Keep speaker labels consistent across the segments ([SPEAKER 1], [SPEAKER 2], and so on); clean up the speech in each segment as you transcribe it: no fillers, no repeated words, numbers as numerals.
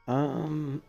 [SPEAKER 1] Um,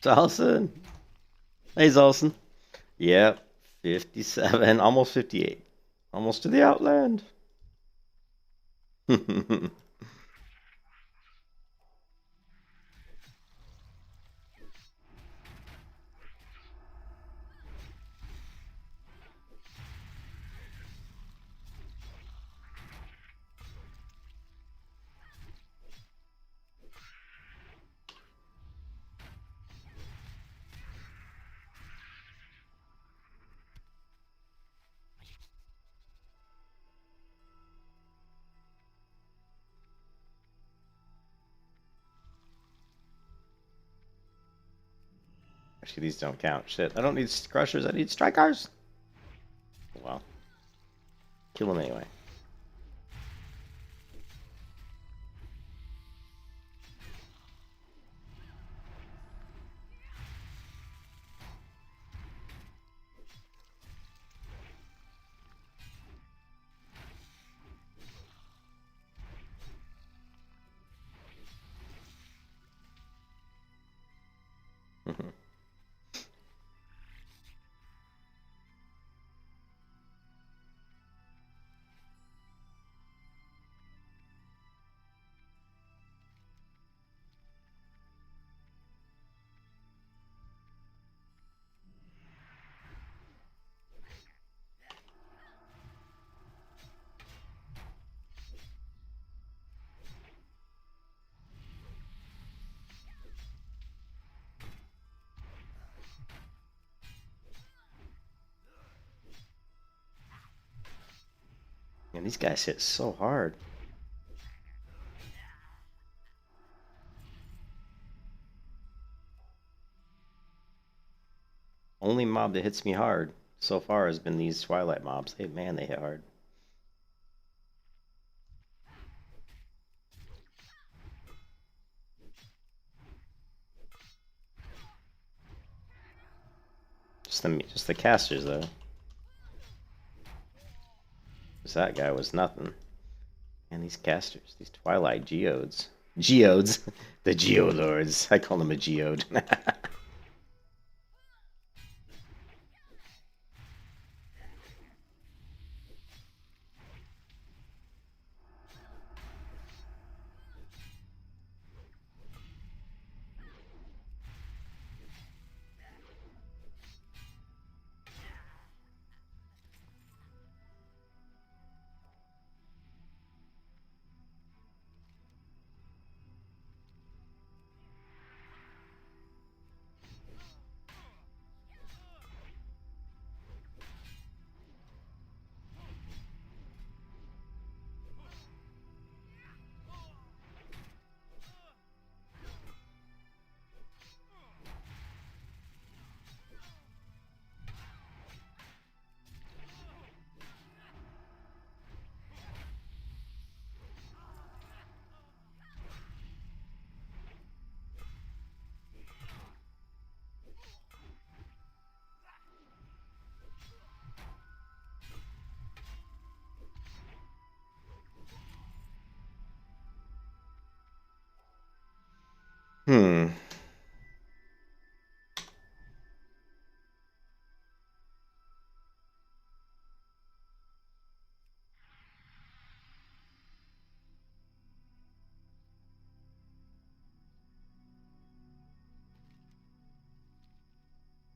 [SPEAKER 1] Zolson. Hey, Zolson. Yep. 57. Almost 58. Almost to the Outland. Actually, these don't count. Shit. I don't need crushers. I need strikers. Well, kill them anyway. Man, these guys hit so hard. Only mob that hits me hard so far has been these Twilight mobs. Man, they hit hard. Just the casters though. Because that guy was nothing. And these casters, these Twilight geodes. Geodes. The Geolords. I call them a geode. Hmm.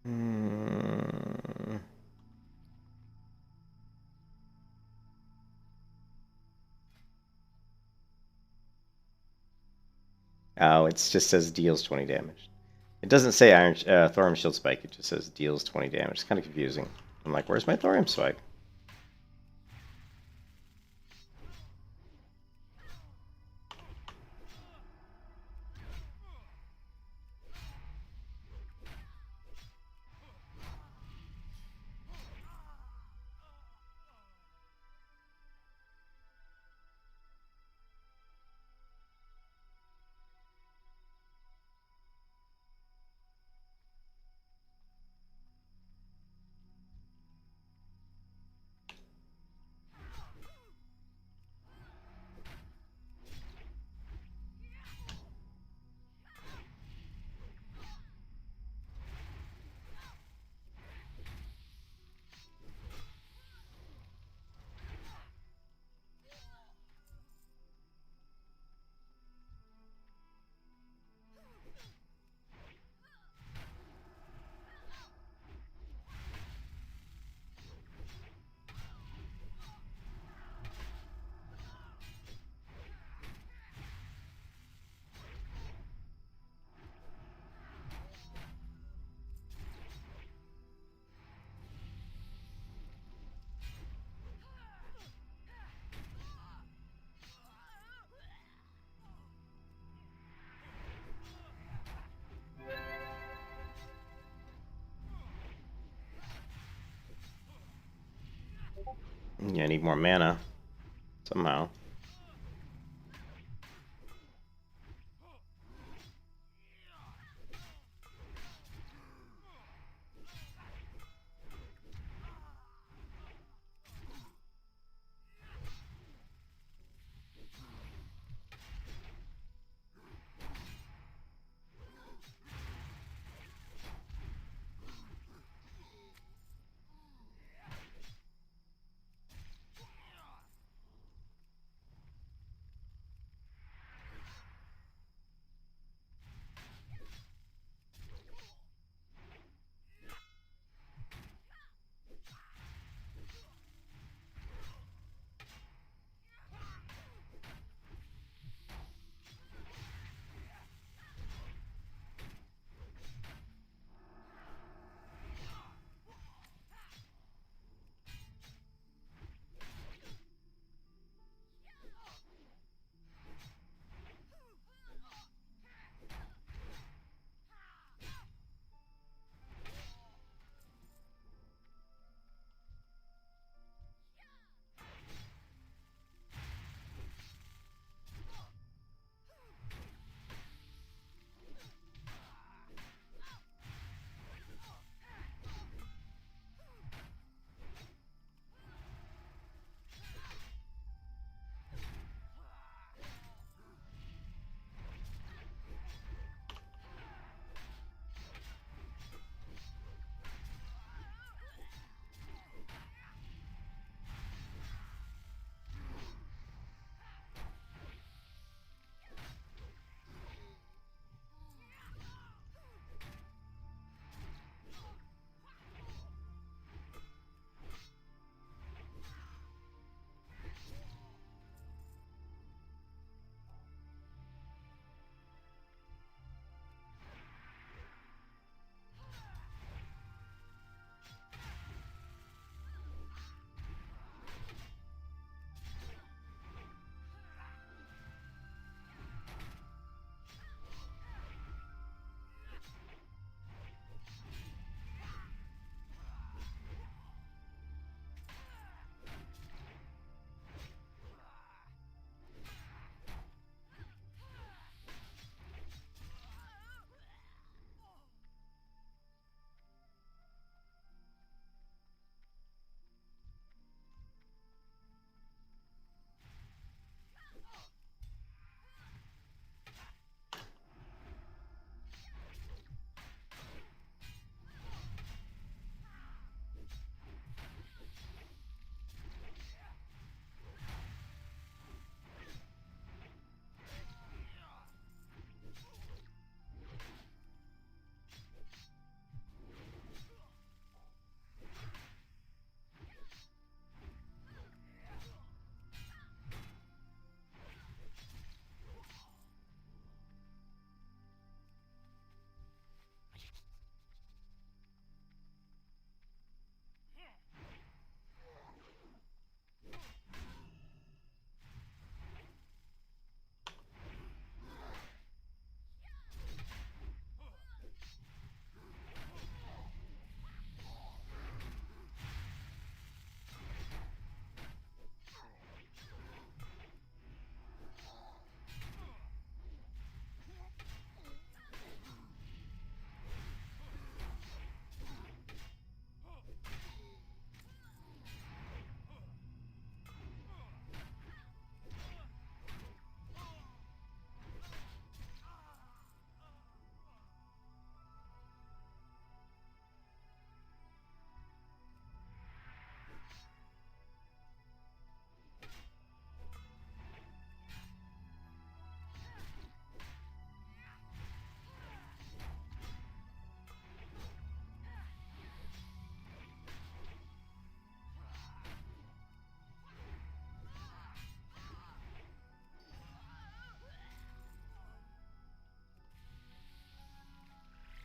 [SPEAKER 1] Hmm. Oh, it just says deals 20 damage. It doesn't say Thorium Shield Spike, it just says deals 20 damage. It's kind of confusing. I'm like, where's my Thorium Spike? Yeah, I need more mana. Somehow.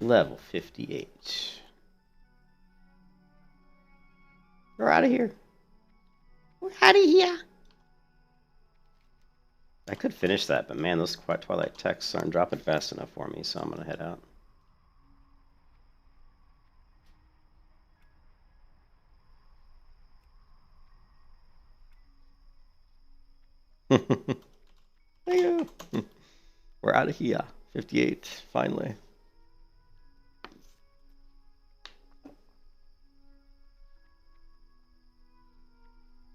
[SPEAKER 1] Level 58. We're out of here. We're out of here. I could finish that, but man, those Twilight texts aren't dropping fast enough for me, so I'm going to head out. We're out of here. 58, finally.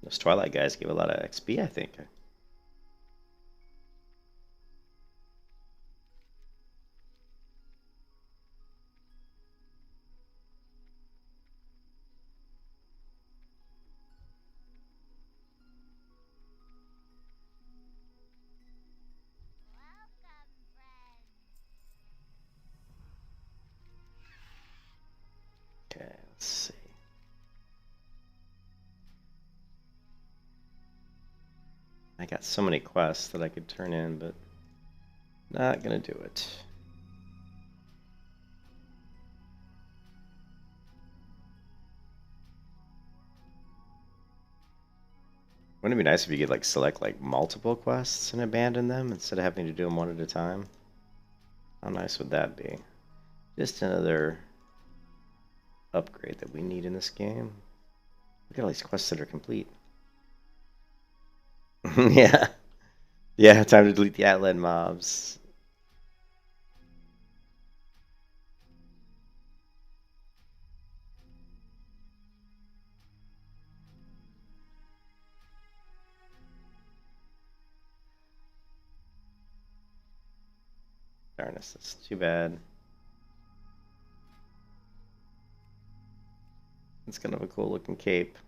[SPEAKER 1] Those Twilight guys give a lot of XP, I think. Okay, let's see. I got so many quests that I could turn in, but not gonna do it. Wouldn't it be nice if you could like select like multiple quests and abandon them instead of having to do them one at a time? How nice would that be? Just another upgrade that we need in this game. Look at all these quests that are complete. Yeah. Yeah, time to delete the Atlan mobs. Darnest, that's too bad. It's kind of a cool looking cape.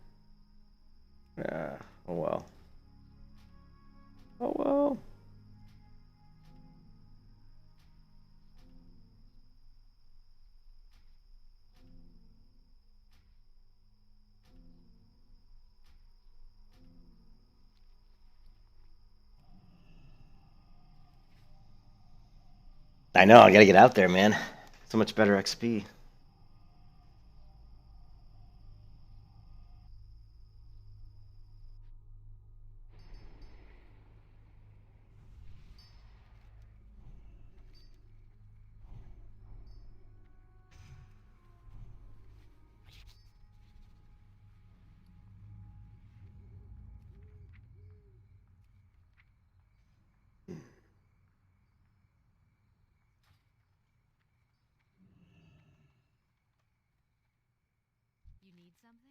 [SPEAKER 1] Oh well. Oh well. I know, I gotta get out there, man. So much better XP.
[SPEAKER 2] You need something?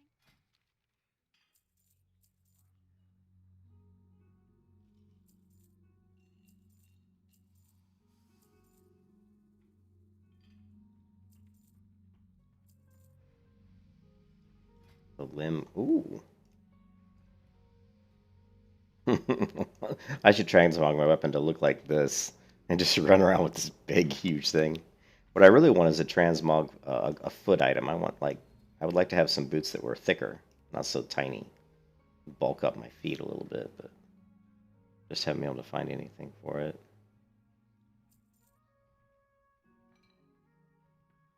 [SPEAKER 1] The limb. Ooh. I should transmog my weapon to look like this and just run around with this big, huge thing. What I really want is a transmog, a foot item. I would like to have some boots that were thicker, not so tiny. Bulk up my feet a little bit, but just haven't been able to find anything for it.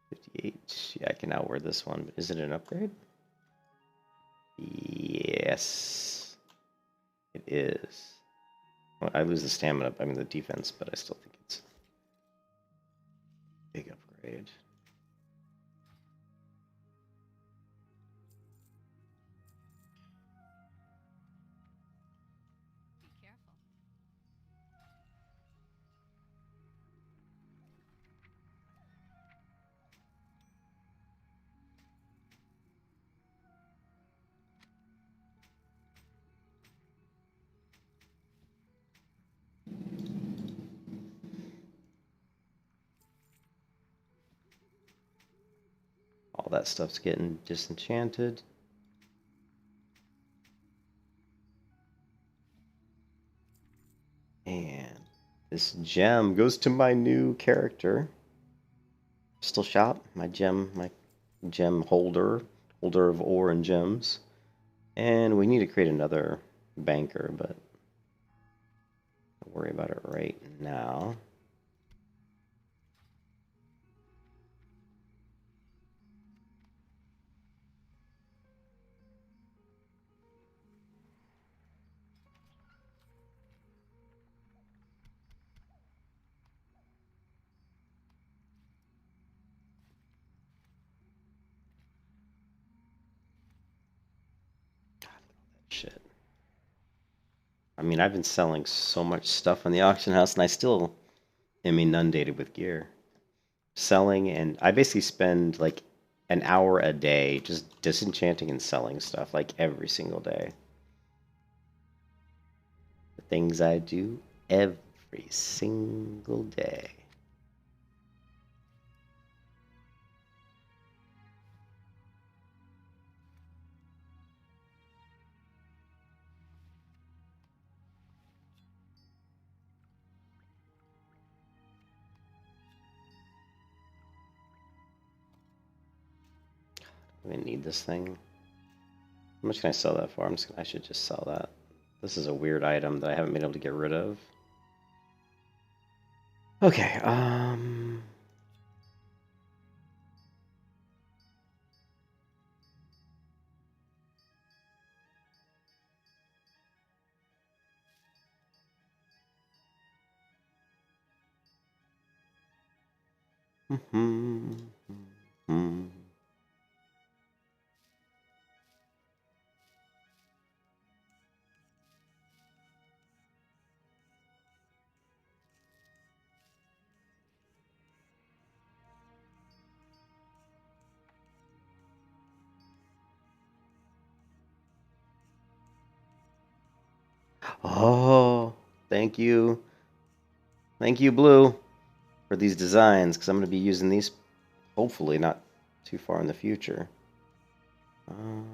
[SPEAKER 1] 58. Yeah, I can now wear this one, but is it an upgrade? Yes, it is. Well, I lose the stamina, I mean the defense, but I still think it's a big upgrade.
[SPEAKER 2] Be careful.
[SPEAKER 1] All that stuff's getting disenchanted. And this gem goes to my new character. Still shop, my gem holder of ore and gems. And we need to create another banker, but don't worry about it right now. God, look at all that shit. I mean, I've been selling so much stuff on the auction house, and I still am inundated with gear. Selling, and I basically spend like an hour a day just disenchanting and selling stuff, like every single day. The things I do every single day. I'm gonna need this thing. How much can I sell that for? I should just sell that. This is a weird item that I haven't been able to get rid of. Okay, Oh, thank you. Thank you, Blue, for these designs, because I'm going to be using these hopefully not too far in the future. All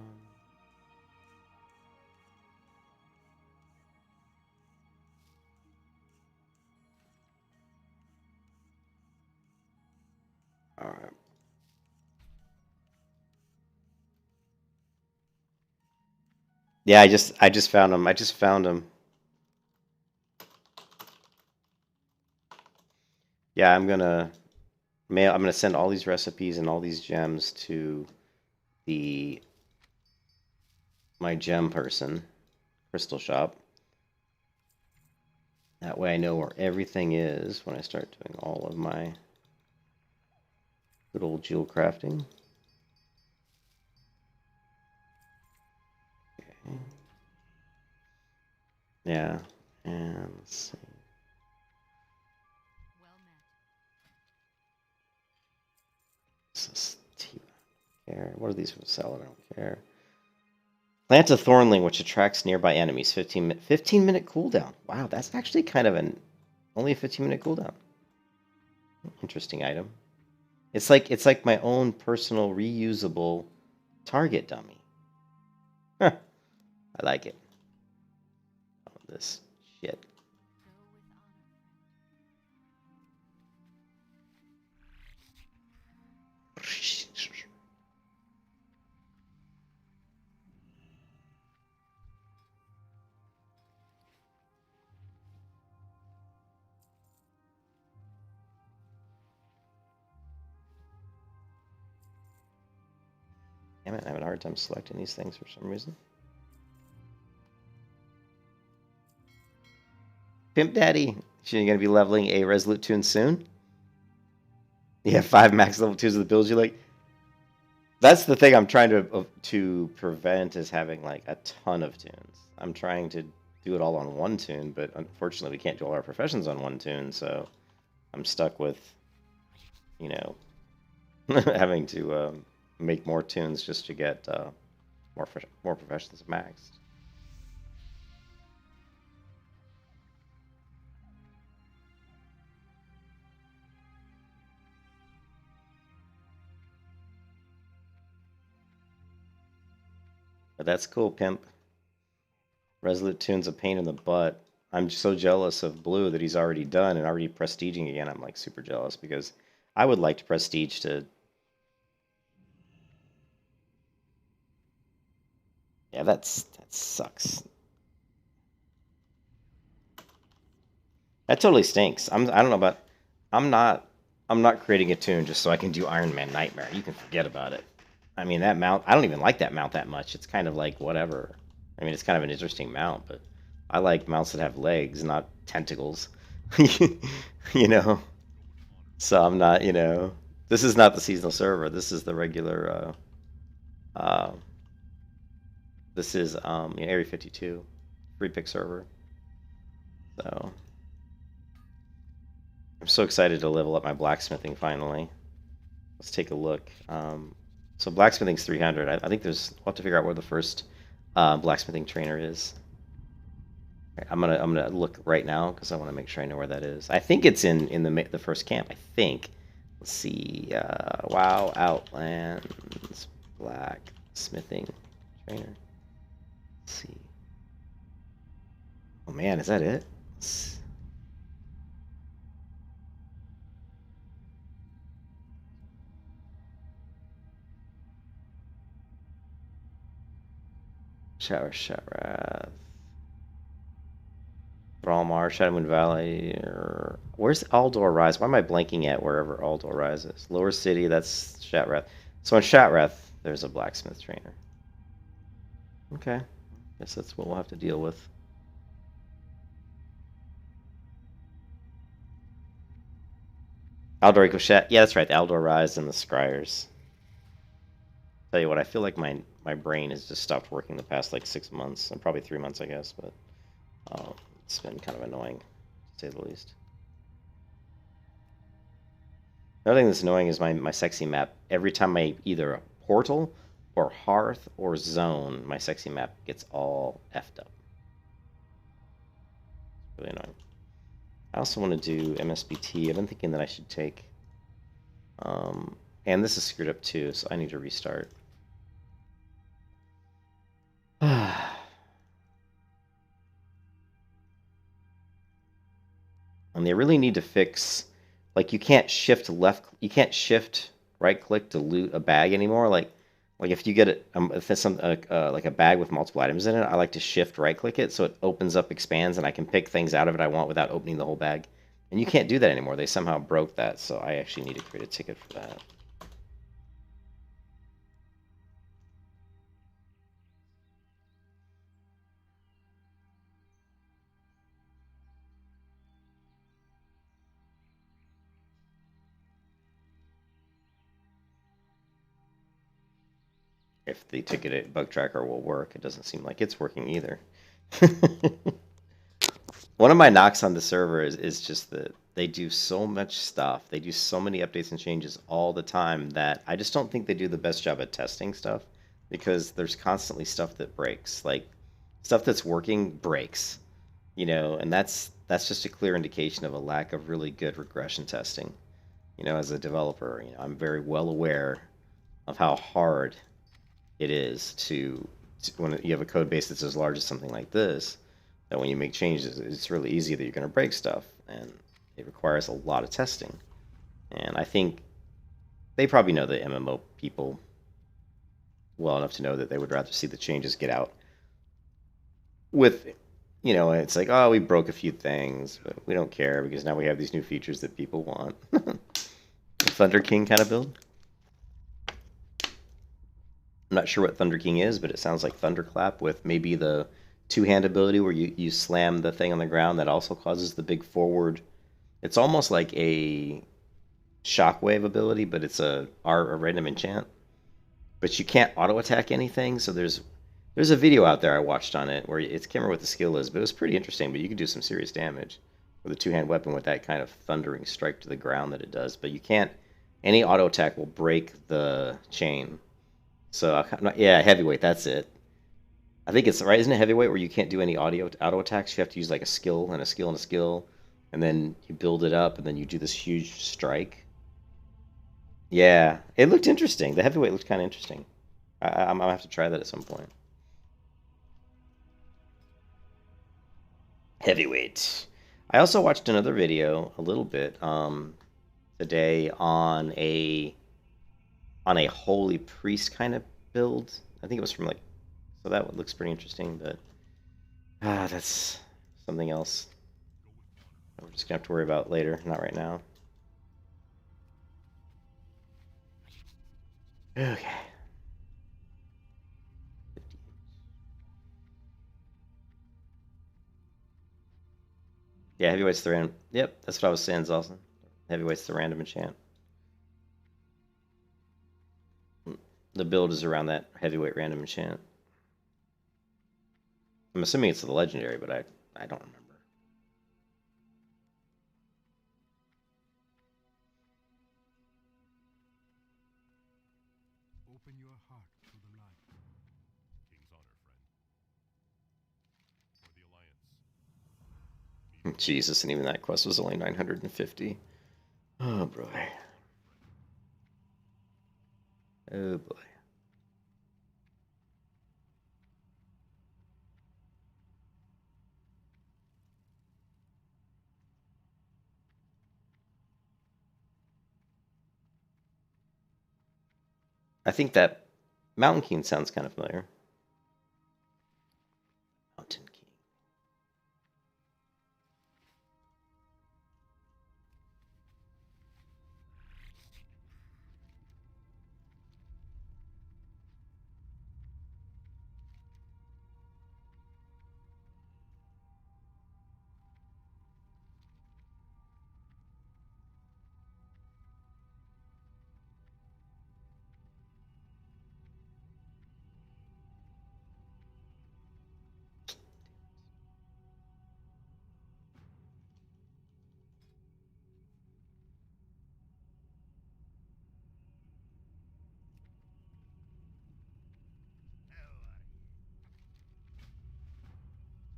[SPEAKER 1] right. Yeah, I just found them. I just found them. Yeah, I'm gonna send all these recipes and all these gems to my gem person, Crystal Shop. That way I know where everything is when I start doing all of my good old jewel crafting. Okay. Yeah, and let's see.
[SPEAKER 2] Well met.
[SPEAKER 1] This is care. What are these for sell? I don't care. Plant a thornling which attracts nearby enemies. 15-minute cooldown. Wow, that's actually kind of only a 15-minute cooldown. Interesting item. It's like my own personal reusable target dummy. Huh. I like it. Oh, this shit.
[SPEAKER 2] Go with honor,
[SPEAKER 1] Damn it, I'm having a hard time selecting these things for some reason. Pimp Daddy. You're going to be leveling a Resolute tune soon? You have 5 max level 2s of the builds you like? That's the thing I'm trying to prevent, is having like a ton of tunes. I'm trying to do it all on one tune, but unfortunately we can't do all our professions on one tune, so I'm stuck with, you know, having to make more tunes just to get more professions maxed. But that's cool, Pimp. Resolute tune's a pain in the butt. I'm so jealous of Blue that he's already done and already prestiging again. I'm like super jealous because I would like to prestige to. Yeah, that sucks. That totally stinks. I don't know about. I'm not creating a tune just so I can do Iron Man Nightmare. You can forget about it. I mean, that mount, I don't even like that mount that much. It's kind of like whatever. I mean, it's kind of an interesting mount, but I like mounts that have legs, not tentacles. You know? So I'm not, this is not the seasonal server. This is the regular, this is Area 52 free pick server. So I'm so excited to level up my blacksmithing finally. Let's take a look. So blacksmithing's 300. I think we'll have to figure out where the first blacksmithing trainer is. I'm gonna look right now because I want to make sure I know where that is. I think it's in the first camp. I think. Let's see. WoW Outlands blacksmithing trainer. Let's see. Oh man, is that it? Shotwrath. Thrallmar, Shadowmoon Valley, or where's Aldor Rise? Why am I blanking at wherever Aldor Rise is? Lower City, that's Shatrath. So in Shatrath, there's a blacksmith trainer. Okay, guess that's what we'll have to deal with. Aldor Ricochet, yeah, that's right. The Aldor Rise and the Scryers. Tell you what, I feel like my brain has just stopped working the past like 6 months, and probably 3 months, I guess, but it's been kind of annoying, to say the least. Another thing that's annoying is my sexy map. Every time I either portal or hearth or zone, my sexy map gets all effed up. It's really annoying. I also want to do MSBT. I've been thinking that I should take... and this is screwed up too, so I need to restart. And they really need to fix, like, you can't shift right click to loot a bag anymore. Like if you get it, if it's some like a bag with multiple items in it, I like to shift right click it so it opens up, expands, and I can pick things out of it I want without opening the whole bag. And you can't do that anymore. They somehow broke that, so I actually need to create a ticket for that. If the ticketed bug tracker will work, it doesn't seem like it's working either. One of my knocks on the server is just that they do so much stuff. They do so many updates and changes all the time that I just don't think they do the best job at testing stuff, because there's constantly stuff that breaks. Like, stuff that's working breaks, and that's just a clear indication of a lack of really good regression testing. As a developer, I'm very well aware of how hard it is to when you have a code base that's as large as something like this, that when you make changes, it's really easy that you're going to break stuff, and it requires a lot of testing. And I think they probably know the MMO people well enough to know that they would rather see the changes get out with, it's like, oh, we broke a few things, but we don't care because now we have these new features that people want. Thunder King kind of build. I'm not sure what Thunder King is, but it sounds like Thunderclap with maybe the two-hand ability where you slam the thing on the ground that also causes the big forward. It's almost like a shockwave ability, but it's a random enchant. But you can't auto-attack anything, so there's a video out there I watched on it where I can't remember what the skill is, but it was pretty interesting, but you can do some serious damage with a two-hand weapon with that kind of thundering strike to the ground that it does. But you can't... Any auto-attack will break the chain. So, yeah, heavyweight, that's it. I think it's right, isn't it heavyweight where you can't do any auto attacks? You have to use like a skill and a skill and a skill, and then you build it up, and then you do this huge strike. Yeah, it looked interesting. The heavyweight looked kind of interesting. I'm gonna have to try that at some point. Heavyweight. I also watched another video a little bit today on a holy priest kind of build. I think it was from like, so that looks pretty interesting, but that's something else we're just gonna have to worry about later, not right now. Okay. Yeah, heavyweight's the random. Yep, that's what I was saying, Zalson. Heavyweight's the random enchant. The build is around that heavyweight random enchant. I'm assuming it's the legendary, but I don't remember.
[SPEAKER 3] to the light. King's honor, friend. For the Alliance.
[SPEAKER 1] Jesus, and even that quest was only 950. Oh boy. Oh boy. I think that Mountain King sounds kind of familiar. Mountain King.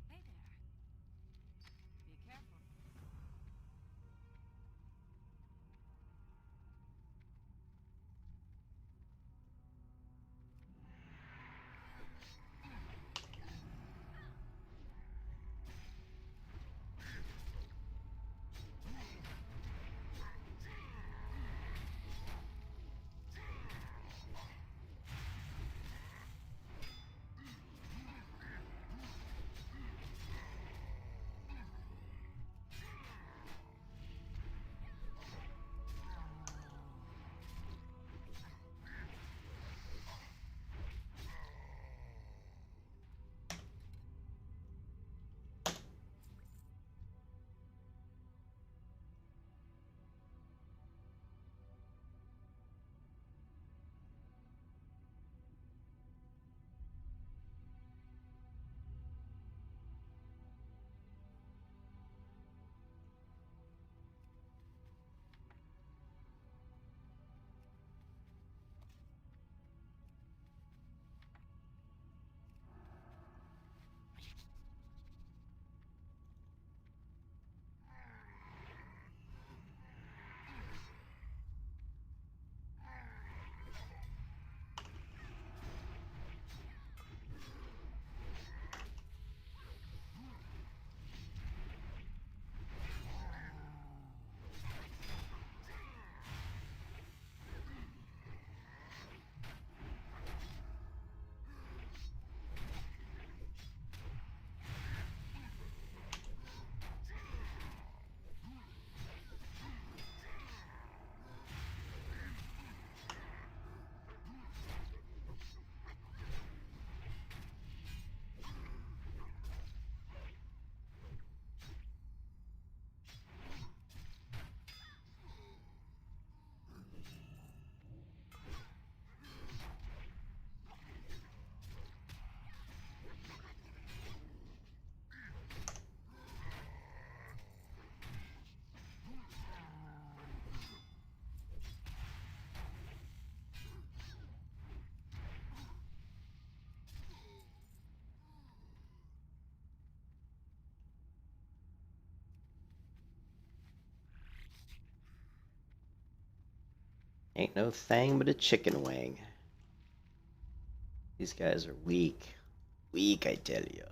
[SPEAKER 2] Hey there. Be careful.
[SPEAKER 1] Ain't no thing but a chicken wing. These guys are weak. Weak, I tell you.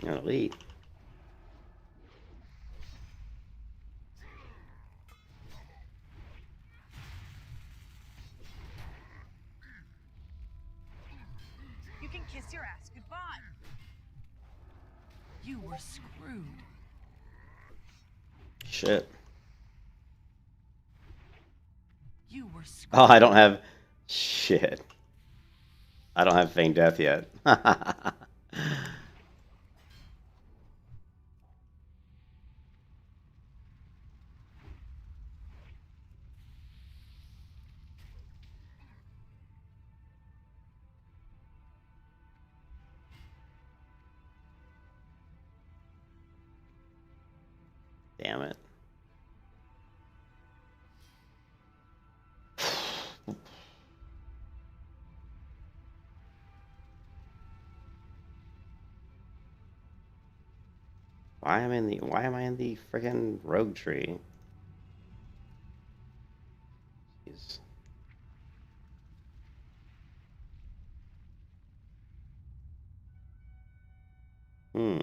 [SPEAKER 1] Elite.
[SPEAKER 2] You can kiss your ass goodbye. You were screwed.
[SPEAKER 1] Shit.
[SPEAKER 2] You were screwed.
[SPEAKER 1] Oh, I don't have... Shit. I don't have Feigned Death yet. Damn it. Why am I in the friggin' rogue tree? Jeez. Hmm.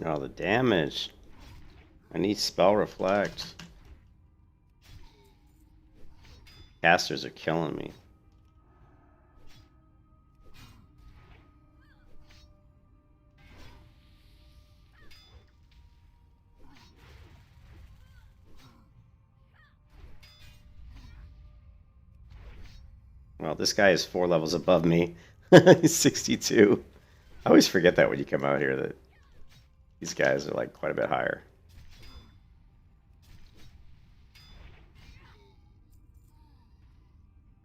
[SPEAKER 1] Oh, the damage. I need Spell Reflect. Casters are killing me. Well, this guy is 4 levels above me. He's 62. I always forget that when you come out here that these guys are like quite a bit higher.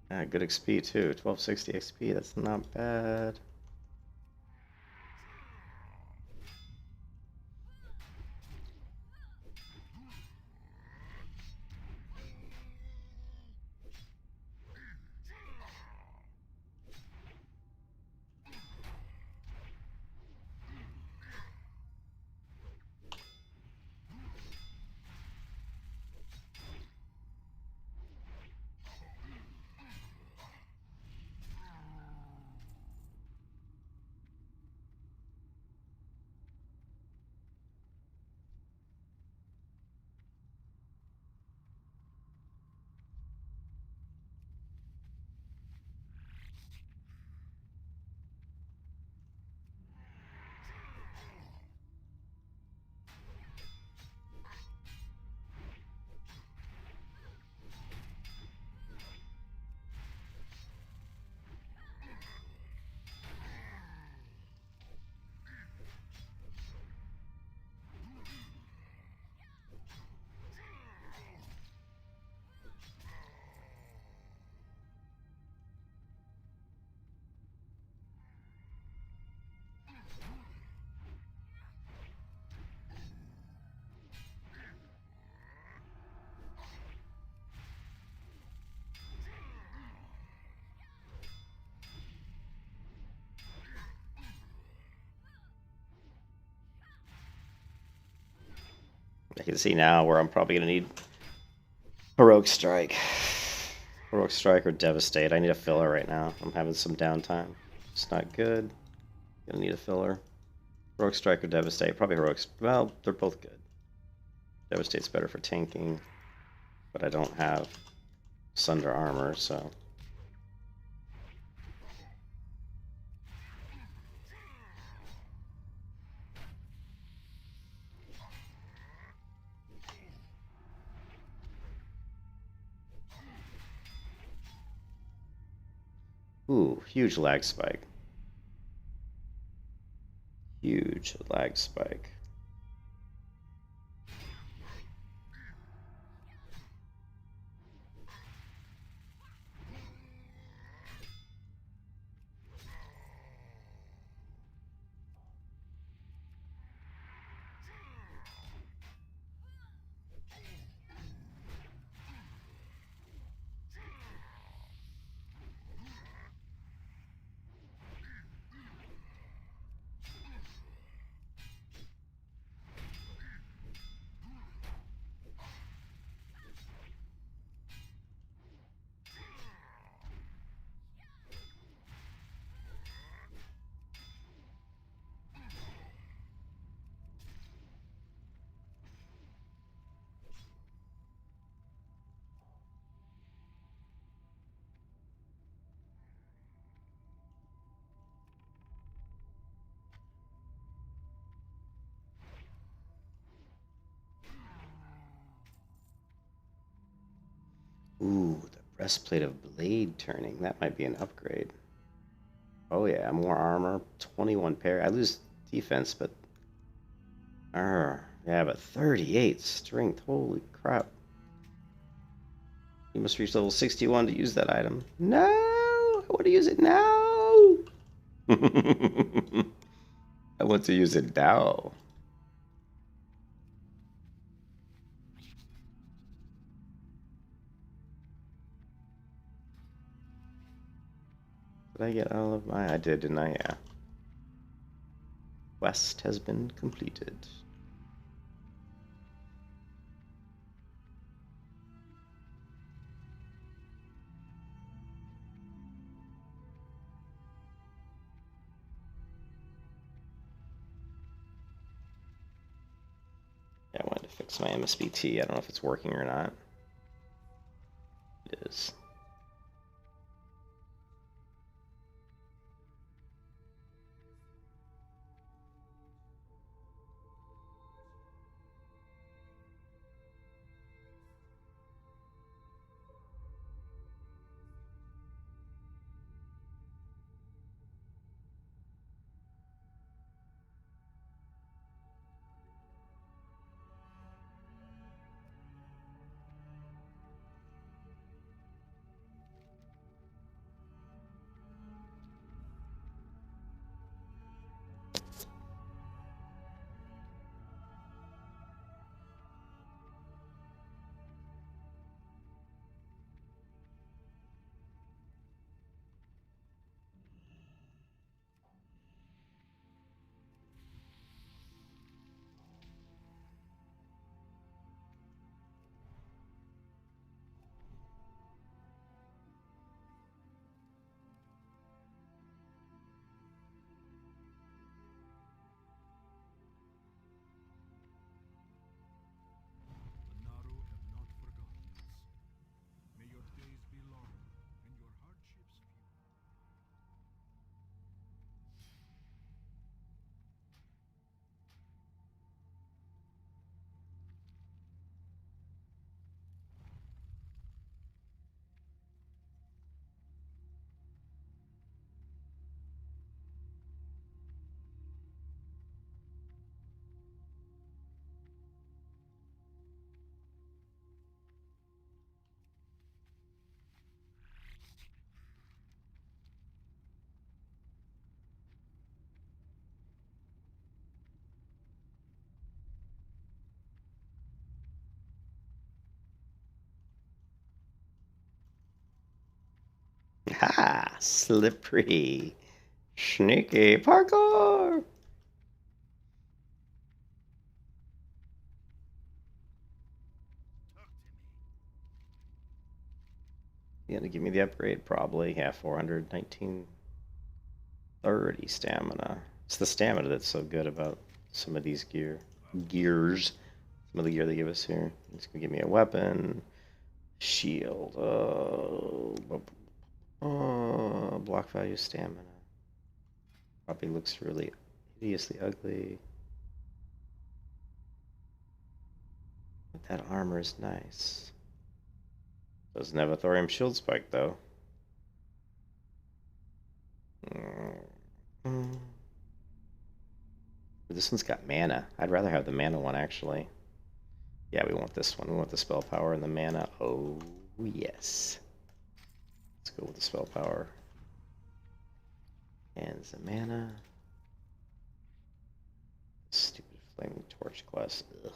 [SPEAKER 1] Ah, good XP too. 1260 XP, that's not bad. can see now where I'm probably gonna need Heroic Strike. Heroic Strike or Devastate. I need a filler right now. I'm having some downtime. It's not good. Gonna need a filler. Heroic Strike or Devastate. Probably Heroic. Well, they're both good. Devastate's better for tanking, but I don't have Sunder Armor, so. Ooh, huge lag spike. Huge lag spike. Ooh, the breastplate of blade turning. That might be an upgrade. Oh yeah, more armor, 21 parry. I lose defense, but yeah, but 38 strength. Holy crap. You must reach level 61 to use that item. No! I want to use it now! I want to use it now. Did I get all of my... I did, didn't I? Yeah. Quest has been completed. Yeah, I wanted to fix my MSBT. I don't know if it's working or not. It is.
[SPEAKER 3] The Naru have not forgotten us. May your days be long and your hardships few.
[SPEAKER 1] Ha! Slippery. Sneaky parkour! Yeah, to give me the upgrade, probably. Yeah, 400, 1930 stamina. It's the stamina that's so good about some of these gears. Some of the gear they give us here. It's gonna give me a weapon, shield, block value, stamina. Probably looks really hideously ugly. But that armor is nice. Doesn't have a thorium shield spike though. This one's got mana. I'd rather have the mana one actually. Yeah, we want this one. We want the spell power and the mana. Oh yes. Let's go with the spell power. And the mana. Stupid flaming torch class. Ugh.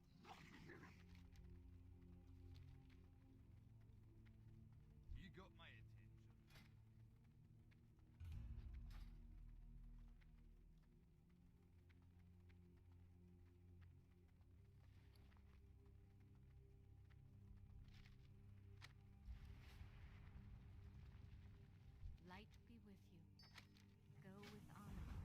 [SPEAKER 3] You got my attention.
[SPEAKER 4] Light be with you. Go with honor, friend.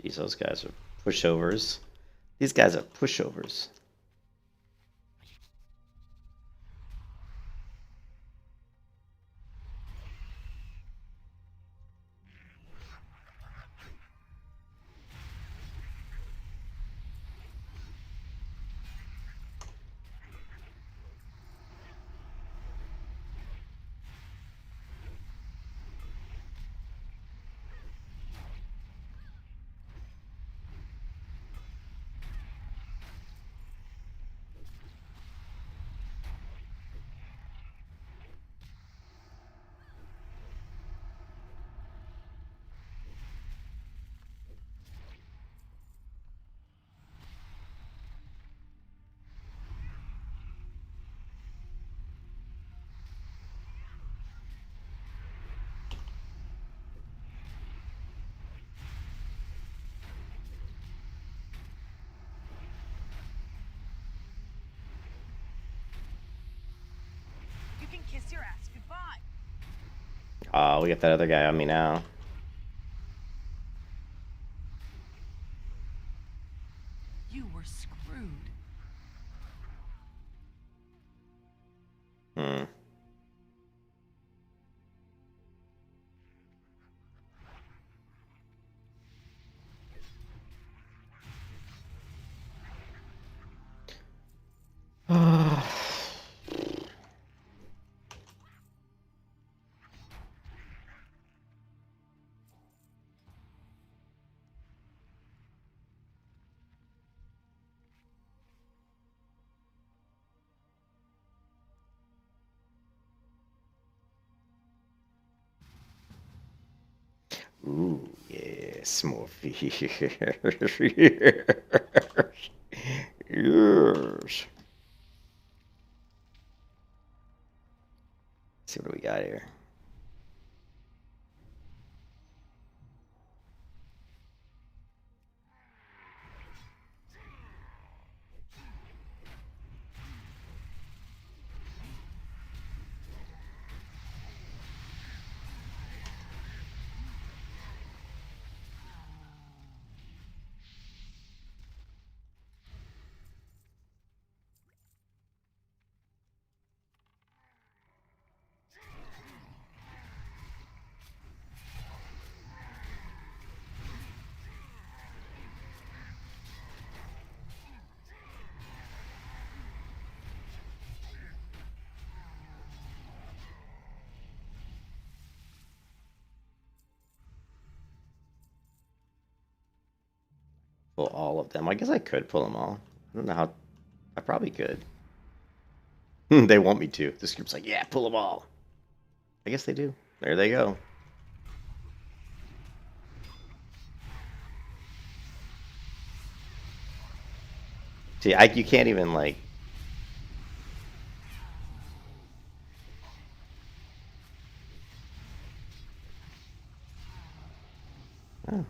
[SPEAKER 1] Jeez, those guys are pushovers. These guys are pushovers.
[SPEAKER 2] You can kiss your ass goodbye.
[SPEAKER 1] Oh, we got that other guy on me now.
[SPEAKER 2] You were screwed.
[SPEAKER 1] Hmm. Ooh, yes, more fears. Yes. See what do we got here. pull all of them. I guess I could pull them all. I don't know how. I probably could. They want me to. This group's like, yeah, pull them all. I guess they do. There they go. See, you can't even like. Oh.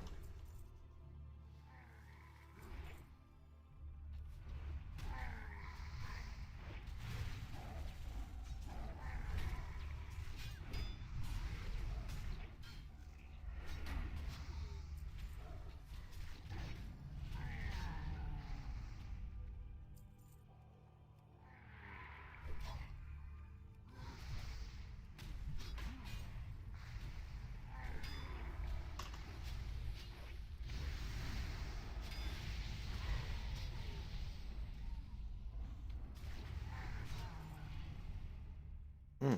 [SPEAKER 1] Hmm.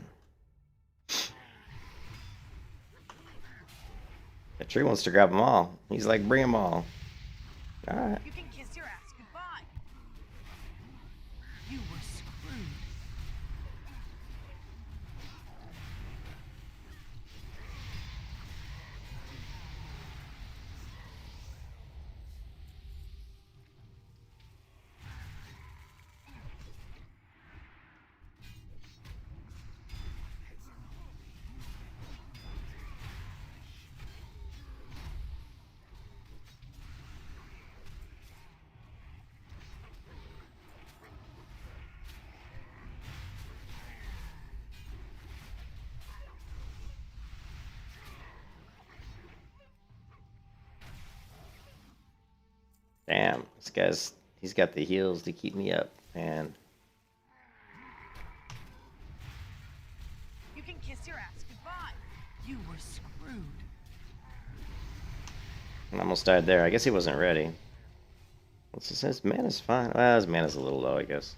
[SPEAKER 1] The tree wants to grab them all. He's like, bring them all. All right.
[SPEAKER 2] You can kiss your ass goodbye. You were screwed.
[SPEAKER 1] Damn, he's got the heals to keep me up, man.
[SPEAKER 2] You can kiss your ass goodbye. You were screwed.
[SPEAKER 1] I almost died there. I guess he wasn't ready. What's it says? Mana's fine. Well, his mana's a little low, I guess.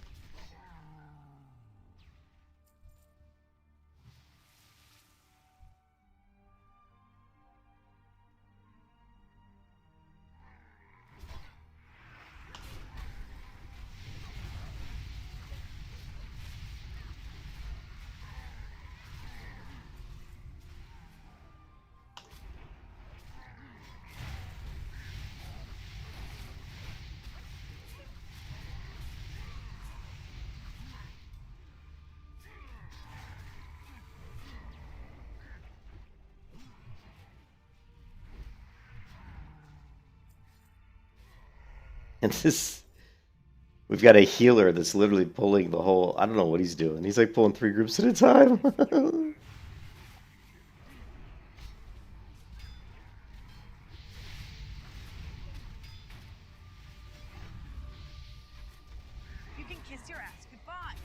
[SPEAKER 1] And we've got a healer that's literally pulling the whole. I don't know what he's doing. He's like pulling 3 groups at a time.
[SPEAKER 2] You can kiss your ass goodbye.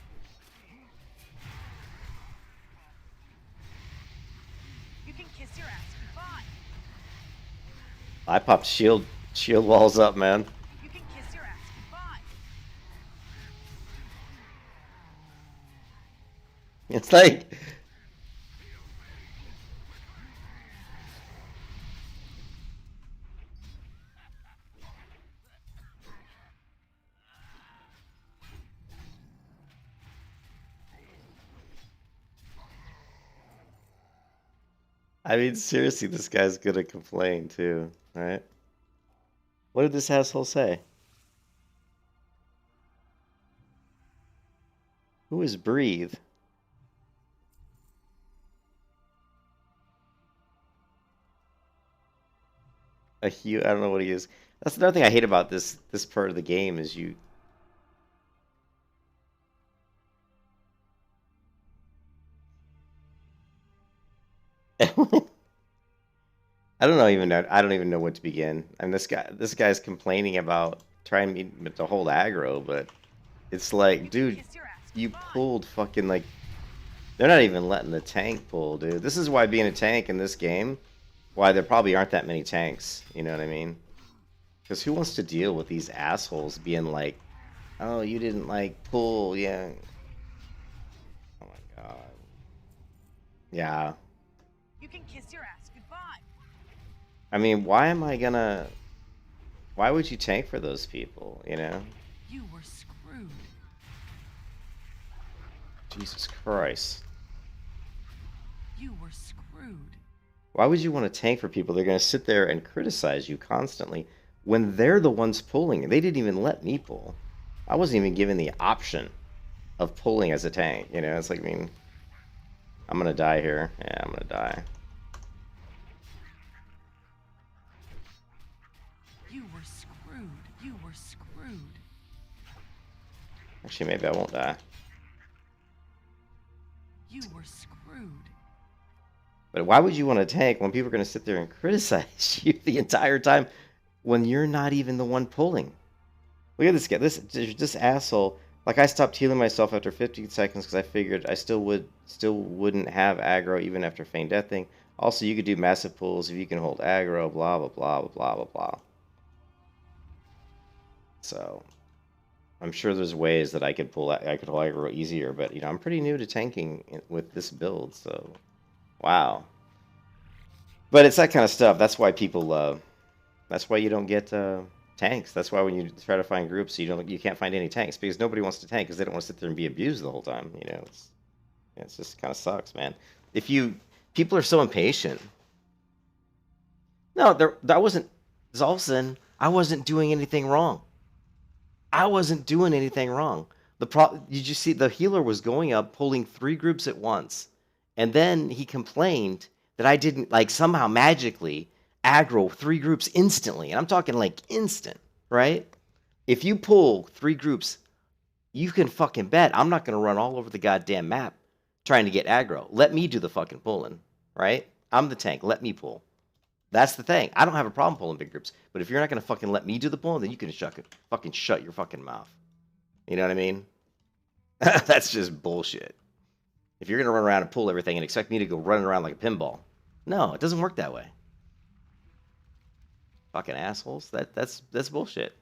[SPEAKER 2] You can kiss your ass goodbye.
[SPEAKER 1] I popped shield walls up, man.
[SPEAKER 2] You can kiss your ass goodbye.
[SPEAKER 1] It's like. I mean, seriously, this guy's gonna complain too, right? What did this asshole say? Who is Breathe? I don't know what he is. That's another thing I hate about this part of the game is you. I don't know even know. I don't even know what to begin. I mean, this guy's complaining about trying to hold aggro, but it's like, dude,
[SPEAKER 2] Kiss your ass
[SPEAKER 1] you
[SPEAKER 2] goodbye.
[SPEAKER 1] pulled fucking like. They're not even letting the tank pull, dude. This is why being a tank in this game, why there probably aren't that many tanks. You know what I mean? Because who wants to deal with these assholes being like, oh, you didn't like pull, yeah. Oh my god. Yeah.
[SPEAKER 2] You can kiss your ass goodbye.
[SPEAKER 1] I mean, why am I gonna... Why would you tank for those people, you know?
[SPEAKER 2] You were screwed.
[SPEAKER 1] Jesus Christ.
[SPEAKER 2] You were screwed.
[SPEAKER 1] Why would you want to tank for people? They're going to sit there and criticize you constantly when they're the ones pulling. They didn't even let me pull. I wasn't even given the option of pulling as a tank. You know, it's like, I mean, I'm going to die here. Yeah, I'm going to die.
[SPEAKER 2] You were screwed. You were screwed.
[SPEAKER 1] Actually, maybe I won't die.
[SPEAKER 2] You were screwed.
[SPEAKER 1] But why would you want to tank when people are going to sit there and criticize you the entire time when you're not even the one pulling? Look at this guy. This asshole. Like, I stopped healing myself after 15 seconds because I figured I still wouldn't have aggro even after feign deathing. Also, you could do massive pulls if you can hold aggro. Blah blah blah blah blah blah blah. So, I'm sure there's ways that I could hold aggro easier, but you know, I'm pretty new to tanking with this build, so wow. But it's that kind of stuff. That's why people. That's why you don't get tanks. That's why when you try to find groups, you can't find any tanks because nobody wants to tank because they don't want to sit there and be abused the whole time. You know, it's just kind of sucks, man. People are so impatient. No, that wasn't Zolson. I wasn't doing anything wrong. I wasn't doing anything wrong. Did you see the healer was going up, pulling 3 groups at once, and then he complained that I didn't like somehow magically aggro 3 groups instantly, and I'm talking like instant, right? If you pull 3 groups, you can fucking bet I'm not gonna run all over the goddamn map trying to get aggro. Let me do the fucking pulling, right? I'm the tank. Let me pull. That's the thing. I don't have a problem pulling big groups, but if you're not gonna fucking let me do the pulling, then you can fucking shut your fucking mouth. You know what I mean? That's just bullshit. If you're gonna run around and pull everything and expect me to go running around like a pinball, no, it doesn't work that way. Fucking assholes. That's bullshit.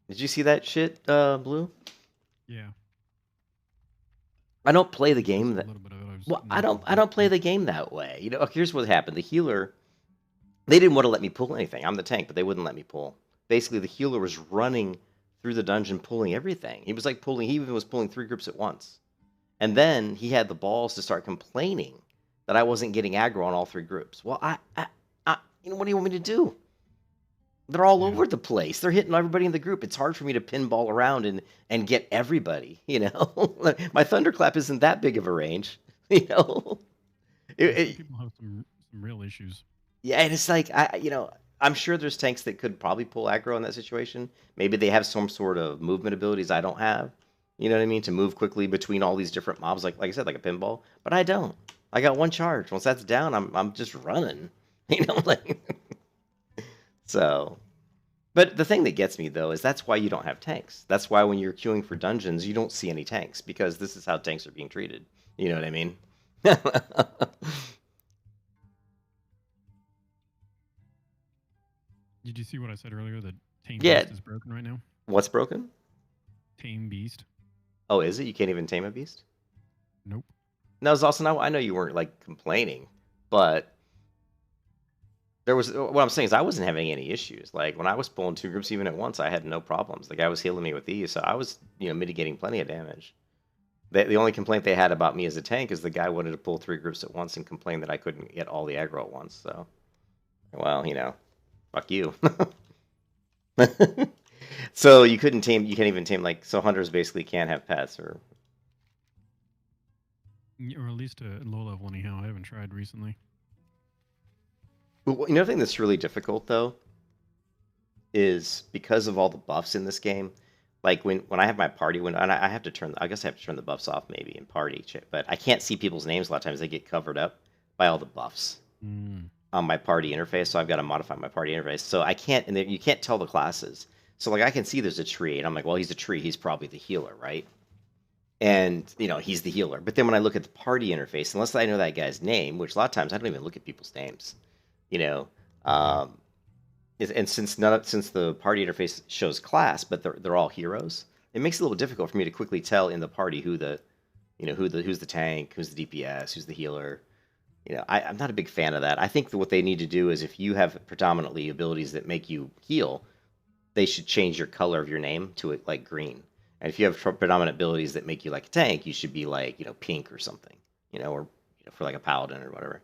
[SPEAKER 1] Did you see that shit, Blue?
[SPEAKER 5] Yeah.
[SPEAKER 1] I don't play the game that.
[SPEAKER 5] A little bit of it.
[SPEAKER 1] Well, I don't play the game that way. You know, here's what happened. The healer, they didn't want to let me pull anything. I'm the tank, but they wouldn't let me pull. Basically, the healer was running through the dungeon pulling everything. He was like pulling. He even was pulling 3 groups at once. And then he had the balls to start complaining that I wasn't getting aggro on all 3 groups. Well, you know, what do you want me to do? They're all over the place. They're hitting everybody in the group. It's hard for me to pinball around and get everybody, you know? My thunderclap isn't that big of a range, you know?
[SPEAKER 5] People have some real issues.
[SPEAKER 1] Yeah, and it's like, you know, I'm sure there's tanks that could probably pull aggro in that situation. Maybe they have some sort of movement abilities I don't have. You know what I mean? To move quickly between all these different mobs, like I said, like a pinball. But I don't. I got 1 charge. Once that's down, I'm just running. You know, like so. But the thing that gets me though is that's why you don't have tanks. That's why when you're queuing for dungeons, you don't see any tanks because this is how tanks are being treated. You know what I mean?
[SPEAKER 5] Did you see what I said earlier? That Tame
[SPEAKER 1] Yeah.
[SPEAKER 5] Beast is broken right now.
[SPEAKER 1] What's broken?
[SPEAKER 5] Tame Beast.
[SPEAKER 1] Oh, is it? You can't even tame a beast?
[SPEAKER 5] Nope.
[SPEAKER 1] No, Zalson, I know you weren't like complaining, but there was what I'm saying is I wasn't having any issues. Like when I was pulling 2 groups even at once, I had no problems. The guy was healing me with these, so I was, you know, mitigating plenty of damage. The only complaint they had about me as a tank is the guy wanted to pull 3 groups at once and complained that I couldn't get all the aggro at once. So, well, you know, fuck you. So you couldn't tame. You can't even tame like so. Hunters basically can't have pets or.
[SPEAKER 5] Or at least a low level anyhow. I haven't tried recently.
[SPEAKER 1] But another thing that's really difficult though is because of all the buffs in this game. Like when I have my party, and I have to turn, I guess I have to turn the buffs off maybe in party, but I can't see people's names a lot of times. They get covered up by all the buffs on my party interface. So I've got to modify my party interface. So I can't, and you can't tell the classes. So like I can see there's a tree, and I'm like, well, he's a tree. He's probably the healer, right? And you know he's the healer. But then when I look at the party interface, unless I know that guy's name, which a lot of times I don't even look at people's names, you know. And since the party interface shows class, but they're all heroes, it makes it a little difficult for me to quickly tell in the party who's the tank, who's the DPS, who's the healer. You know, I'm not a big fan of that. I think that what they need to do is if you have predominantly abilities that make you heal, they should change your color of your name to it like green. And if you have predominant abilities that make you like a tank, you should be like, you know, pink or something, you know, or you know, for like a paladin or whatever.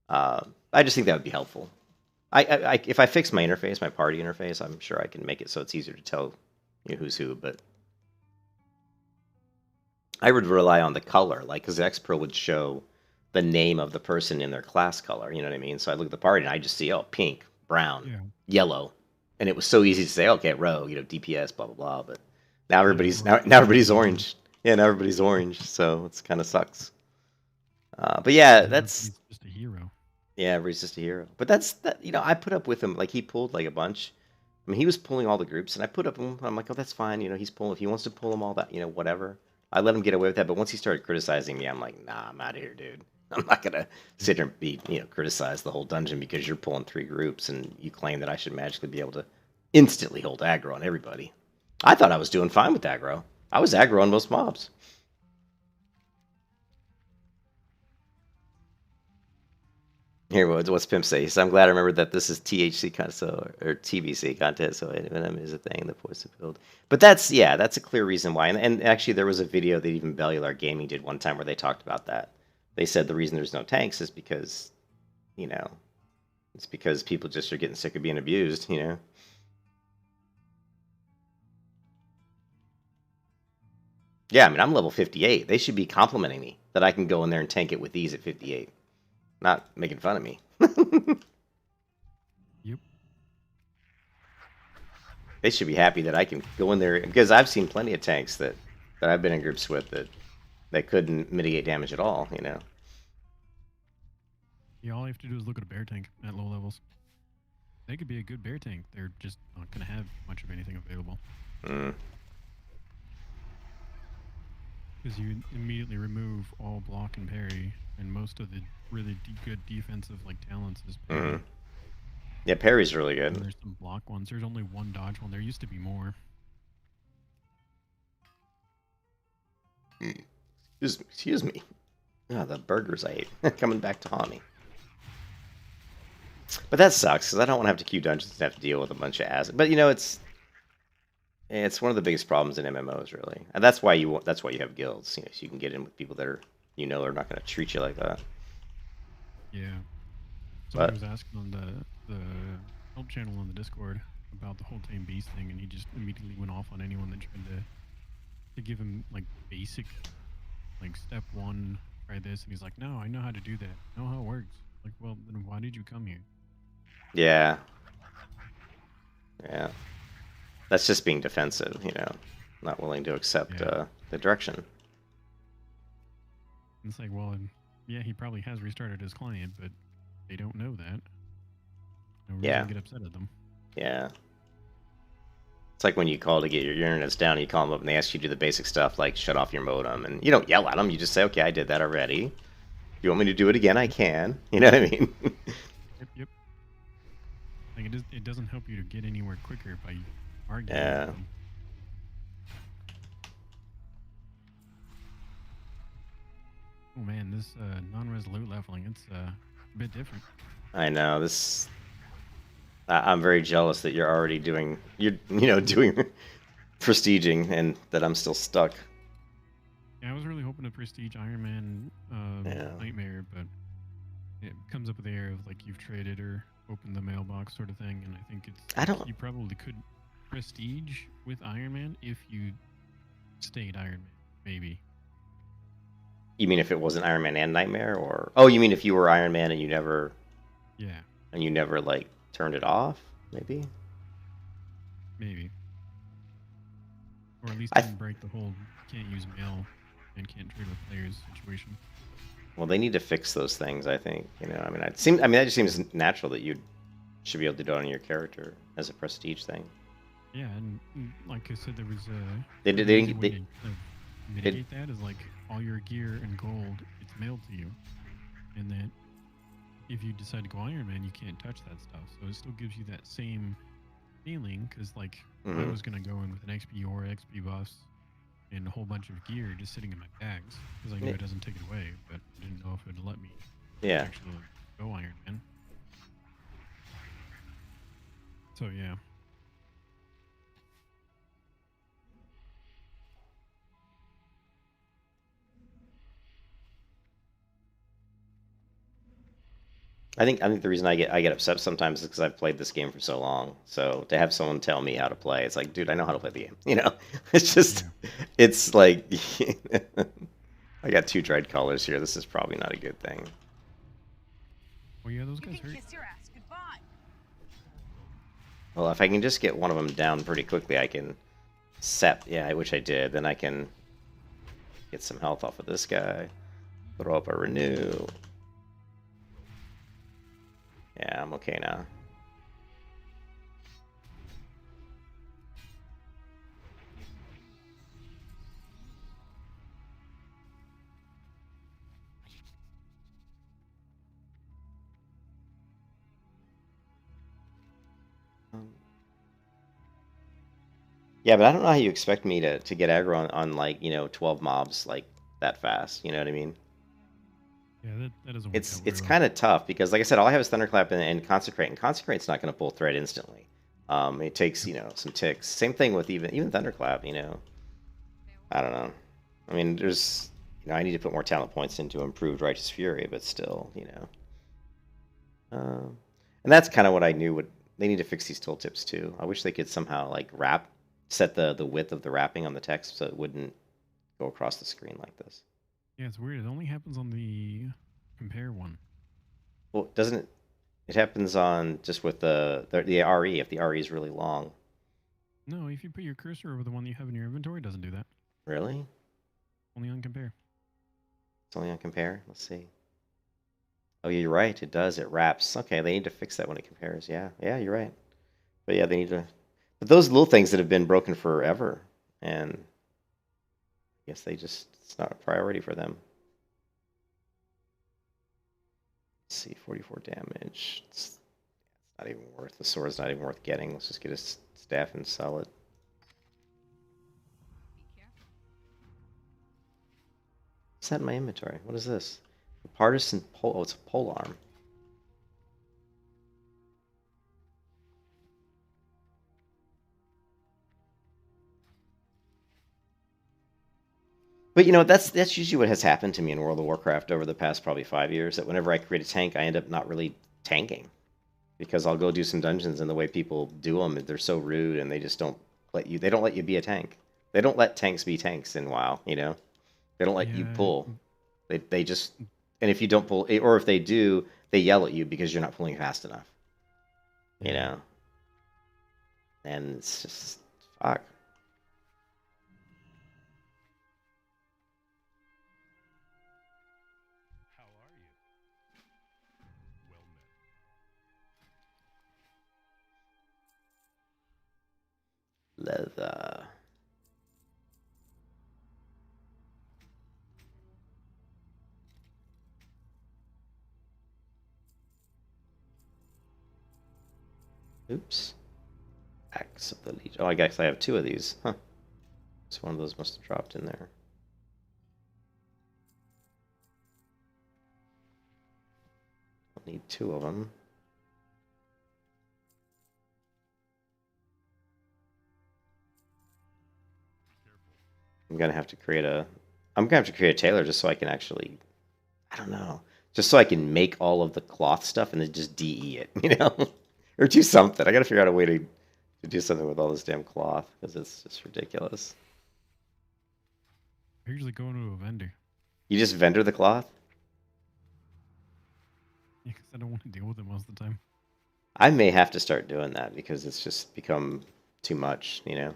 [SPEAKER 1] I just think that would be helpful. If I fix my interface, my party interface, I'm sure I can make it so it's easier to tell you know, who's who. But I would rely on the color, like because X-Pro would show the name of the person in their class color. You know what I mean? So I look at the party and I just see, oh, pink, brown,
[SPEAKER 5] Yeah.
[SPEAKER 1] yellow, and it was so easy to say, okay, rogue, you know, DPS, blah blah blah. But now everybody's
[SPEAKER 5] Yeah,
[SPEAKER 1] now everybody's orange. Yeah, now everybody's orange, so it's kind of sucks. But yeah, that's
[SPEAKER 5] He's just a hero.
[SPEAKER 1] yeah, everybody's just a hero. But that's that. You know, I put up with him. Like he pulled like a bunch. I mean, he was pulling all the groups, and I put up him. I'm like, oh, that's fine. You know, he's pulling. If he wants to pull them all, that you know, whatever. I let him get away with that. But once he started criticizing me, I'm like, nah, I'm out of here, dude. I'm not gonna sit here and be, you know, criticize the whole dungeon because you're pulling 3 groups and you claim that I should magically be able to instantly hold aggro on everybody. I thought I was doing fine with aggro. I was aggro on most mobs. Here, what's Pimp say? So I'm glad I remembered that this is THC content or TBC content, so Venom is a thing, the voice of build. But that's yeah, that's a clear reason why. And actually, there was a video that even Bellular Gaming did one time where they talked about that. They said the reason there's no tanks is because, you know, it's because people just are getting sick of being abused. You know. Yeah, I mean, I'm level 58. They should be complimenting me that I can go in there and tank it with ease at 58. Not making fun of me.
[SPEAKER 5] Yep.
[SPEAKER 1] They should be happy that I can go in there because I've seen plenty of tanks that I've been in groups with that couldn't mitigate damage at all. You know.
[SPEAKER 5] Yeah, all you have to do is look at a bear tank at low levels. They could be a good bear tank. They're just not going to have much of anything available.
[SPEAKER 1] Mm.
[SPEAKER 5] Because you immediately remove all block and parry, and most of the really good defensive like talents is parry.
[SPEAKER 1] Mm. Yeah, parry's really good.
[SPEAKER 5] And there's some block ones. There's only one dodge one. There used to be more.
[SPEAKER 1] Excuse me. Ah, the burgers I ate coming back to haunt me. But that sucks because I don't want to have to queue dungeons and have to deal with a bunch of assets. But you know, it's one of the biggest problems in MMOs, really, and that's why you have guilds. You know, so you can get in with people that are you know are not going to treat you like that.
[SPEAKER 5] Yeah. Somebody was asking on the help channel on the Discord about the whole Tame Beast thing, and he just immediately went off on anyone that tried to give him like basic, like step 1, try this, and he's like, no, I know how to do that. I know how it works. Like, well, then why did you come here?
[SPEAKER 1] Yeah. Yeah. That's just being defensive, you know, not willing to accept the direction.
[SPEAKER 5] It's like, well, yeah, he probably has restarted his client, but they don't know that. No reason to get upset at them.
[SPEAKER 1] Yeah. It's like when you call to get your internet's down, and you call them up and they ask you to do the basic stuff like shut off your modem, and you don't yell at them. You just say, okay, I did that already. If you want me to do it again, I can. You know what I mean?
[SPEAKER 5] Yep. Like it doesn't help you to get anywhere quicker by arguing.
[SPEAKER 1] Yeah.
[SPEAKER 5] Oh man, this non-resolute leveling, it's a bit different.
[SPEAKER 1] I know this. I'm very jealous that you're already doing doing prestiging, and that I'm still stuck.
[SPEAKER 5] Yeah, I was really hoping to prestige Iron Man Nightmare, but it comes up with the air of like you've traded or opened the mailbox sort of thing, and I think you probably could prestige with Iron Man if you stayed Iron Man, maybe.
[SPEAKER 1] You mean if it wasn't Iron Man and Nightmare, or you mean if you were Iron Man and you never like turned it off, maybe,
[SPEAKER 5] or at least didn't break the whole can't use mail and can't trade with players situation.
[SPEAKER 1] Well, they need to fix those things, I think. You know, I mean, that just seems natural that you should be able to do it on your character as a prestige thing.
[SPEAKER 5] Yeah, and like I said, there was
[SPEAKER 1] they
[SPEAKER 5] mitigate that is like all your gear and gold, it's mailed to you, and then if you decide to go Iron Man, you can't touch that stuff. So it still gives you that same feeling, because like I was gonna go in with an XP or XP buffs and a whole bunch of gear just sitting in my bags because I knew it doesn't take it away, but I didn't know if it'd let me.
[SPEAKER 1] Yeah.
[SPEAKER 5] actual Go Iron Man. So yeah.
[SPEAKER 1] I think the reason I get upset sometimes is because I've played this game for so long. So to have someone tell me how to play, it's like, dude, I know how to play the game. It's just,
[SPEAKER 5] Yeah.
[SPEAKER 1] it's like, I got 2 dried colors here. This is probably not a good thing.
[SPEAKER 5] Well, yeah, those
[SPEAKER 2] You
[SPEAKER 5] guys
[SPEAKER 2] can
[SPEAKER 5] hurt.
[SPEAKER 2] kiss your ass goodbye.
[SPEAKER 1] Well, if I can just get one of them down pretty quickly, I can set. Yeah, which I did. Then I can get some health off of this guy. Throw up a renew. Yeah, I'm okay now. Yeah, but I don't know how you expect me to get aggro on like, 12 mobs like that fast. You know what I mean?
[SPEAKER 5] Yeah, that doesn't work
[SPEAKER 1] It's
[SPEAKER 5] out very
[SPEAKER 1] it's
[SPEAKER 5] well.
[SPEAKER 1] kind of tough because, like I said, all I have is Thunderclap and Consecrate, and Consecrate's not going to pull thread instantly. It takes, some ticks. Same thing with even Thunderclap. I don't know. I mean, there's, I need to put more talent points into improved Righteous Fury, but still. And that's kind of what I knew. They need to fix these tooltips too. I wish they could somehow like set the width of the wrapping on the text so it wouldn't go across the screen like this.
[SPEAKER 5] Yeah, it's weird. It only happens on the compare one.
[SPEAKER 1] Well, doesn't it? It happens on just with the RE if the RE is really long.
[SPEAKER 5] No, if you put your cursor over the one you have in your inventory, it doesn't do that.
[SPEAKER 1] Really?
[SPEAKER 5] Only on compare.
[SPEAKER 1] It's only on compare. Let's see. Oh, yeah, you're right. It does. It wraps. Okay, they need to fix that when it compares. Yeah, yeah, you're right. But yeah, they need to. But those little things that have been broken forever, and I guess it's not a priority for them. Let's see, 44 damage. It's not even worth. The sword's not even worth getting. Let's just get a staff and sell it.
[SPEAKER 4] Be careful.
[SPEAKER 1] What's that in my inventory? What is this? The partisan pole. Oh, it's a pole arm. But that's usually what has happened to me in World of Warcraft over the past probably 5 years. That whenever I create a tank, I end up not really tanking because I'll go do some dungeons, and the way people do them, they're so rude, and they just don't let you. They don't let you be a tank. They don't let tanks be tanks in WoW. They don't let you
[SPEAKER 5] Yeah,
[SPEAKER 1] pull. They just, and if you don't pull, or if they do, they yell at you because you're not pulling fast enough.
[SPEAKER 5] yeah.
[SPEAKER 1] And it's just fuck.
[SPEAKER 3] How are you? Well met.
[SPEAKER 1] Leather. Oops. Axe of the Legion. Oh, I guess I have 2 of these. Huh. So one of those must have dropped in there. I'll need 2 of them. I'm gonna have to create a. I'm gonna have to create a tailor just so I can actually. I don't know. Just so I can make all of the cloth stuff and then just DE it, or do something. I gotta figure out a way to do something with all this damn cloth because it's just ridiculous.
[SPEAKER 5] I usually go into a vendor.
[SPEAKER 1] You just vendor the cloth?
[SPEAKER 5] Yeah, because I don't want to deal with it most of the time.
[SPEAKER 1] I may have to start doing that because it's just become too much.
[SPEAKER 5] You're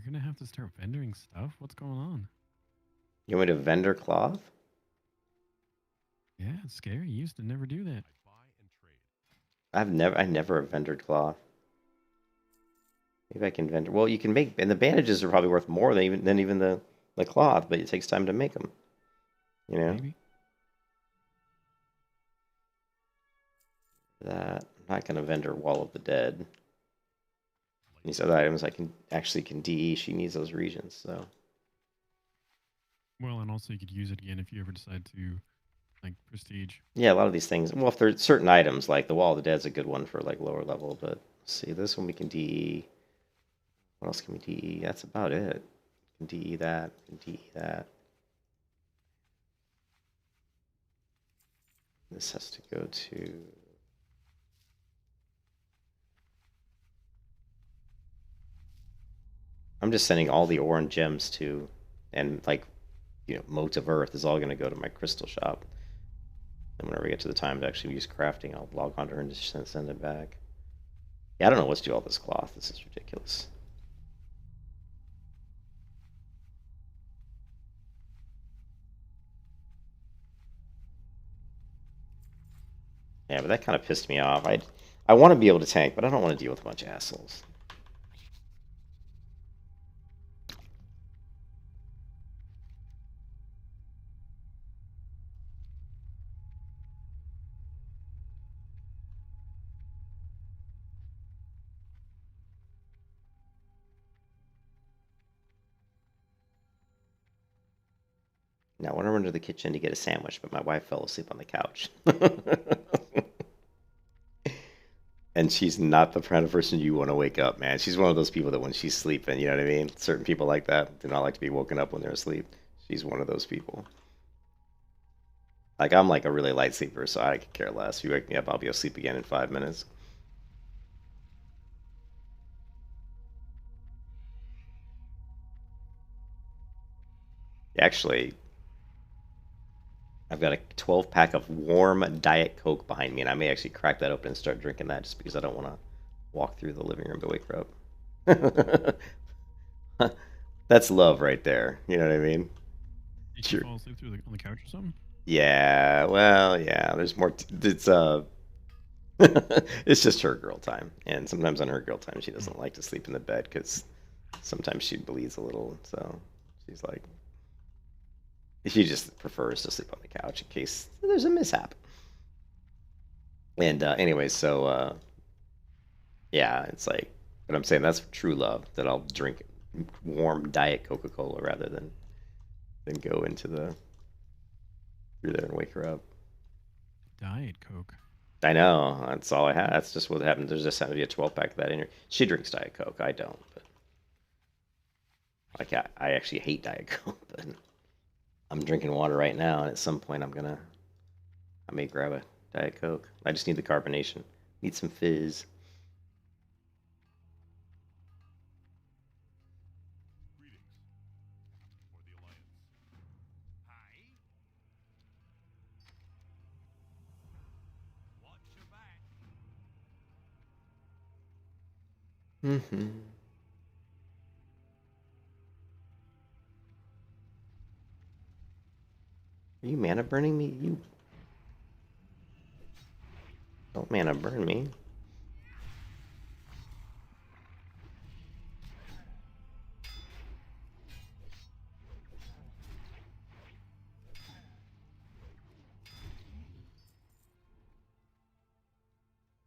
[SPEAKER 5] gonna have to start vendoring stuff. What's going on?
[SPEAKER 1] You want me to vendor cloth?
[SPEAKER 5] Yeah, it's scary. You used to never do that.
[SPEAKER 3] I buy and trade.
[SPEAKER 1] I never have vendored cloth. Maybe I can vendor. Well, you can make, and the bandages are probably worth more than even the cloth, but it takes time to make them.
[SPEAKER 5] Maybe.
[SPEAKER 1] That I'm not gonna vendor Wall of the Dead. These other items I can DE. She needs those regions, so.
[SPEAKER 5] Well, and also you could use it again if you ever decide to like prestige.
[SPEAKER 1] Yeah, a lot of these things. Well, if there's certain items, like the Wall of the Dead's a good one for like lower level, but let's see, this one we can DE. What else can we DE? That's about it. We can DE that, we can DE that. This has to go to... I'm just sending all the orange gems to, and like, you know, motes of earth is all going to go to my crystal shop. And whenever we get to the time to actually use crafting, I'll log on to her and just send it back. Yeah, I don't know what's do all this cloth. This is ridiculous. Yeah, but that kind of pissed me off. I want to be able to tank, but I don't want to deal with a bunch of assholes. Now, I want to run to the kitchen to get a sandwich, but my wife fell asleep on the couch. And she's not the kind of person you want to wake up, man. She's one of those people that when she's sleeping, you know what I mean? Certain people like that do not like to be woken up when they're asleep. She's one of those people. Like, I'm like a really light sleeper, so I could care less. If you wake me up, I'll be asleep again in 5 minutes. Actually, I've got a 12-pack of warm Diet Coke behind me, and I may actually crack that open and start drinking that just because I don't want to walk through the living room to wake her up. That's love right there. You know what I mean?
[SPEAKER 5] Did you fall asleep on the couch or something?
[SPEAKER 1] Yeah, well, yeah. There's more. It's it's just her girl time, and sometimes on her girl time, she doesn't like to sleep in the bed because sometimes she bleeds a little. So she's like, she just prefers to sleep on the couch in case there's a mishap. And anyways, so yeah, it's like, but I'm saying that's true love, that I'll drink warm Diet Coca-Cola rather than go into the through there and wake her up.
[SPEAKER 5] Diet Coke.
[SPEAKER 1] I know. That's all I have. That's just what happened. There's just happened to be a 12-pack of that in here. She drinks Diet Coke. I don't. But like, I actually hate Diet Coke. But I'm drinking water right now, and at some point I may grab a Diet Coke. I just need the carbonation. Need some fizz.
[SPEAKER 3] Greetings for the Alliance.
[SPEAKER 2] Hi.
[SPEAKER 3] Watch your back.
[SPEAKER 1] Mm-hmm. Are you mana burning me? You don't mana burn me.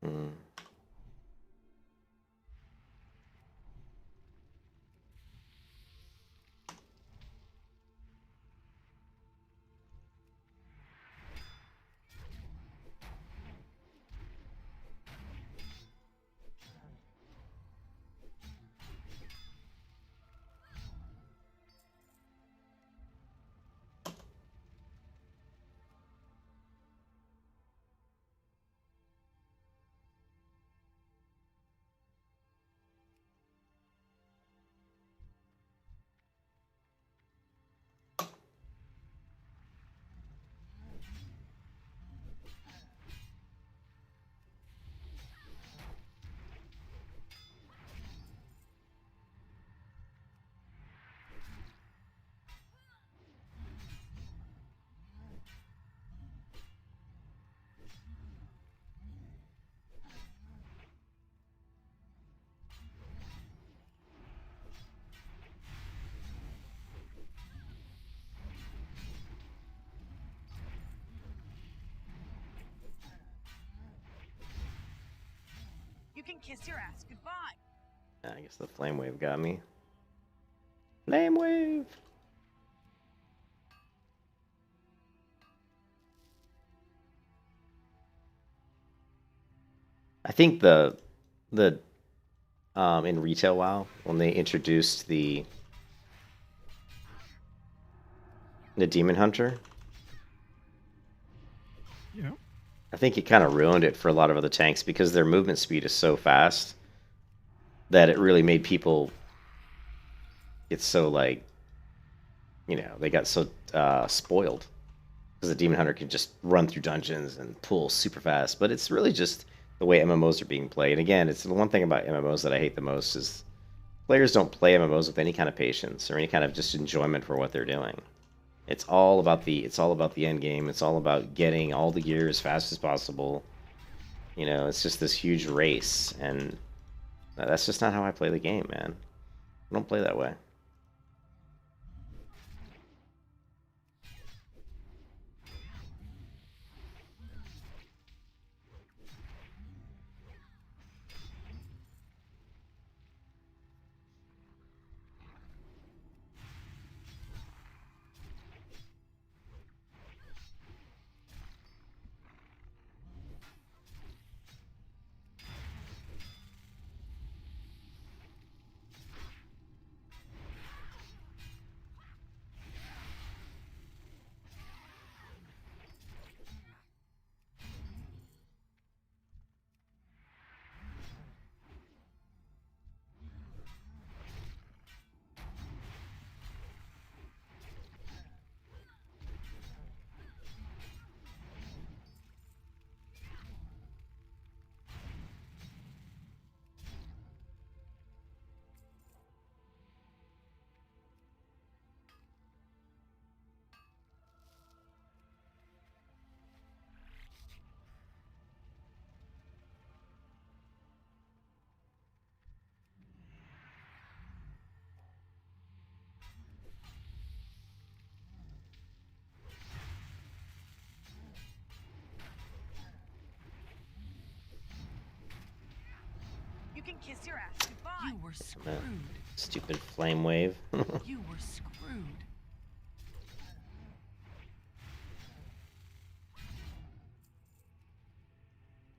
[SPEAKER 1] Hmm.
[SPEAKER 2] You can kiss your ass goodbye.
[SPEAKER 1] I guess the flame wave got me. Flame wave. I think the in retail WoW when they introduced the Demon Hunter,
[SPEAKER 5] Yeah.
[SPEAKER 1] I think it kind of ruined it for a lot of other tanks because their movement speed is so fast that it really made people get so like, they got so spoiled because the Demon Hunter can just run through dungeons and pull super fast. But it's really just the way MMOs are being played. Again, it's the one thing about MMOs that I hate the most is players don't play MMOs with any kind of patience or any kind of just enjoyment for what they're doing. It's all about the end game. It's all about getting all the gear as fast as possible. It's just this huge race, and that's just not how I play the game, man. I don't play that way.
[SPEAKER 2] You can kiss your ass goodbye.
[SPEAKER 6] You were screwed.
[SPEAKER 1] Stupid flame wave.
[SPEAKER 6] You were screwed.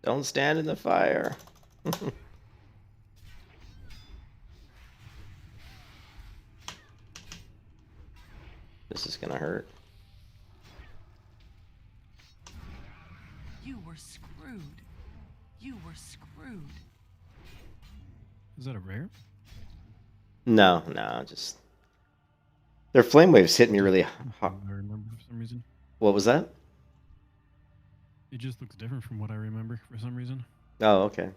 [SPEAKER 1] Don't stand in the fire. This is gonna hurt.
[SPEAKER 6] You were screwed. You were screwed.
[SPEAKER 5] Is that a rare?
[SPEAKER 1] No, just their flame waves hit me really hard.
[SPEAKER 5] I remember for some reason.
[SPEAKER 1] What was that?
[SPEAKER 5] It just looks different from what I remember for some reason.
[SPEAKER 1] Oh, okay.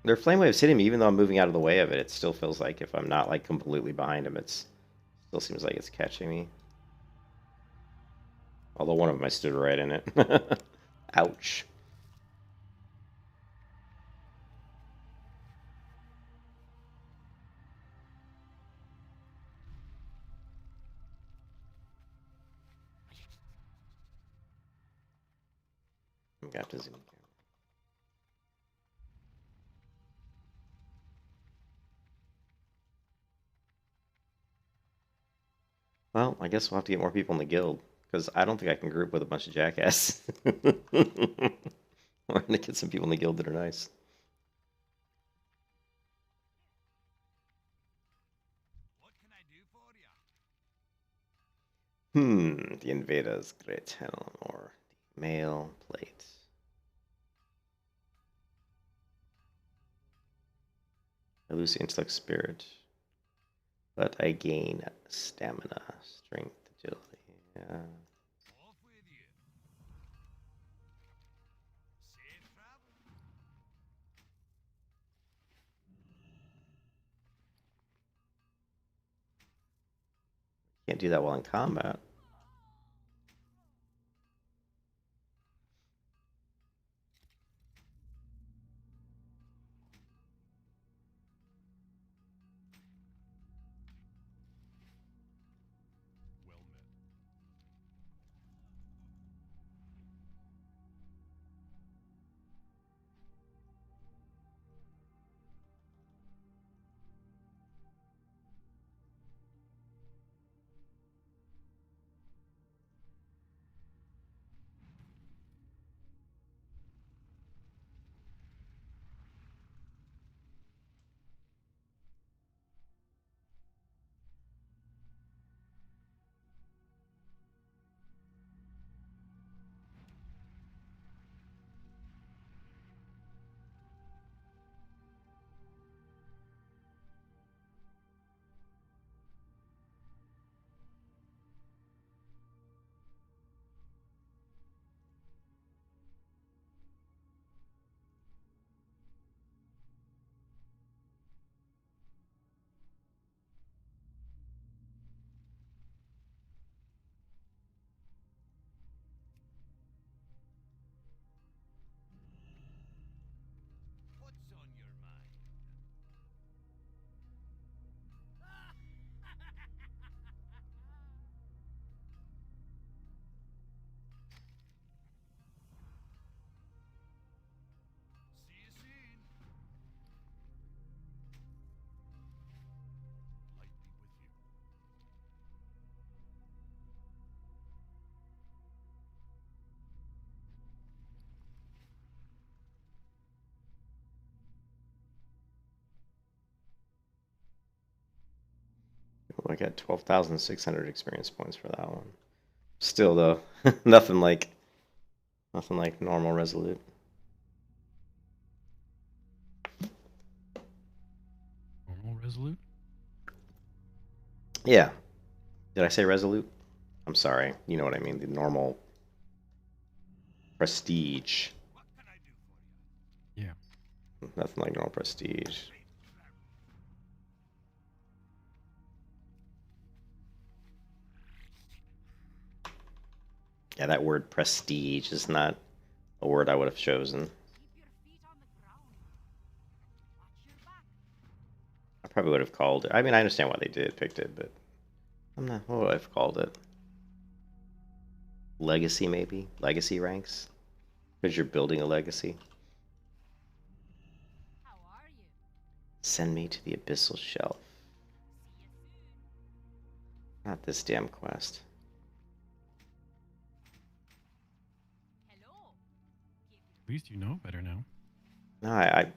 [SPEAKER 1] Their flame waves hitting me, even though I'm moving out of the way of it. It still feels like if I'm not like completely behind him, it's still seems like it's catching me. Although one of them I stood right in it. Ouch. I'm gonna have to zoom. Well, I guess we'll have to get more people in the guild, because I don't think I can group with a bunch of jackasses. We're gonna get some people in the guild that are nice.
[SPEAKER 3] What can I do for you?
[SPEAKER 1] The Invader's Great Helm, or the Mail Plate. I lose the intellect spirit, but I gain stamina, strength, agility. Yeah.
[SPEAKER 3] Off with you. Safe travel.
[SPEAKER 1] Can't do that while in combat.
[SPEAKER 3] Well met.
[SPEAKER 1] Oh, I got 12,600 experience points for that one. Still though, nothing like normal Resolute.
[SPEAKER 5] Normal Resolute?
[SPEAKER 1] Yeah. Did I say Resolute? I'm sorry. You know what I mean. The normal Prestige.
[SPEAKER 5] Yeah.
[SPEAKER 1] Nothing like normal Prestige. Yeah, that word prestige is not a word I would have chosen.
[SPEAKER 2] Keep your feet on the ground. Watch your back.
[SPEAKER 1] I probably would have called it. I mean, I understand why they picked it, but I'm not. What would I have called it? Legacy, maybe? Legacy ranks? Because you're building a legacy.
[SPEAKER 2] How are you?
[SPEAKER 1] Send me to the abyssal shelf.
[SPEAKER 2] See you soon.
[SPEAKER 1] Not this damn quest.
[SPEAKER 2] Hello.
[SPEAKER 5] At least you know better now.
[SPEAKER 1] No,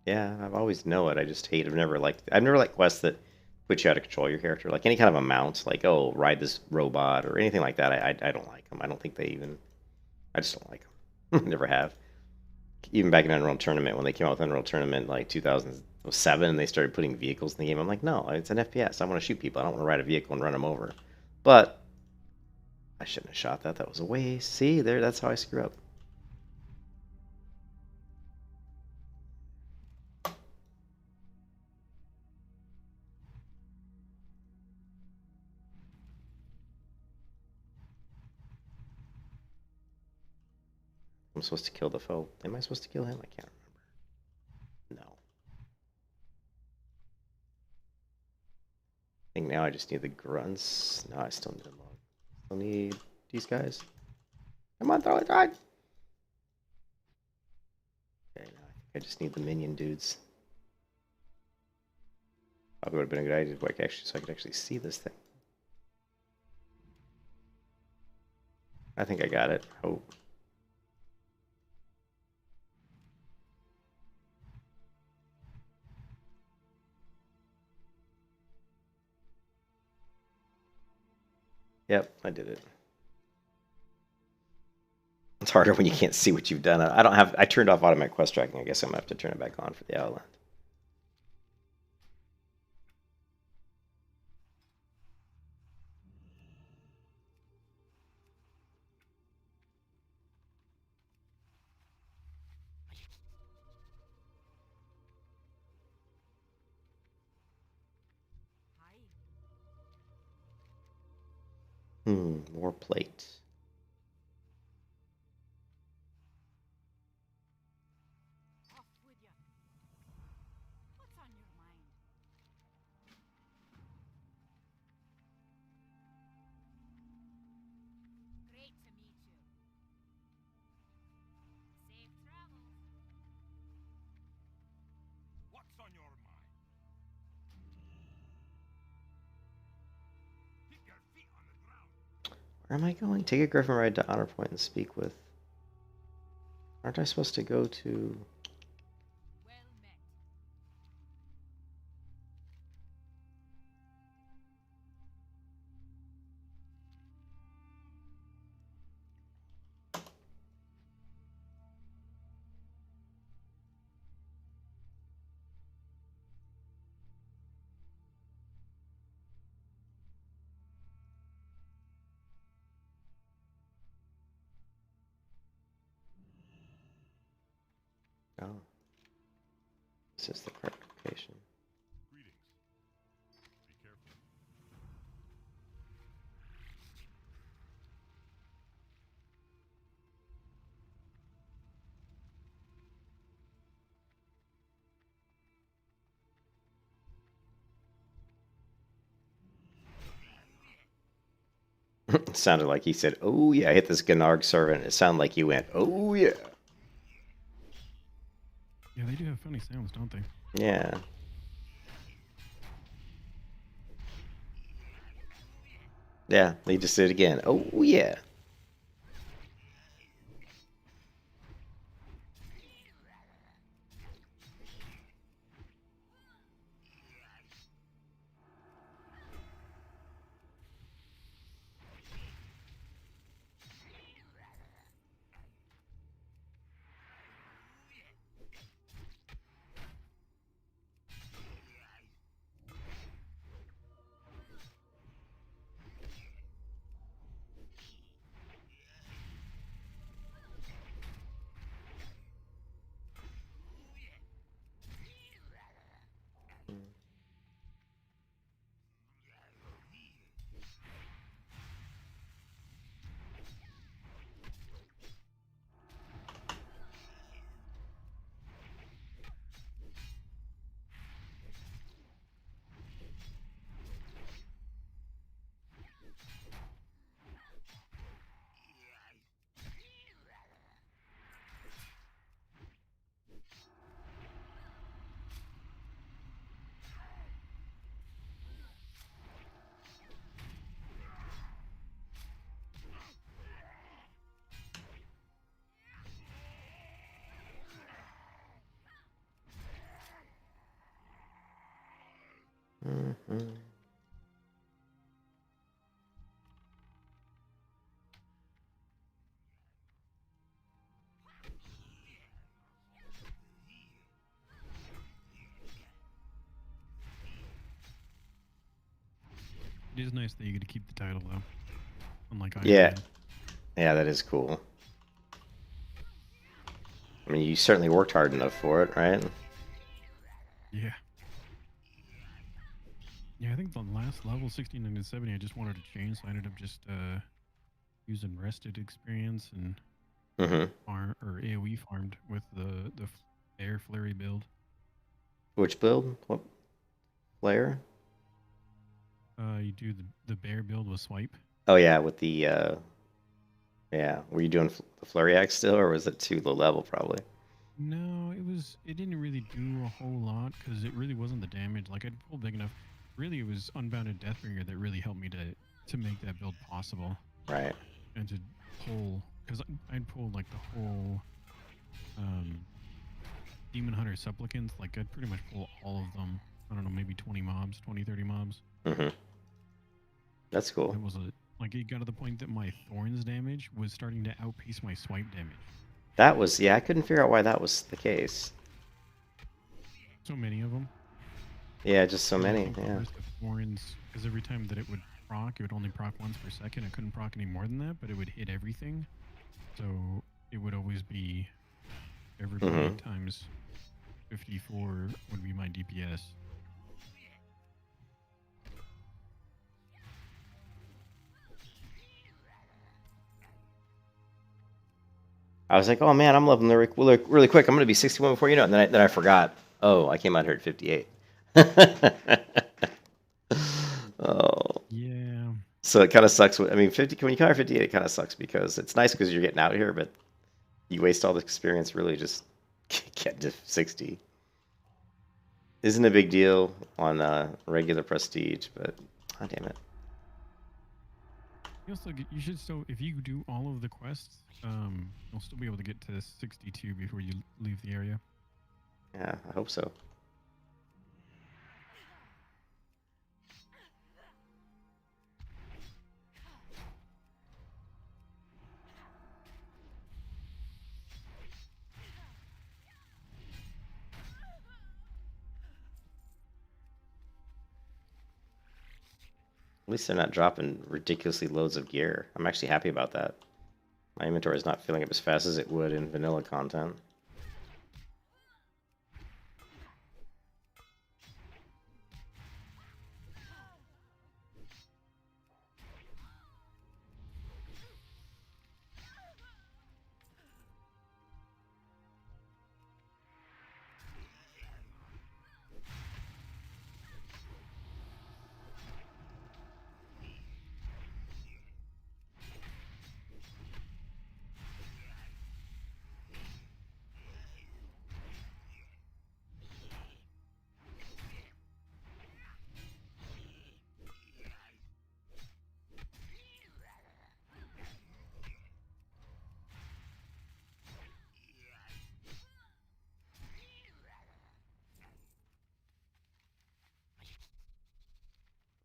[SPEAKER 1] yeah, I've always known it. I just hate. I've never liked quests that put you out of control of your character. Like any kind of a mount, like oh, ride this robot or anything like that. I don't like them. I don't think they even. I just don't like them. Never have. Even back in Unreal Tournament, when they came out with Unreal Tournament like 2007, and they started putting vehicles in the game, I'm like, no, it's an FPS. I want to shoot people. I don't want to ride a vehicle and run them over. But I shouldn't have shot that. That was a waste. See, there. That's how I screw up. I'm supposed to kill the foe. Am I supposed to kill him? I can't remember. No. I think now I just need the grunts. No, I still need them all. Still need these guys. Come on, throw it, right? Okay, now I think I just need the minion dudes. Probably would have been a good idea to actually, so I could actually see this thing. I think I got it. Oh. Yep, I did it. It's harder when you can't see what you've done. I turned off automatic quest tracking. I guess I'm gonna have to turn it back on for the Outland.
[SPEAKER 2] Hi.
[SPEAKER 1] More plates.
[SPEAKER 2] Off with you. What's on your mind? Great to meet you. Safe travels.
[SPEAKER 3] What's on your mind? Keep your feet on the ground.
[SPEAKER 1] Where am I going? Take a griffin ride to Honor Point and speak with. Aren't I supposed to go to?
[SPEAKER 2] Well met.
[SPEAKER 1] Oh, this is the correct location.
[SPEAKER 3] Greetings. Be careful.
[SPEAKER 1] It sounded like he said, "Oh yeah, I hit this Gnarg servant." It sounded like he went, "Oh yeah."
[SPEAKER 5] Yeah, they do have funny sounds, don't they?
[SPEAKER 1] Yeah. Yeah, they just did it again. Oh yeah.
[SPEAKER 5] It is nice that you get to keep the title though. Unlike Iron
[SPEAKER 1] Yeah.
[SPEAKER 5] Man.
[SPEAKER 1] Yeah, that is cool. I mean, you certainly worked hard enough for it, right?
[SPEAKER 5] Yeah. Yeah, I think the last level, 69 and 70, I just wanted to change, so I ended up just using rested experience and
[SPEAKER 1] Mm-hmm.
[SPEAKER 5] farm or AoE farmed with the air flurry build.
[SPEAKER 1] Which build? What player?
[SPEAKER 5] You do the bear build with swipe.
[SPEAKER 1] Oh yeah, with the yeah. Were you doing the flurry axe still, or was it too low level? Probably.
[SPEAKER 5] No, it didn't really do a whole lot because it really wasn't the damage. Like I'd pull big enough. Really, it was Unbounded Deathbringer that really helped me to make that build possible
[SPEAKER 1] Right.
[SPEAKER 5] and to pull because I'd pulled like the whole Demon Hunter supplicants. Like I'd pretty much pull all of them. I don't know, maybe 20 mobs, 20, 30 mobs.
[SPEAKER 1] Mm-hmm. That's cool.
[SPEAKER 5] It was like it got to the point that my thorns damage was starting to outpace my swipe damage.
[SPEAKER 1] That was, yeah, I couldn't figure out why that was the case.
[SPEAKER 5] So many of them.
[SPEAKER 1] Yeah, just so many,
[SPEAKER 5] The
[SPEAKER 1] yeah.
[SPEAKER 5] risk of thorns, because every time that it would proc, it would only proc once per second. I couldn't proc any more than that, but it would hit everything. So it would always be everybody times 54 would be my DPS.
[SPEAKER 1] I was like, oh man, I'm leveling really quick. I'm going to be 61 before you know it. And then I forgot. Oh, I came out here at 58. Oh.
[SPEAKER 5] Yeah.
[SPEAKER 1] So it kind of sucks. I mean, 50 when you come out 58, it kind of sucks because it's nice because you're getting out here, but you waste all the experience really just getting to 60. Isn't a big deal on regular prestige, but oh, damn it.
[SPEAKER 5] You should still, if you do all of the quests, you'll still be able to get to 62 before you leave the area.
[SPEAKER 1] Yeah, I hope so. At least they're not dropping ridiculously loads of gear. I'm actually happy about that. My inventory is not filling up as fast as it would in vanilla content.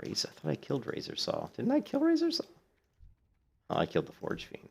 [SPEAKER 1] Razor. I thought I killed Razor Saw. Didn't I kill Razor Saw? Oh, I killed the Forge Fiend.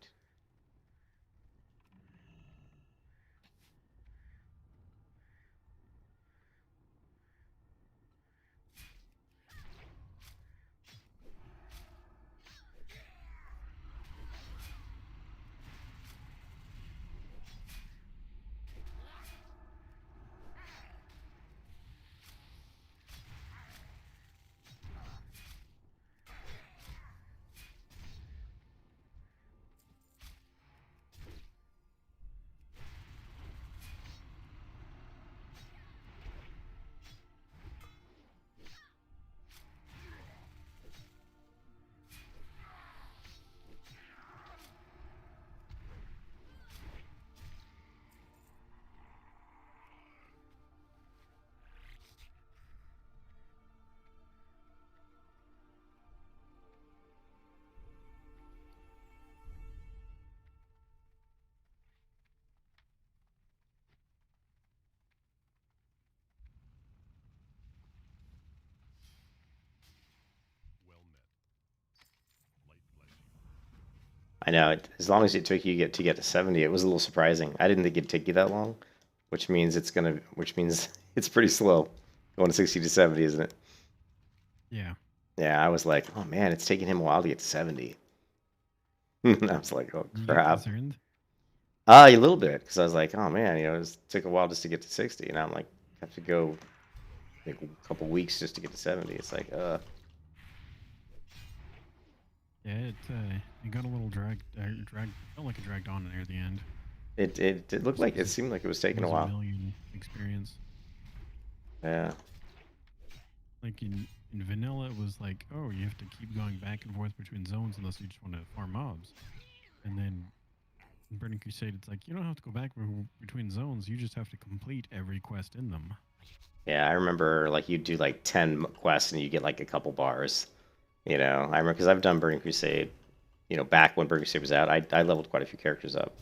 [SPEAKER 3] Well met. Light bless you.
[SPEAKER 1] I know. As long as it took you to get to 70, it was a little surprising. I didn't think it'd take you that long, which means it's pretty slow going to 60 to 70, isn't it?
[SPEAKER 5] Yeah.
[SPEAKER 1] Yeah, I was like, oh man, it's taking him a while to get to 70. I was like, oh
[SPEAKER 5] You get
[SPEAKER 1] crap.
[SPEAKER 5] concerned?
[SPEAKER 1] A little bit, because I was like, oh man, it took a while just to get to 60, and I'm like, have to go like a couple weeks just to get to 70. It's like,
[SPEAKER 5] Yeah, it got a little felt like it dragged on near the end.
[SPEAKER 1] it looked
[SPEAKER 5] Just
[SPEAKER 1] like
[SPEAKER 5] 'cause
[SPEAKER 1] it seemed like it was taking a
[SPEAKER 5] was
[SPEAKER 1] while.
[SPEAKER 5] million experience.
[SPEAKER 1] Yeah.
[SPEAKER 5] Like in vanilla, it was like, oh, you have to keep going back and forth between zones unless you just want to farm mobs. And then in Burning Crusade, it's like you don't have to go back between zones. You just have to complete every quest in them.
[SPEAKER 1] Yeah, I remember like you'd do like 10 quests and you get like a couple bars. I remember because I've done Burning Crusade, back when Burning Crusade was out, I leveled quite a few characters up.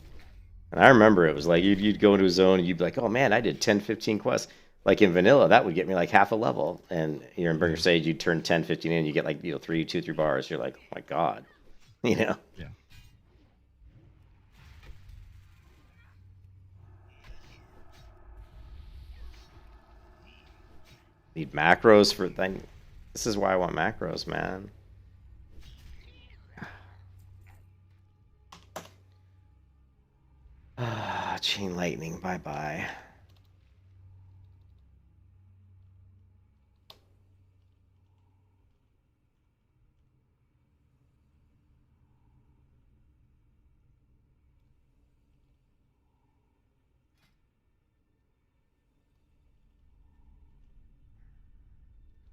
[SPEAKER 1] And I remember it was like you'd go into a zone and you'd be like, oh man, I did 10, 15 quests. Like in vanilla, that would get me like half a level. And in Burning Crusade, you'd turn 10, 15 in, you get like, 3 bars. You're like, oh my God.
[SPEAKER 5] Yeah.
[SPEAKER 1] Need macros for thing. This is why I want macros, man. Chain lightning, bye bye.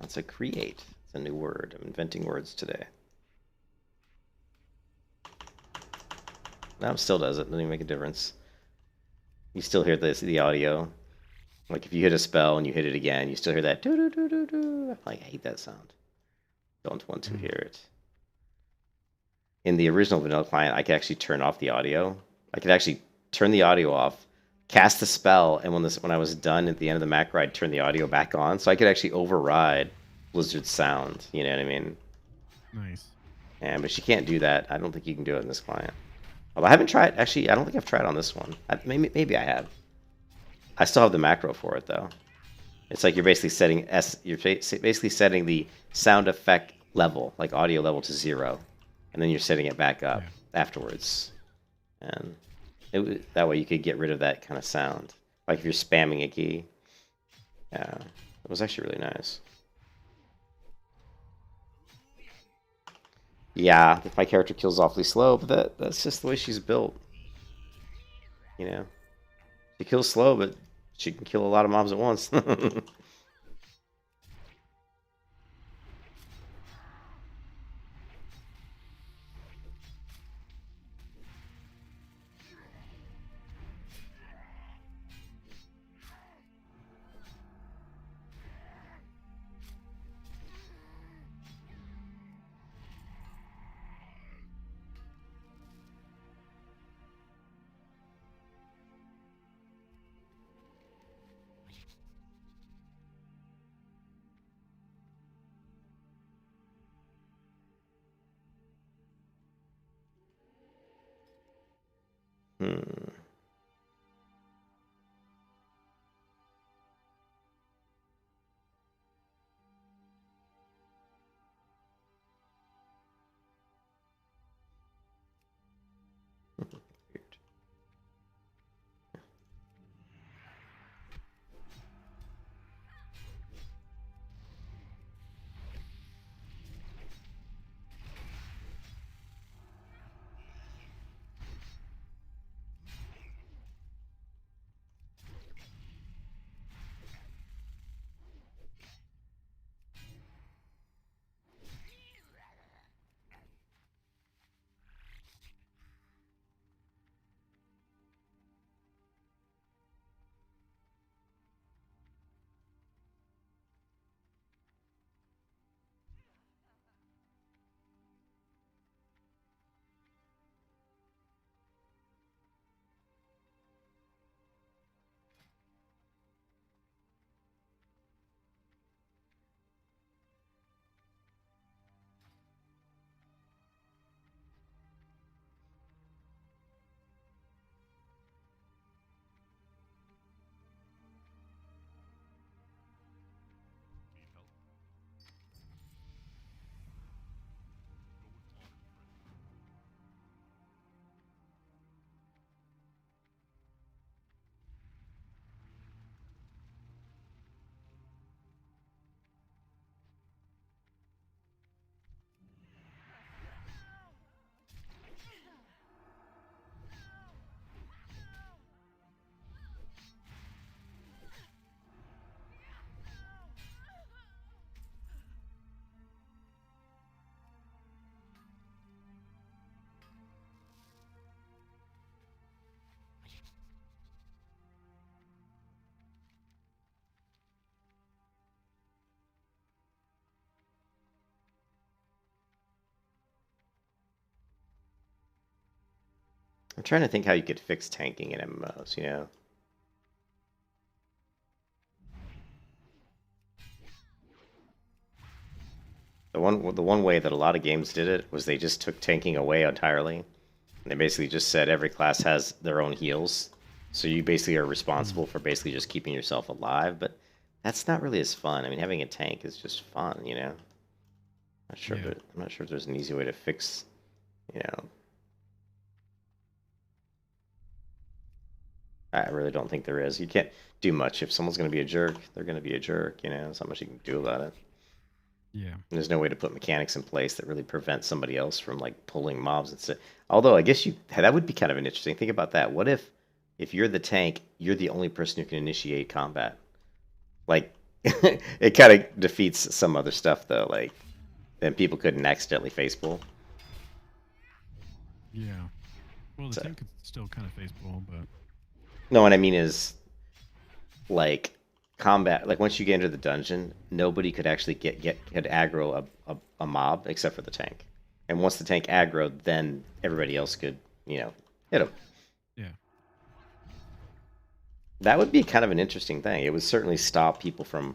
[SPEAKER 1] That's a create. It's a new word. I'm inventing words today. No, it still does it. Doesn't even make a difference. You still hear the audio. Like if you hit a spell and you hit it again, you still hear that doo doo doo doo doo. Like I hate that sound. Don't want to hear it. In the original vanilla client, I could actually turn off the audio. I could actually turn the audio off, cast the spell, and when I was done at the end of the macro, I'd turn the audio back on, so I could actually override Blizzard's sound. You know what I mean?
[SPEAKER 5] Nice.
[SPEAKER 1] Yeah, but you can't do that. I don't think you can do it in this client. Although I haven't tried. Actually, I don't think I've tried on this one. Maybe I have. I still have the macro for it though. It's like you're basically setting the sound effect level, like audio level, to 0, and then you're setting it back up afterwards. And that way you could get rid of that kind of sound, like if you're spamming a key. Yeah, it was actually really nice. Yeah, if my character kills awfully slow, but that's just the way she's built. She kills slow, but she can kill a lot of mobs at once. Hmm. Weird. I'm trying to think how you could fix tanking in MMOs, you know? The one way that a lot of games did it was they just took tanking away entirely. And they basically just said every class has their own heals. So you basically are responsible for basically just keeping yourself alive, but that's not really as fun. I mean, having a tank is just fun, you know? I'm not sure if there's an easy way to fix, you know. I really don't think there is. You can't do much. If someone's going to be a jerk, they're going to be a jerk, you know? There's not much you can do about it.
[SPEAKER 5] Yeah.
[SPEAKER 1] And there's no way to put mechanics in place that really prevent somebody else from like pulling mobs and stuff. Although I guess that would be kind of an interesting. Think about that. What if you're the tank, you're the only person who can initiate combat? Like it kind of defeats some other stuff though. Like then people couldn't accidentally face pull.
[SPEAKER 5] Yeah. Well, the tank could still kind of face pull, but
[SPEAKER 1] no, what I mean is like combat. Like once you get into the dungeon, nobody could actually could aggro a mob except for the tank. And once the tank aggroed, then everybody else could, you know, hit him.
[SPEAKER 5] Yeah.
[SPEAKER 1] That would be kind of an interesting thing. It would certainly stop people from...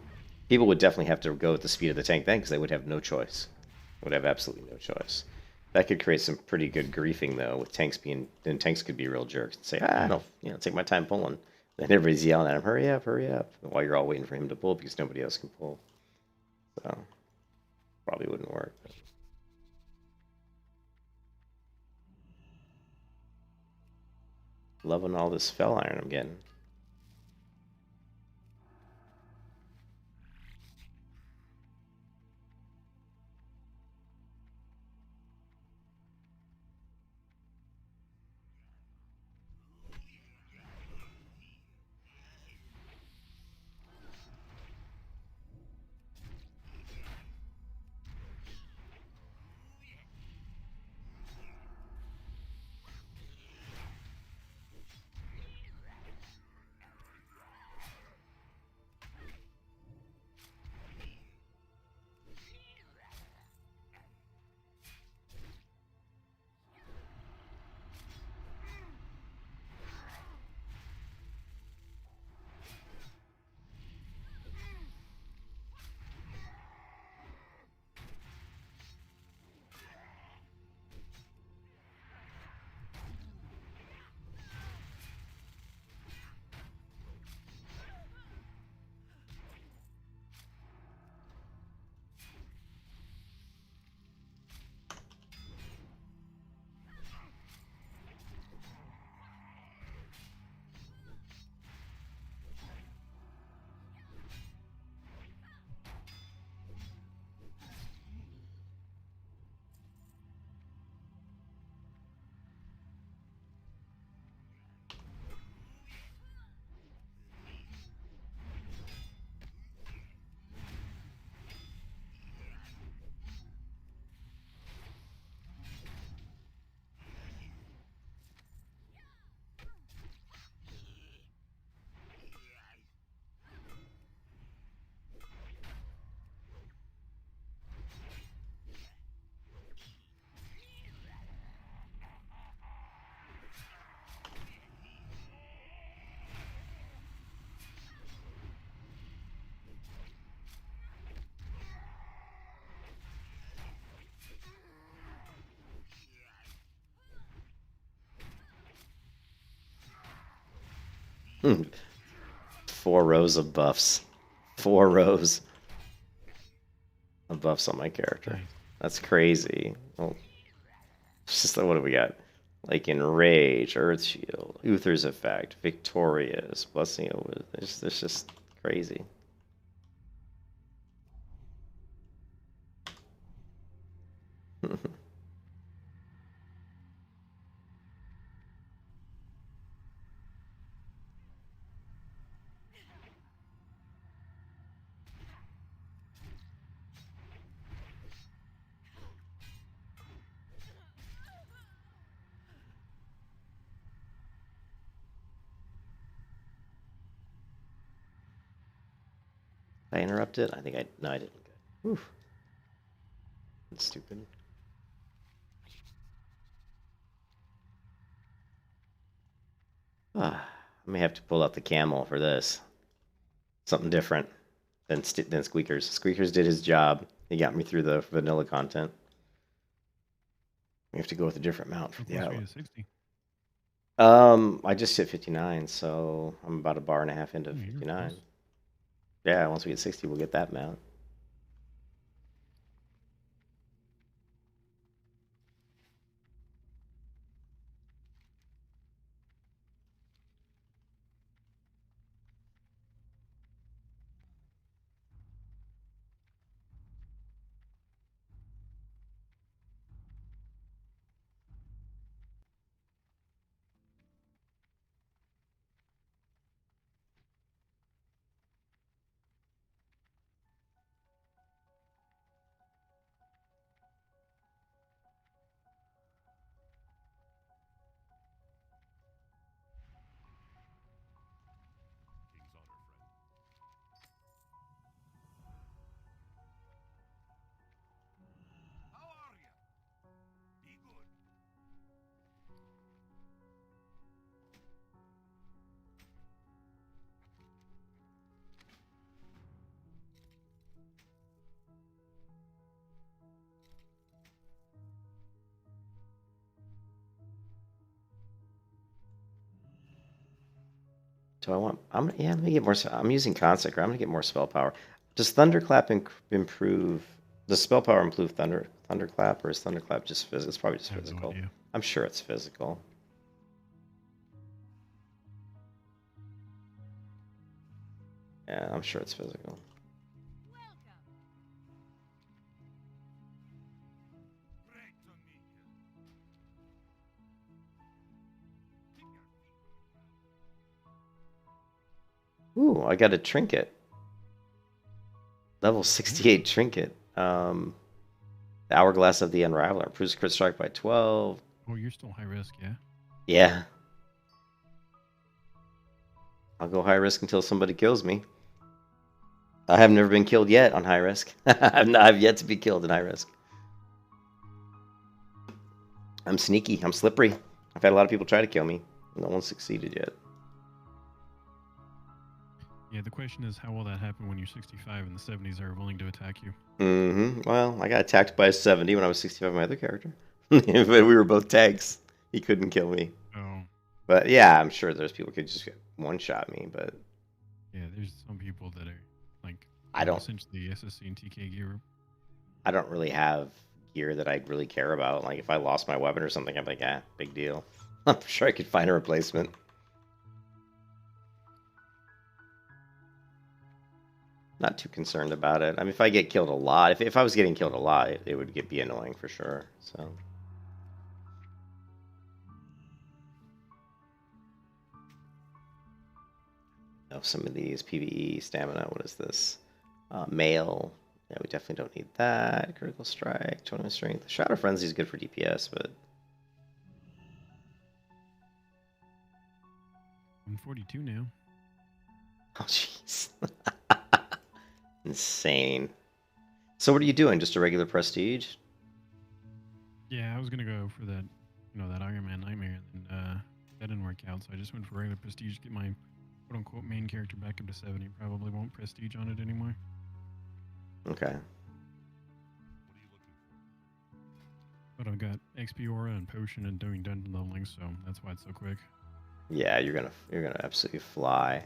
[SPEAKER 1] People would definitely have to go at the speed of the tank then because they would have no choice. Would have absolutely no choice. That could create some pretty good griefing, though, with tanks being... Then tanks could be real jerks and say, I don't... You know, take my time pulling. Then everybody's yelling at him, hurry up, while you're all waiting for him to pull because nobody else can pull. So, probably wouldn't work. But. Loving all this fell iron I'm getting. Hmm. 4 rows of buffs. 4 rows of buffs on my character.
[SPEAKER 5] Nice.
[SPEAKER 1] That's crazy. Oh, it's just like, what do we got? Like Enrage, Earth Shield, Uther's Effect, Victorious, Blessing of Wisdom. It's just crazy. I interrupted? I think no, I didn't. Oof. That's stupid. I may have to pull out the camel for this. Something different than Squeakers. Squeakers did his job. He got me through the vanilla content. We have to go with a different mount for the outlet.
[SPEAKER 5] 60.
[SPEAKER 1] I just hit 59, so I'm about a bar and a half into 59. Yeah, once we get 60, we'll get that mount.
[SPEAKER 3] King's honor, friend. How are ya? Be good.
[SPEAKER 1] So I want. I'm gonna get more. I'm using Consecrate. I'm gonna get more spell power. Does Thunderclap improve? Does spell power improve Thunderclap, or is Thunderclap just physical? It's probably just
[SPEAKER 5] I have no
[SPEAKER 1] physical.
[SPEAKER 5] idea.
[SPEAKER 1] I'm sure it's physical. Yeah, I'm sure it's physical.
[SPEAKER 4] Welcome.
[SPEAKER 3] Great to meet you. Keep your feet.
[SPEAKER 1] Ooh, I got a trinket. Level 68 trinket. The Hourglass of the Unraveler. Improves crit strike by 12.
[SPEAKER 5] Oh, you're still high risk, yeah?
[SPEAKER 1] Yeah. I'll go high risk until somebody kills me. I have never been killed yet on high risk. I've yet to be killed in high risk. I'm sneaky. I'm slippery. I've had a lot of people try to kill me. No one succeeded yet.
[SPEAKER 5] Yeah, the question is how will that happen when you're 65 and the 70s are willing to attack you?
[SPEAKER 1] Well, I got attacked by a 70 when I was 65 my other character. But we were both tanks. He couldn't kill me.
[SPEAKER 5] Oh,
[SPEAKER 1] But yeah, I'm sure there's people who could just one-shot me, but
[SPEAKER 5] yeah, there's some people that are like
[SPEAKER 1] I don't
[SPEAKER 5] essentially SSC and TK gear.
[SPEAKER 1] I don't really have gear that I really care about. Like if I lost my weapon or something, I'm like, big deal. I'm sure I could find a replacement. Not too concerned about it. I mean, if I get killed a lot, if I was getting killed a lot, it would be annoying for sure. So. Of some of these PvE stamina. What is this? Mail. Yeah, we definitely don't need that. Critical strike, tournament strength. Shadow Frenzy is good for DPS, but
[SPEAKER 5] I'm 42 now.
[SPEAKER 1] oh jeez, insane. So what are you doing? Just a regular prestige?
[SPEAKER 5] Yeah, I was gonna go for that, that Iron Man Nightmare, and that didn't work out. So I just went for regular prestige, get my quote unquote main character back up to 70. Probably won't prestige on it anymore.
[SPEAKER 1] Okay.
[SPEAKER 3] What are you looking for?
[SPEAKER 5] But I've got XP aura and potion and doing dungeon leveling, so that's why it's so quick.
[SPEAKER 1] Yeah, you're gonna absolutely fly.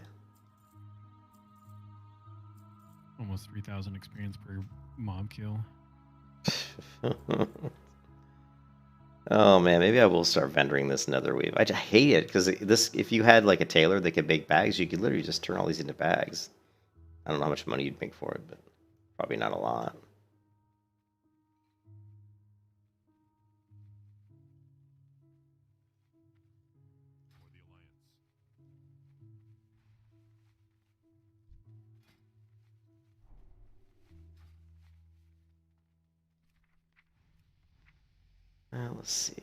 [SPEAKER 5] Almost 3,000 experience per mob kill.
[SPEAKER 1] Oh man, maybe I will start vendoring this nether weave. I just hate it because if you had like a tailor that could make bags, you could literally just turn all these into bags. I don't know how much money you'd make for it, but probably not a lot.
[SPEAKER 3] For the Alliance.
[SPEAKER 1] Let's see.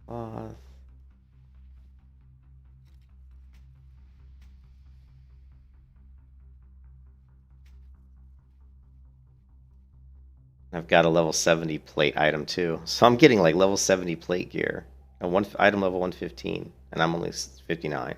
[SPEAKER 1] Cloth. I've got a level 70 plate item too. So I'm getting like level 70 plate gear. And one item level 115, and I'm only 59.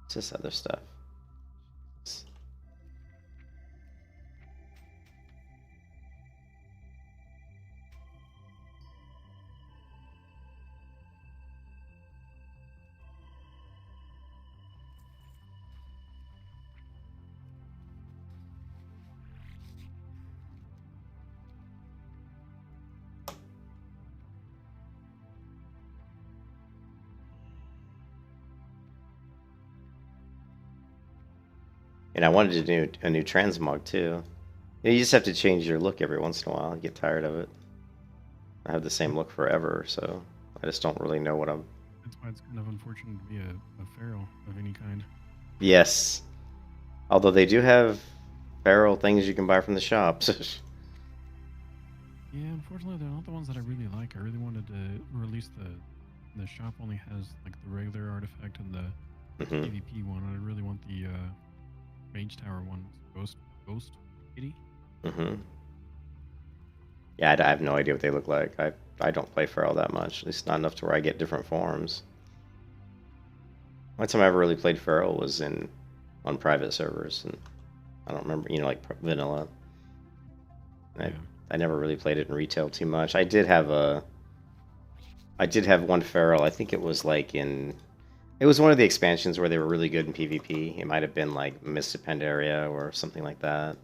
[SPEAKER 1] What's this other stuff? And I wanted to do a new transmog too. You just have to change your look every once in a while and get tired of it. I have the same look forever, so I just don't really know what I'm...
[SPEAKER 5] That's why it's kind of unfortunate to be a feral of any kind.
[SPEAKER 1] Yes. Although they do have feral things you can buy from the shops.
[SPEAKER 5] Yeah, unfortunately, they're not the ones that I really like. I really wanted to release the shop only has like the regular artifact and the PvP one. I really want the Mage Tower one, Ghost Kitty.
[SPEAKER 1] Yeah, I have no idea what they look like. I don't play feral that much. At least not enough to where I get different forms. One time I ever really played feral was on private servers, and I don't remember, like vanilla. I never really played it in retail too much. I did have one feral. I think it was like it was one of the expansions where they were really good in PvP. It might have been like Mist of Pandaria or something like that.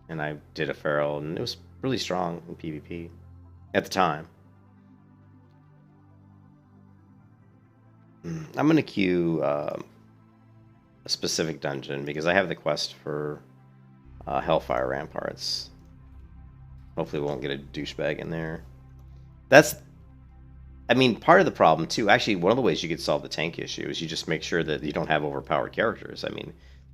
[SPEAKER 1] And I did a feral, and it was really strong in PvP at the time. I'm going to queue a specific dungeon because I have the quest for Hellfire Ramparts. Hopefully we won't get a douchebag in there. Part of the problem too, actually one of the ways you could solve the tank issue is you just make sure that you don't have overpowered characters.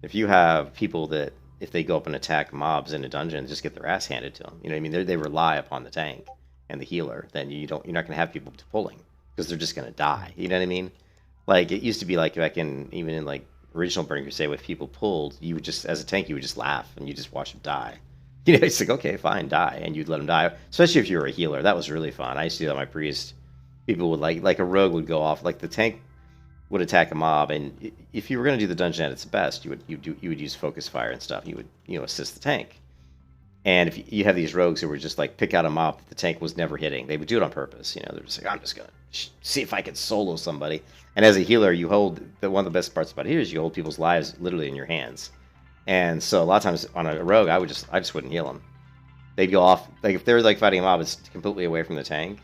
[SPEAKER 1] If you have people that, if they go up and attack mobs in a dungeon, just get their ass handed to them. You know what I mean? They rely upon the tank and the healer. Then you're not going to have people pulling because they're just going to die. You know what I mean? Like it used to be like back even in like original Burning Crusade, with people pulled, you would just, as a tank, you would just laugh and you just watch them die. It's like, okay, fine, die, and you'd let them die. Especially if you were a healer, that was really fun. I used to do that with my priest. People would like a rogue would go off, like the tank would attack a mob, and if you were going to do the dungeon at its best, you would use focus fire and stuff. You would assist the tank. And if you have these rogues who were just like pick out a mob that the tank was never hitting, they would do it on purpose. They're just like, I'm just gonna see if I can solo somebody. And as a healer, you hold one of the best parts about it here is you hold people's lives literally in your hands. And so a lot of times on a rogue, I just wouldn't heal them. They'd go off, like if they were like fighting a mob, it's completely away from the tank.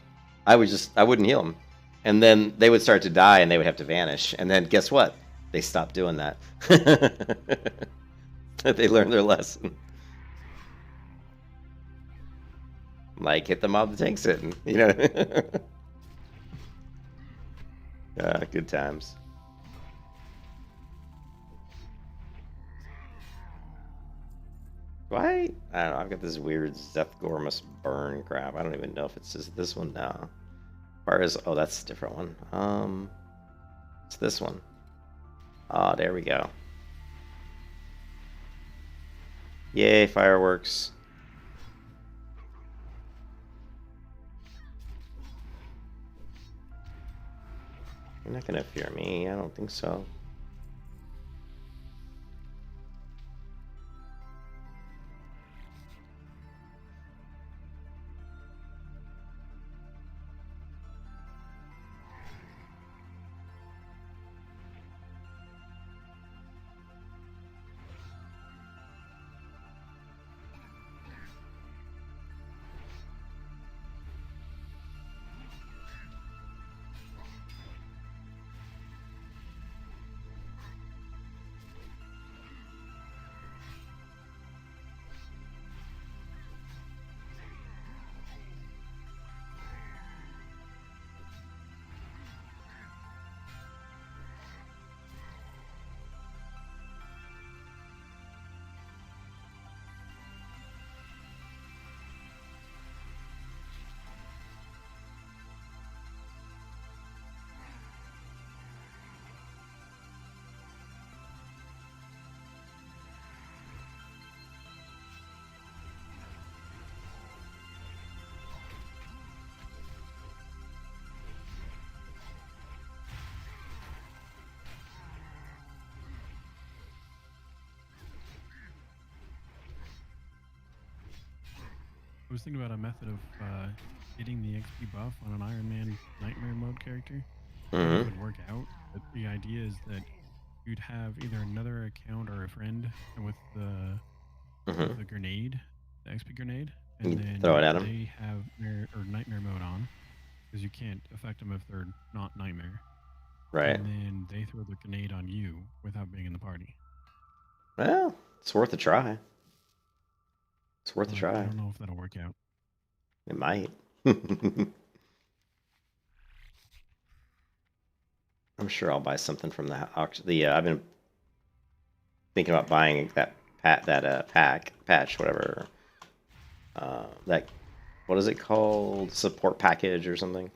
[SPEAKER 1] I wouldn't heal them. And then they would start to die and they would have to vanish. And then guess what? They stopped doing that. They learned their lesson. Like hit the mob the tank's hitting, good times. I don't know. I've got this weird Zethgormus burn crap. I don't even know if it's just this one now. Oh, that's a different one. It's this one. Oh, there we go. Yay, fireworks. You're not gonna fear me. I don't think so.
[SPEAKER 5] I was thinking about a method of getting the XP buff on an Iron Man Nightmare mode character. I don't know if it would work out, but the idea is that you'd have either another account or a friend with the grenade, the XP grenade, and
[SPEAKER 1] You
[SPEAKER 5] then
[SPEAKER 1] throw it at 'em.
[SPEAKER 5] they have nightmare mode on because you can't affect them if they're not nightmare.
[SPEAKER 1] Right.
[SPEAKER 5] And then they throw the grenade on you without being in the party.
[SPEAKER 1] Well, it's worth a try. It's worth a
[SPEAKER 5] I
[SPEAKER 1] try.
[SPEAKER 5] don't know if that'll work out.
[SPEAKER 1] It might. I'm sure I'll buy something from the auction. I've been thinking about buying that patch, whatever. That, what is it called? Support package or something.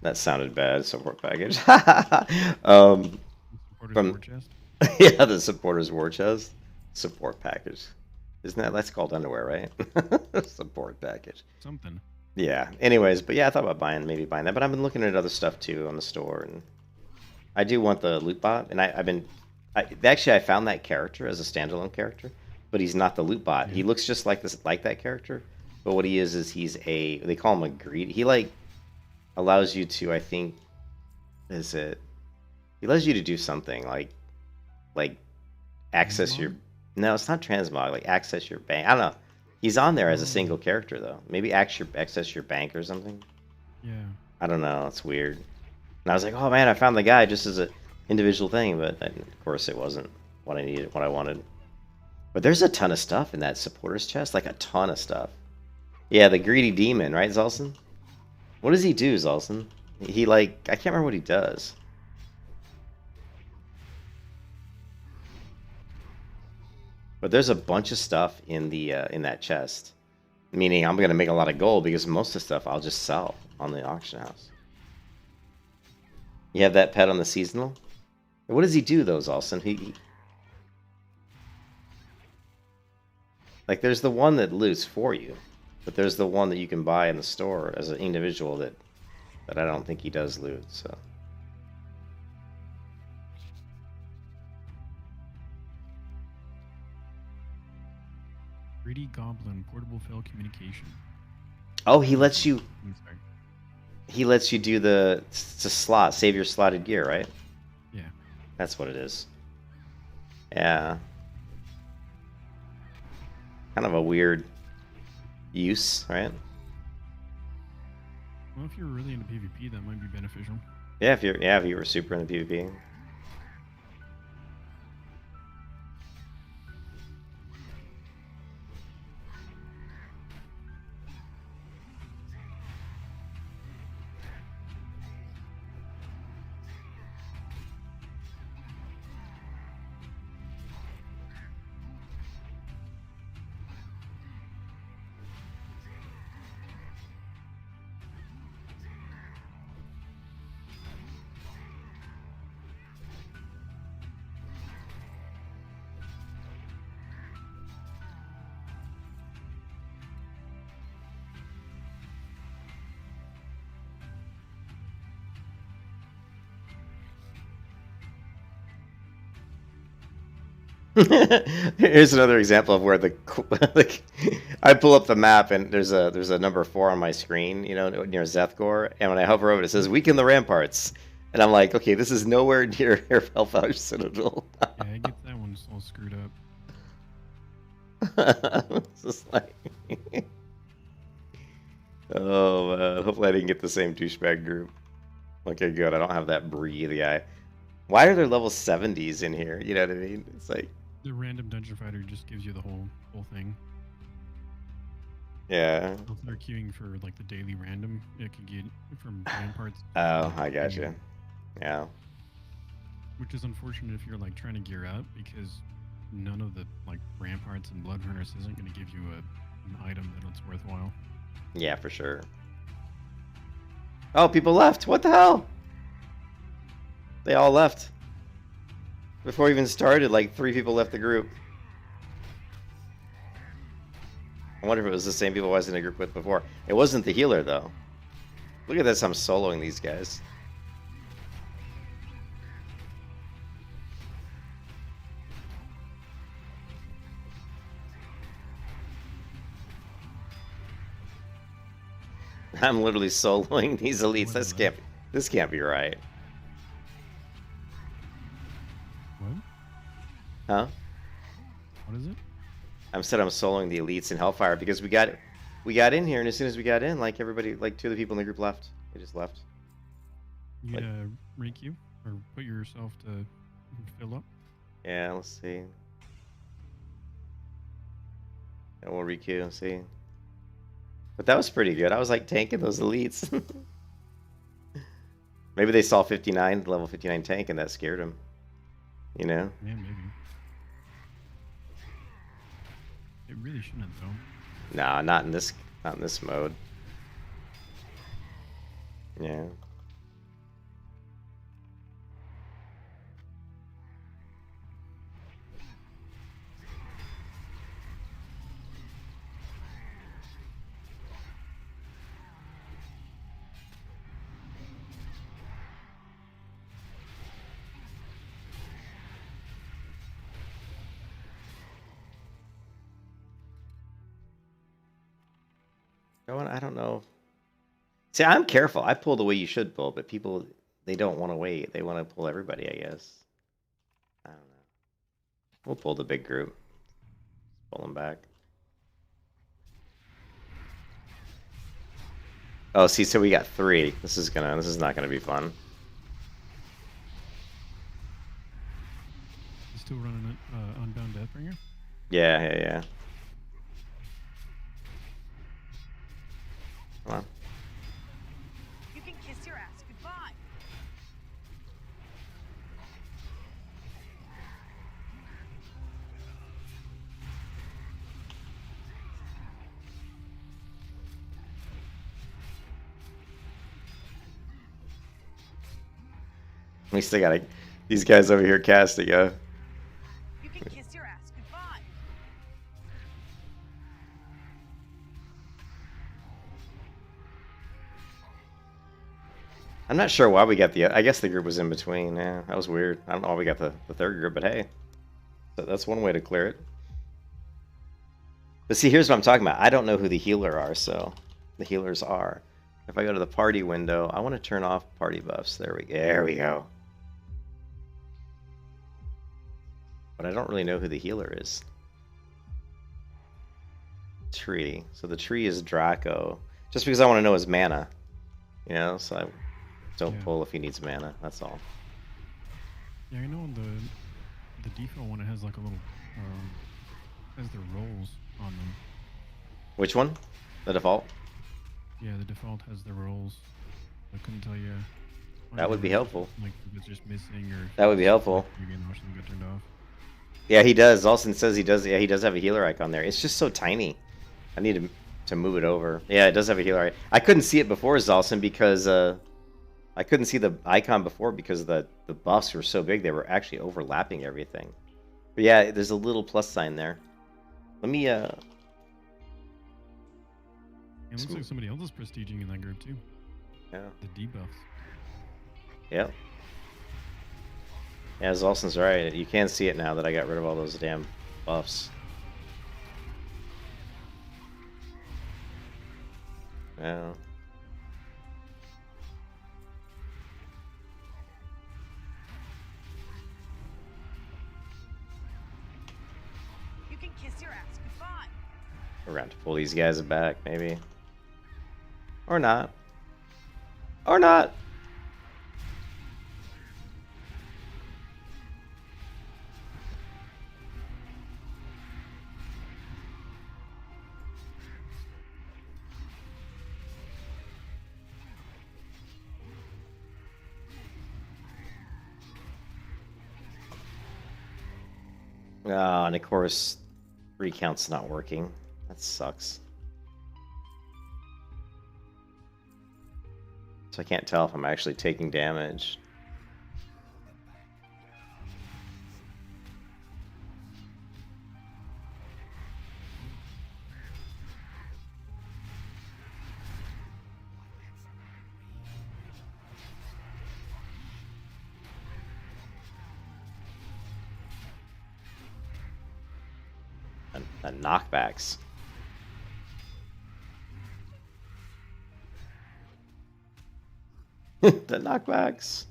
[SPEAKER 1] That sounded bad. Support package.
[SPEAKER 5] Supporters
[SPEAKER 1] From-
[SPEAKER 5] war chest.
[SPEAKER 1] Yeah, the supporters war chest. Support package. Isn't that's called underwear, right? Support package.
[SPEAKER 5] Something.
[SPEAKER 1] Yeah. Anyways, but yeah, I thought about maybe buying that, but I've been looking at other stuff too on the store, and I do want the loot bot, and actually I found that character as a standalone character, but he's not the loot bot.
[SPEAKER 5] Yeah.
[SPEAKER 1] He looks just like that character, but what he is they call him a greed. He like allows you to, I think, he allows you to do something like access your. No, it's not transmog. Like access your bank. I don't know. He's on there as a single character though. Maybe access your bank or something.
[SPEAKER 5] Yeah.
[SPEAKER 1] I don't know. It's weird. And I was like, oh man, I found the guy just as an individual thing, but of course it wasn't what I needed, what I wanted. But there's a ton of stuff in that supporter's chest, like a ton of stuff. Yeah, the greedy demon, right, Zolson? What does he do, Zolson? He I can't remember what he does. But there's a bunch of stuff in in that chest, meaning I'm gonna make a lot of gold because most of the stuff I'll just sell on the auction house. You have that pet on the seasonal. What does he do, though, Zolson? He like there's the one that loots for you, but there's the one that you can buy in the store as an individual that I don't think he does loot. So.
[SPEAKER 5] Greedy Goblin portable fail communication.
[SPEAKER 1] Oh, he lets you.
[SPEAKER 5] I'm sorry.
[SPEAKER 1] He lets you do the slot, save your slotted gear, right?
[SPEAKER 5] Yeah.
[SPEAKER 1] That's what it is. Yeah. Kind of a weird use, right?
[SPEAKER 5] Well, if you're really into PvP, that might be beneficial.
[SPEAKER 1] Yeah, if you were super into PvP. Here's another example of where I pull up the map and there's a number 4 on my screen, you know, near Zethgor, and when I hover over it, it says "Weaken the ramparts," and I'm like, okay, this is nowhere near Hellfire Citadel.
[SPEAKER 5] Yeah, I get that one's all screwed up.
[SPEAKER 1] It's just like, oh man, hopefully I didn't get the same douchebag group. Okay, good. I don't have that breathe guy. Why are there level 70s in here? You know what I mean? It's like.
[SPEAKER 5] The random dungeon fighter just gives you the whole thing.
[SPEAKER 1] Yeah.
[SPEAKER 5] If they're queuing for like the daily random, it could get from ramparts.
[SPEAKER 1] Oh, I gotcha. Yeah.
[SPEAKER 5] Which is unfortunate if you're like trying to gear up because none of the like ramparts and blood furnace isn't going to give you an item that's worthwhile.
[SPEAKER 1] Yeah, for sure. Oh, people left. What the hell? They all left. Before we even started, like 3 people left the group. I wonder if it was the same people I was in a group with before. It wasn't the healer, though. Look at this, I'm soloing these guys. I'm literally soloing these elites.
[SPEAKER 5] What the
[SPEAKER 1] This can't be right.
[SPEAKER 5] What?
[SPEAKER 1] Huh?
[SPEAKER 5] What is it?
[SPEAKER 1] I'm soloing the elites in Hellfire because we got in here, and as soon as we got in, like everybody, like 2 of the people in the group left. They just left.
[SPEAKER 5] You
[SPEAKER 1] Like-
[SPEAKER 5] re-queue or put yourself to fill up.
[SPEAKER 1] Yeah, let's see. And we'll requeue, see. But that was pretty good. I was like tanking those elites. Maybe they saw 59, level 59 tank, and that scared them. You know?
[SPEAKER 5] Yeah, maybe. It really shouldn't though.
[SPEAKER 1] Nah, not in this mode. Yeah. I don't know. See, I'm careful. I pull the way you should pull, but people, they don't want to wait. They want to pull everybody, I guess. I don't know. We'll pull the big group. Pull them back. Oh, see, so we got 3. This is not gonna be fun.
[SPEAKER 5] You still running it Unbound Deathbringer?
[SPEAKER 1] Yeah. Come on.
[SPEAKER 2] You can kiss your ass goodbye.
[SPEAKER 1] We still got these guys over here casting.
[SPEAKER 2] You can kiss your ass goodbye.
[SPEAKER 1] I'm not sure why we got I guess the group was in between. Yeah, that was weird. I don't know why we got the 3rd group, but hey, so that's one way to clear it. But see, here's what I'm talking about. I don't know who the healers are. If I go to the party window, I want to turn off party buffs. There we go. But I don't really know who the healer is. Tree. So the tree is Draco. Just because I want to know his mana. You know, so I don't pull if he needs mana. That's all.
[SPEAKER 5] Yeah, I know the default one, it has like a little has their rolls on them.
[SPEAKER 1] Which one? The default?
[SPEAKER 5] Yeah, the default has the rolls. I couldn't tell you.
[SPEAKER 1] That would be helpful.
[SPEAKER 5] Like if it's just missing or.
[SPEAKER 1] That would be helpful.
[SPEAKER 5] You're getting watching them get turned off.
[SPEAKER 1] Yeah, he does. Alston says he does. Yeah, he does have a healer icon there. It's just so tiny. I need to move it over. Yeah, it does have a healer icon. I couldn't see it before, Zalson, because I couldn't see the icon before because the buffs were so big. They were actually overlapping everything. But yeah, there's a little plus sign there. Let me
[SPEAKER 5] It looks like somebody else is prestiging in that group too.
[SPEAKER 1] Yeah.
[SPEAKER 5] The debuffs.
[SPEAKER 1] Yep. Yeah, Zalson's right. You can see it now that I got rid of all those damn buffs. Yeah.
[SPEAKER 2] You can kiss your ass goodbye.
[SPEAKER 1] We're going to pull these guys back, maybe. Or not. Or not. And of course, recount's not working. That sucks. So I can't tell if I'm actually taking damage. And knockbacks. The knockbacks.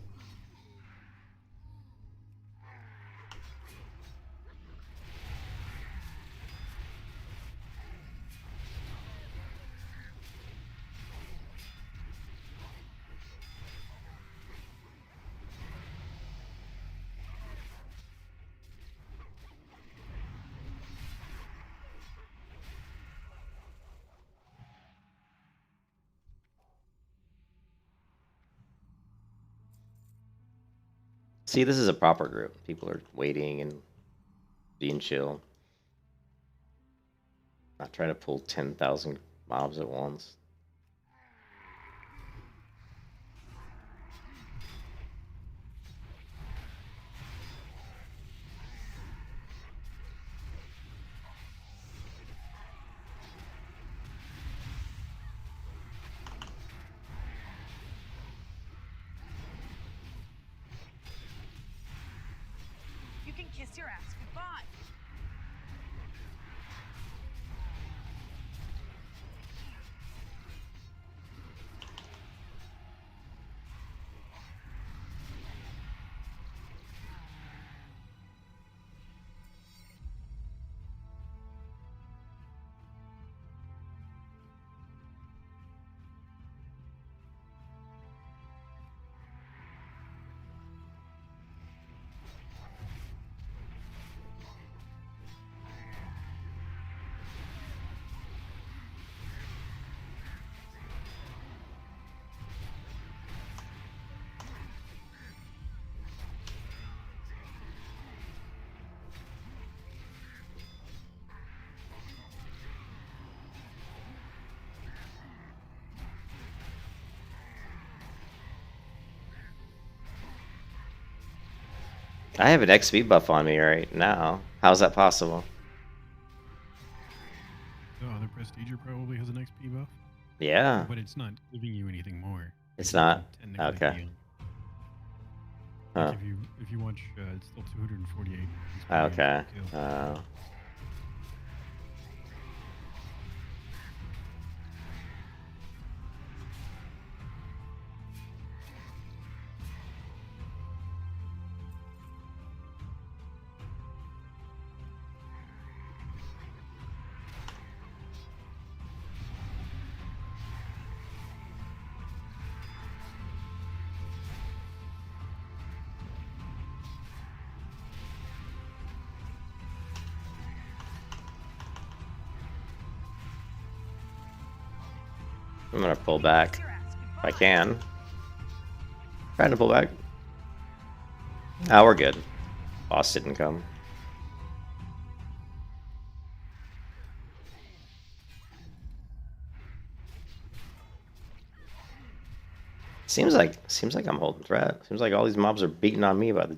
[SPEAKER 1] See, this is a proper group. People are waiting and being chill. Not trying to pull 10,000 mobs at once.
[SPEAKER 2] You can kiss your ass goodbye.
[SPEAKER 1] I have an XP buff on me right now. How's that possible?
[SPEAKER 5] The other Prestiger probably has an XP buff,
[SPEAKER 1] Yeah,
[SPEAKER 5] but it's not giving you anything more.
[SPEAKER 1] it's not.
[SPEAKER 5] Technically
[SPEAKER 1] Okay.
[SPEAKER 5] heal.
[SPEAKER 1] Huh.
[SPEAKER 5] Like if you watch, it's still 248.
[SPEAKER 1] Okay.
[SPEAKER 5] Kill.
[SPEAKER 1] I'm gonna pull back
[SPEAKER 2] Kiss your ass
[SPEAKER 1] if I
[SPEAKER 2] goodbye.
[SPEAKER 1] can. Trying to pull back. Ah, we're good. Boss didn't come. Seems like I'm holding threat. Seems like all these mobs are beating on me by the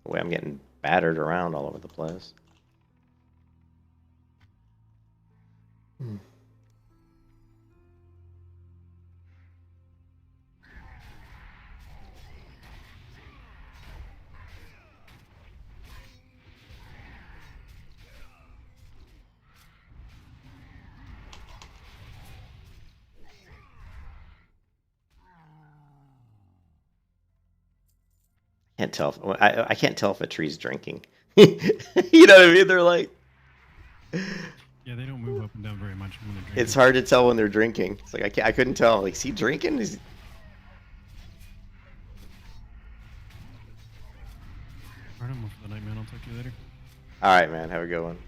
[SPEAKER 1] way I'm getting battered around all over the place. Can't tell. I can't tell if a tree's drinking. You know what I mean? They're like,
[SPEAKER 5] Yeah, they don't move up and down very much when they're drinking.
[SPEAKER 1] it's hard to tell when they're drinking. It's like I couldn't tell. Like, is he drinking?
[SPEAKER 5] Alright, I'm off for the night, man. I'll talk to you later.
[SPEAKER 1] All right, man. Have a good one.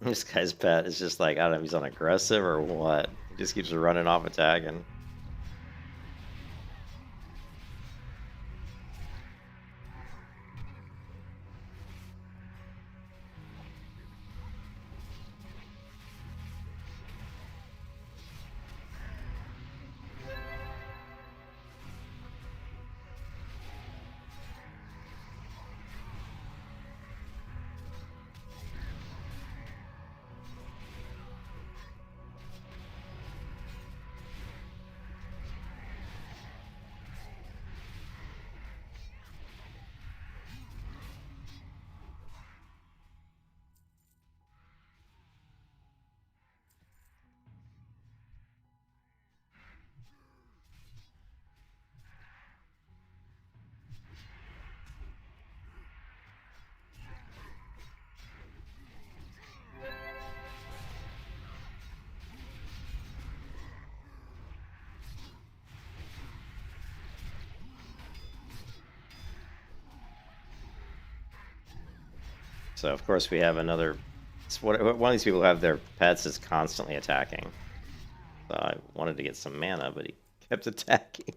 [SPEAKER 1] This guy's pet is just like, I don't know if he's on aggressive or what. He just keeps running off attacking. So of course we have another. One of these people have their pets is constantly attacking. So I wanted to get some mana, but he kept attacking.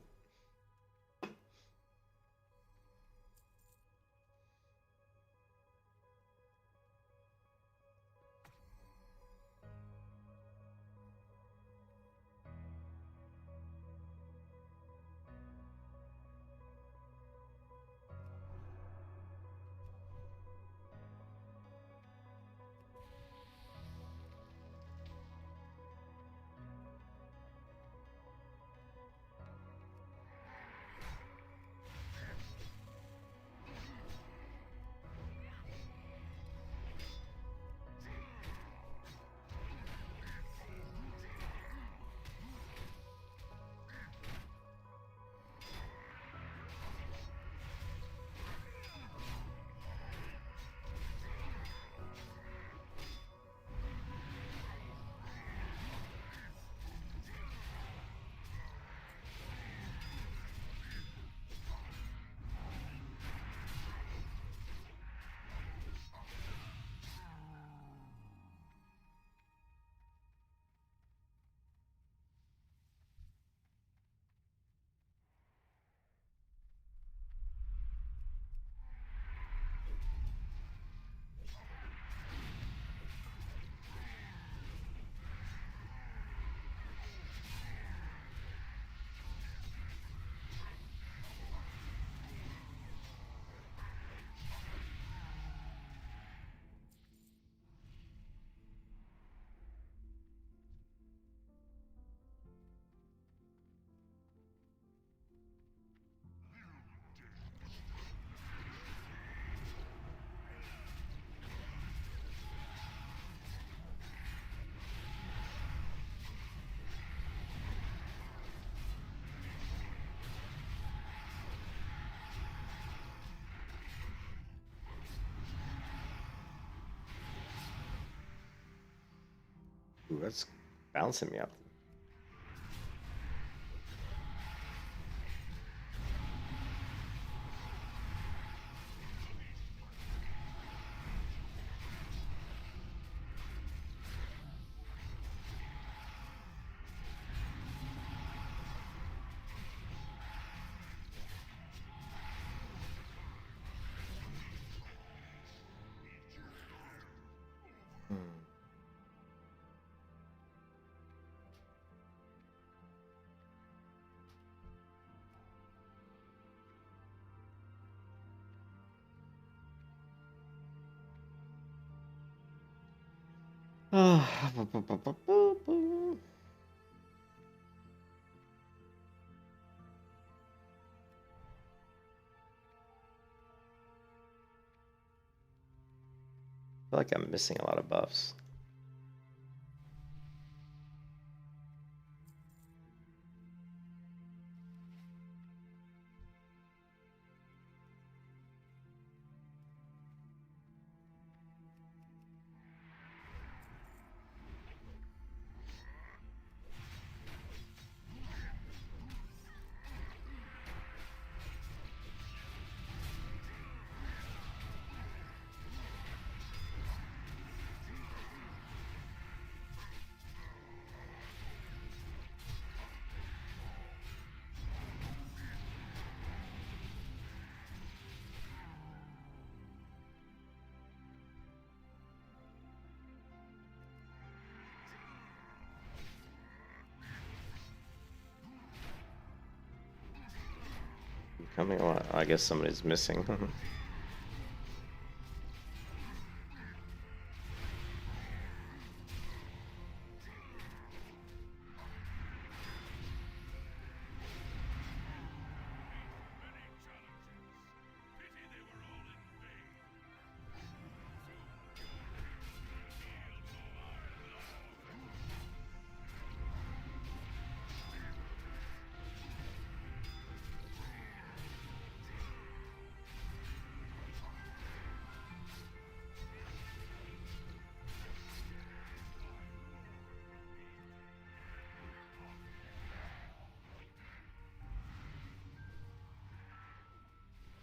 [SPEAKER 1] Ooh, that's bouncing me up. I feel like I'm missing a lot of buffs. Coming on, I guess somebody's missing.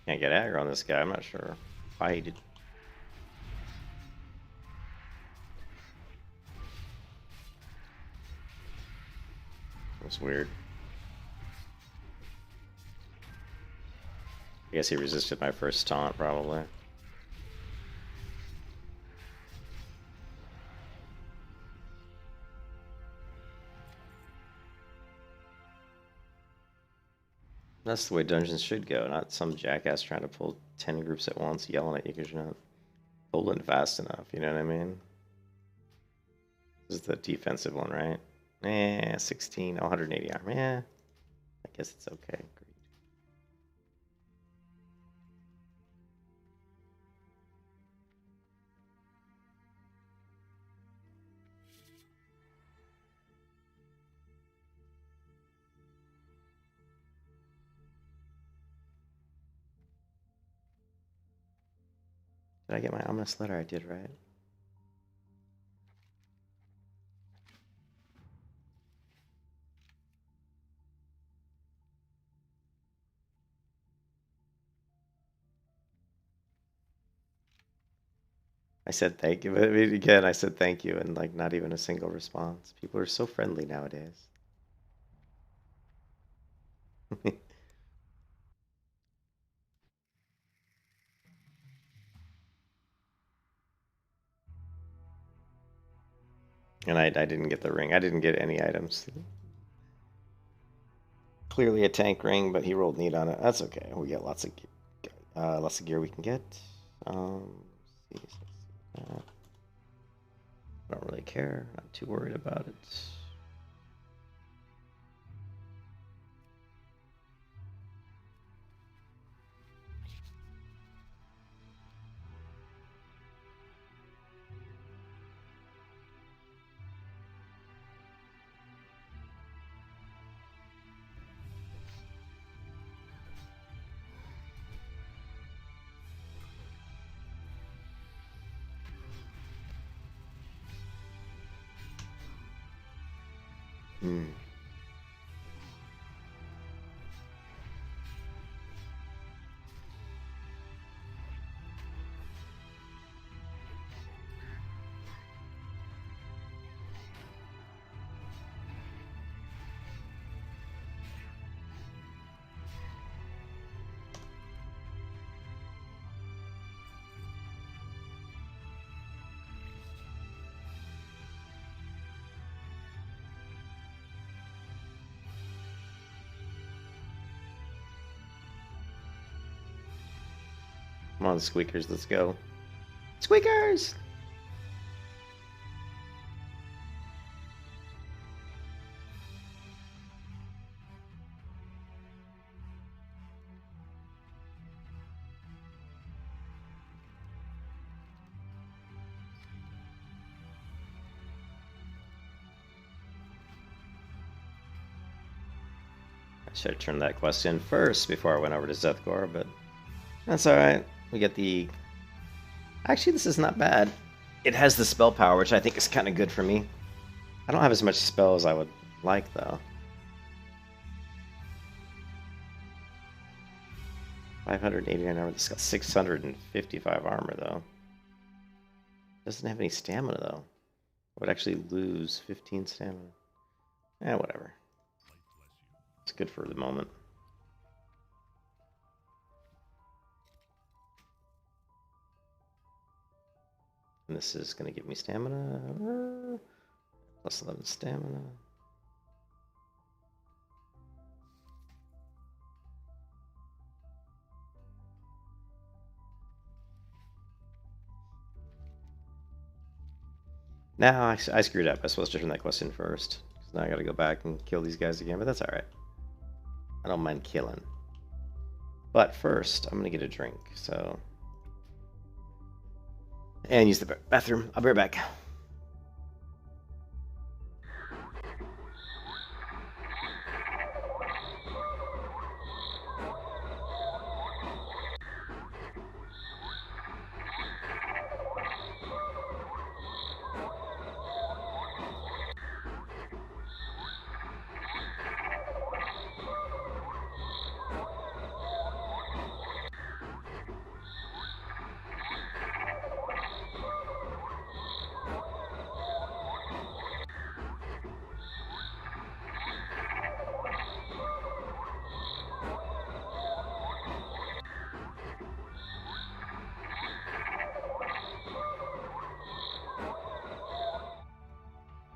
[SPEAKER 1] Can't get aggro on this guy. I'm not sure why he did. It's weird. I guess he resisted my first taunt, probably. That's the way dungeons should go, not some jackass trying to pull 10 groups at once yelling at you because you're not pulling fast enough, you know what I mean? This is the defensive one, right? 16, 180 armor. Yeah, I guess it's okay. Great. Did I get my ominous letter? I did, right? I said thank you, but I mean, again, I said thank you, and like not even a single response. People are so friendly nowadays. And I didn't get the ring. I didn't get any items. Clearly a tank ring, but he rolled neat on it. That's okay. We got lots of gear we can get. Let's see. I don't really care. Not too worried about it. Hmm. Come on, squeakers, let's go. Squeakers! I should have turned that quest in first before I went over to Zethgor, but that's alright. We get the... Actually, this is not bad. It has the spell power, which I think is kind of good for me. I don't have as much spell as I would like, though. 589 armor. This got 655 armor, though. Doesn't have any stamina, though. I would actually lose 15 stamina. Eh, whatever. It's good for the moment. And this is going to give me stamina. Plus 11 stamina. Now I screwed up. I was supposed to turn that quest in first. So now I gotta go back and kill these guys again, but that's alright. I don't mind killing. But first, I'm gonna get a drink, so... And use the bathroom. I'll be right back.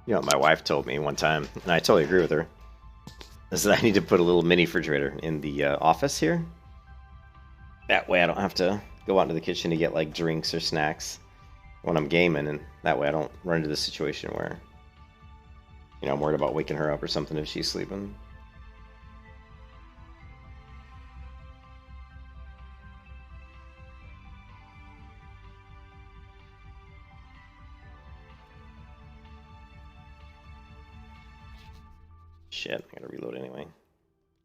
[SPEAKER 1] You know what my wife told me one time, and I totally agree with her, is that I need to put a little mini refrigerator in the office here. That way I don't have to go out into the kitchen to get like drinks or snacks when I'm gaming, and that way I don't run into the situation where, you know, I'm worried about waking her up or something if she's sleeping. Shit, I gotta reload anyway.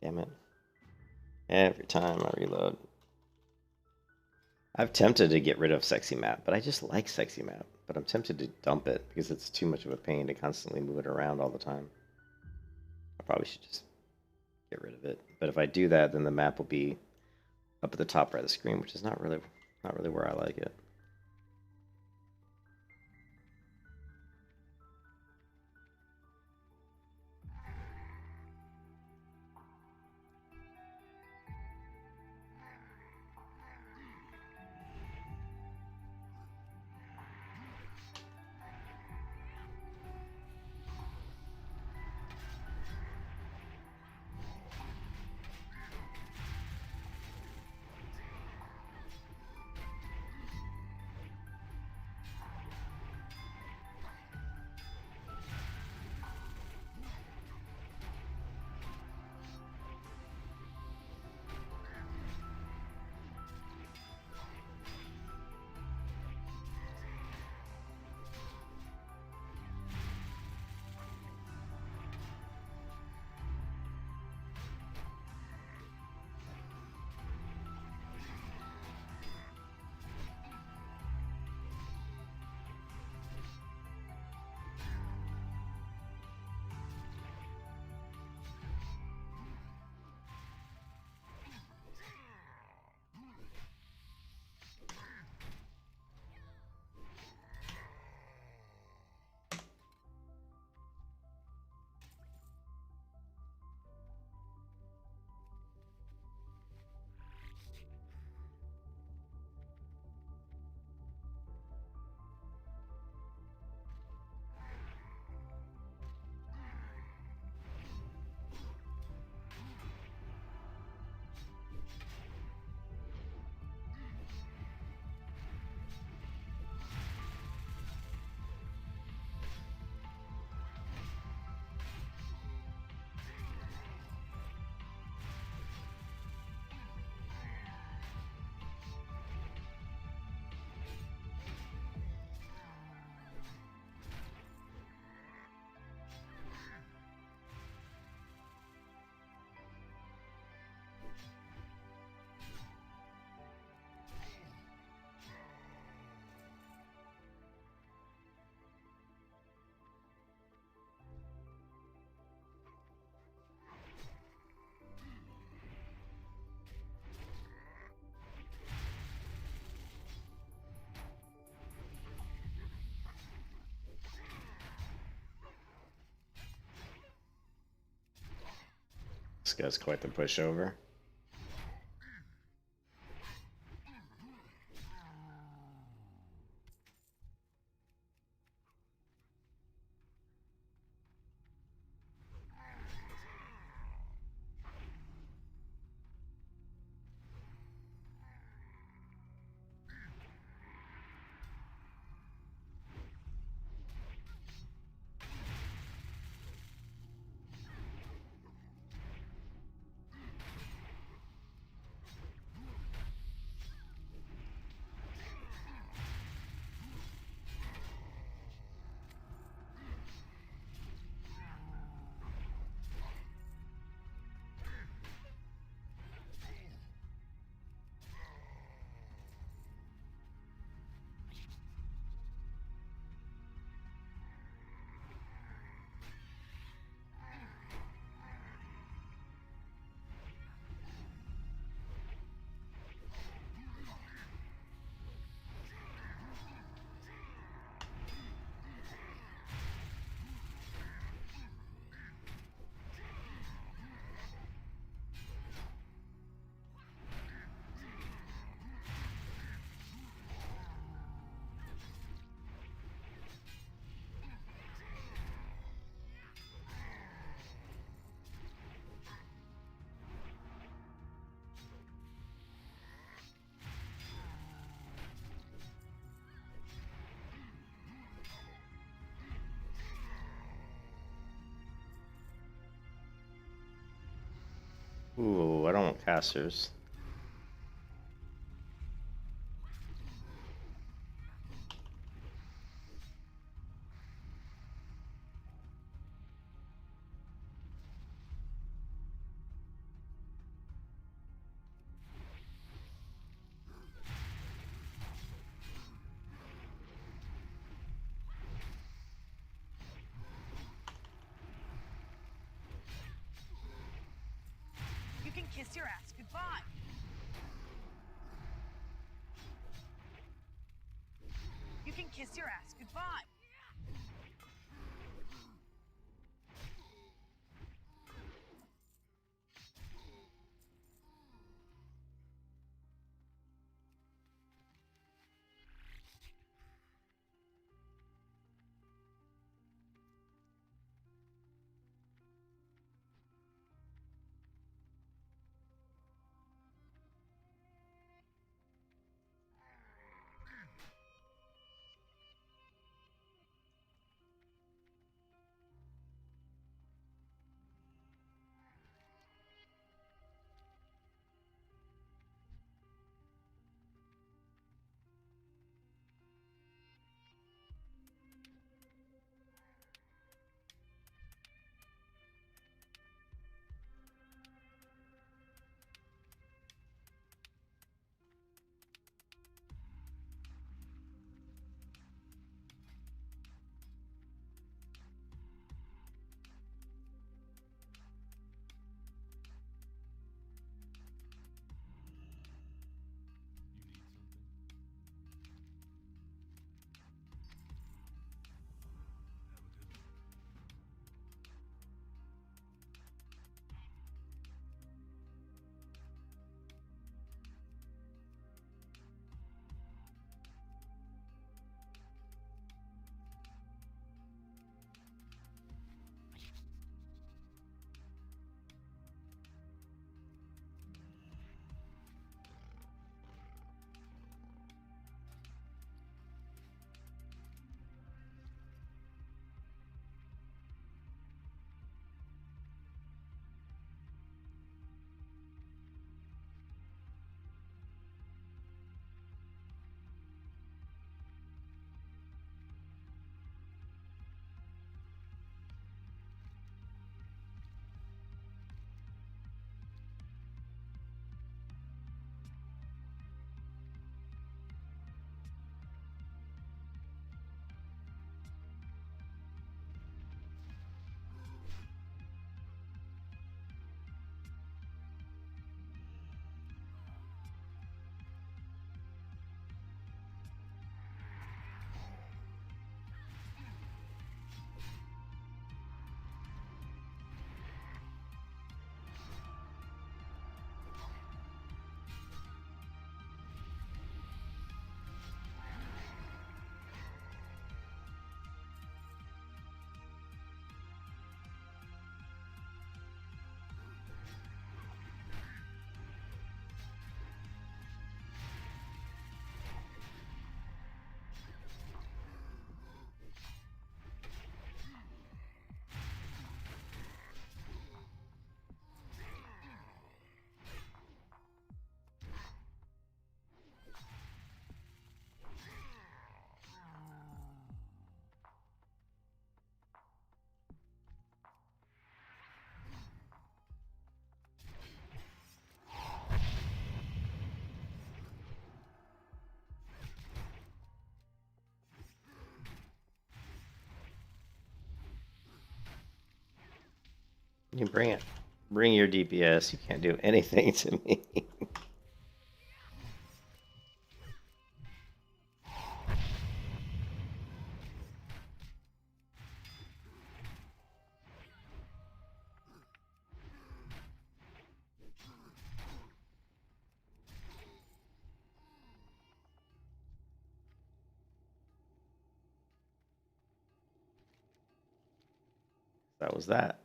[SPEAKER 1] Damn it. Every time I reload. I've tempted to get rid of Sexy Map, but I just like Sexy Map. But I'm tempted to dump it because it's too much of a pain to constantly move it around all the time. I probably should just get rid of it. But if I do that, then the map will be up at the top right of the screen, which is not really where I like it. This guy's quite the pushover. Ooh, I don't want casters.
[SPEAKER 2] You can kiss your ass goodbye. You can kiss your ass goodbye.
[SPEAKER 1] You bring it. Bring your DPS. You can't do anything to me. That was that.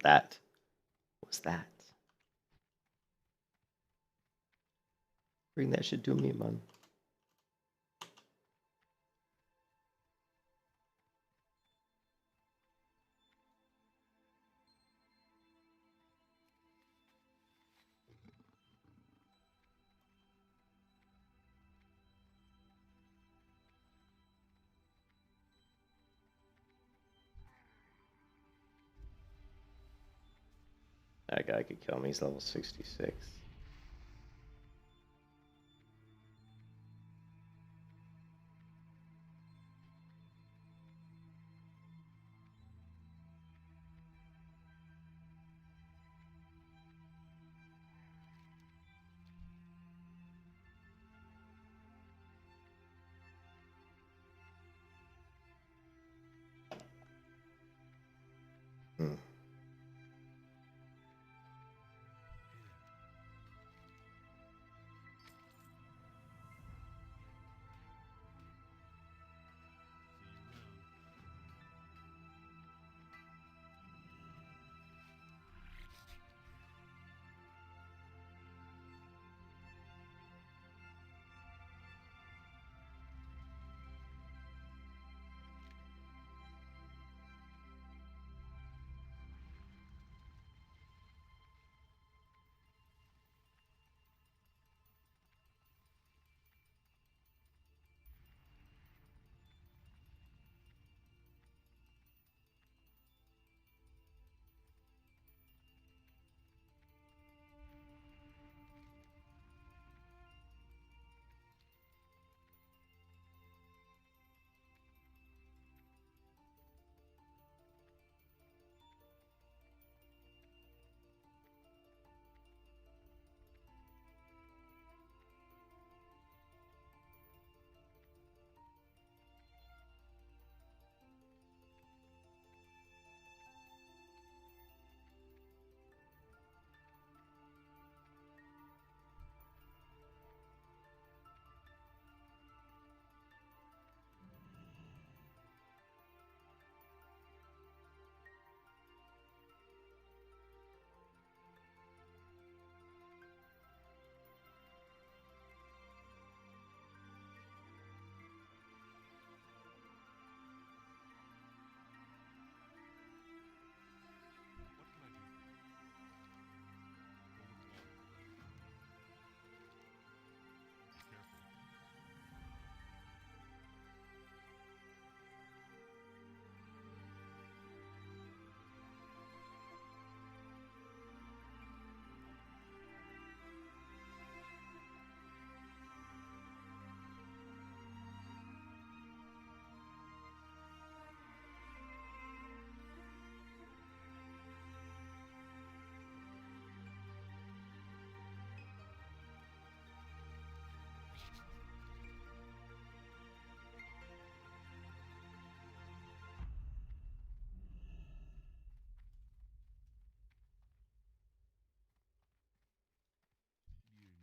[SPEAKER 1] That was that. Bring that shit to me, man. That guy could kill me. He's level 66. Hmm.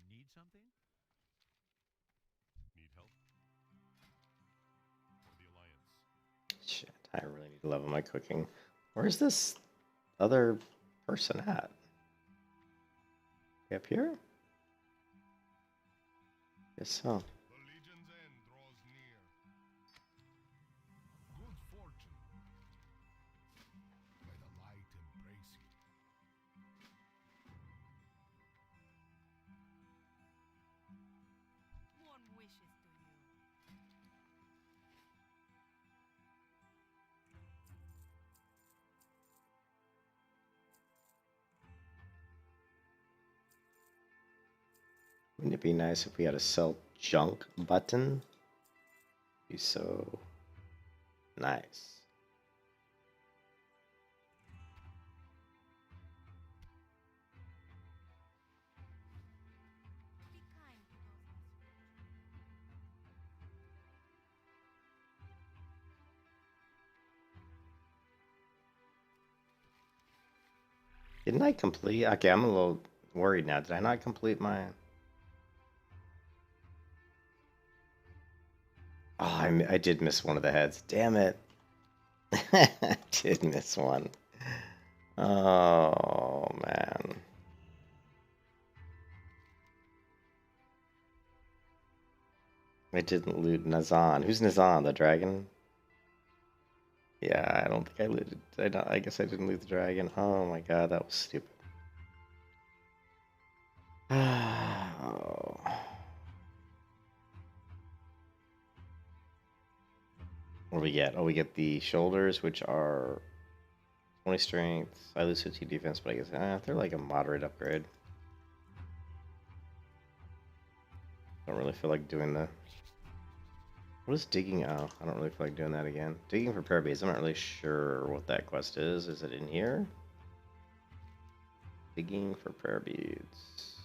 [SPEAKER 3] You need something? Need help? For the Alliance.
[SPEAKER 1] Shit, I really need to level my cooking. Where's this other person at? Up here? Guess so.
[SPEAKER 3] The Legion's end draws near. Good fortune. May the light embrace you.
[SPEAKER 2] Warm wishes to you.
[SPEAKER 1] Wouldn't it be nice if we had a sell junk button? Be so nice. Didn't I complete? Okay, I'm a little worried now. Did I not complete my... Oh, I did miss one of the heads. Damn it. I did miss one. Oh, man. I didn't loot Nazan. Who's Nazan? The dragon? Yeah, I don't think I looted. I guess I didn't loot the dragon. Oh my god, that was stupid. Oh. What do we get? Oh, we get the shoulders, which are 20 strength. I lose 15 defense, but I guess they're like a moderate upgrade. Don't really feel like doing the... What is digging? Oh, I don't really feel like doing that again. Digging for prayer beads. I'm not really sure what that quest is. Is it in here? Digging for prayer beads.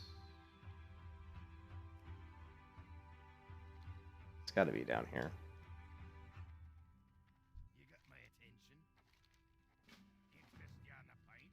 [SPEAKER 1] It's got to be down here.
[SPEAKER 3] You got my attention. Get this down a pint.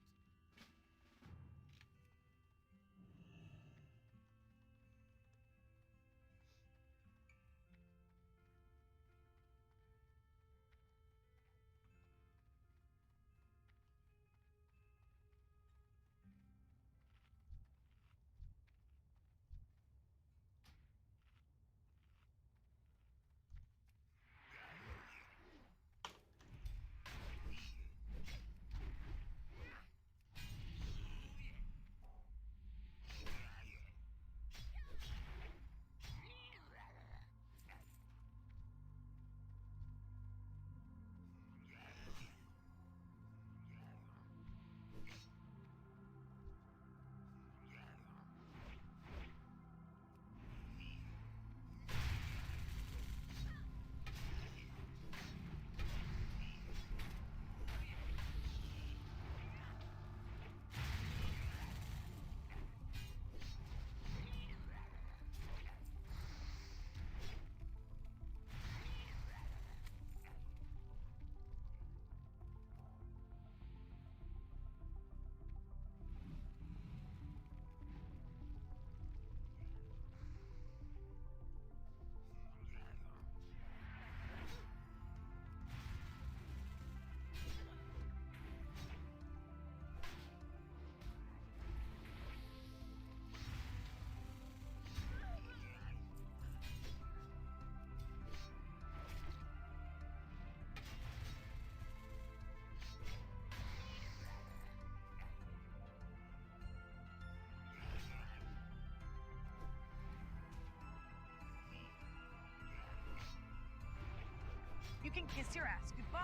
[SPEAKER 2] You can kiss your ass goodbye.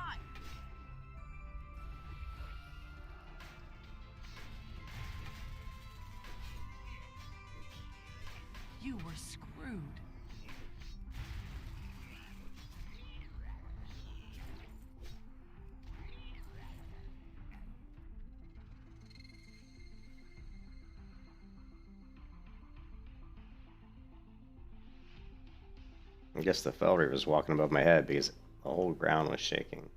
[SPEAKER 6] You were screwed.
[SPEAKER 1] I guess the Felry was walking above my head because the whole ground was shaking.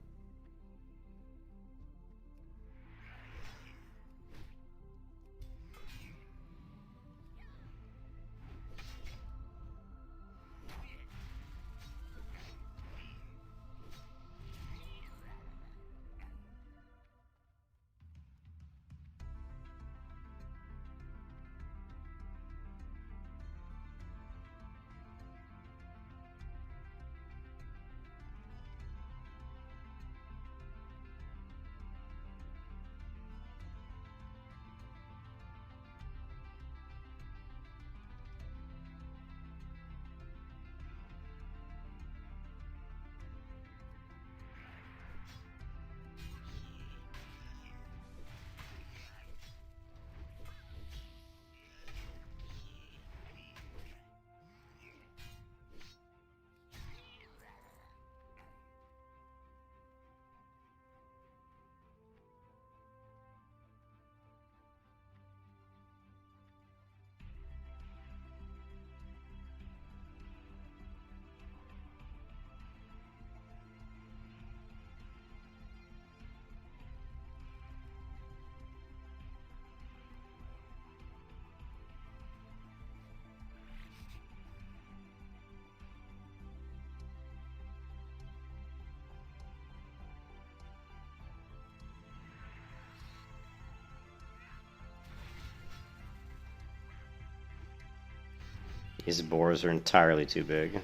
[SPEAKER 1] These boars are entirely too big.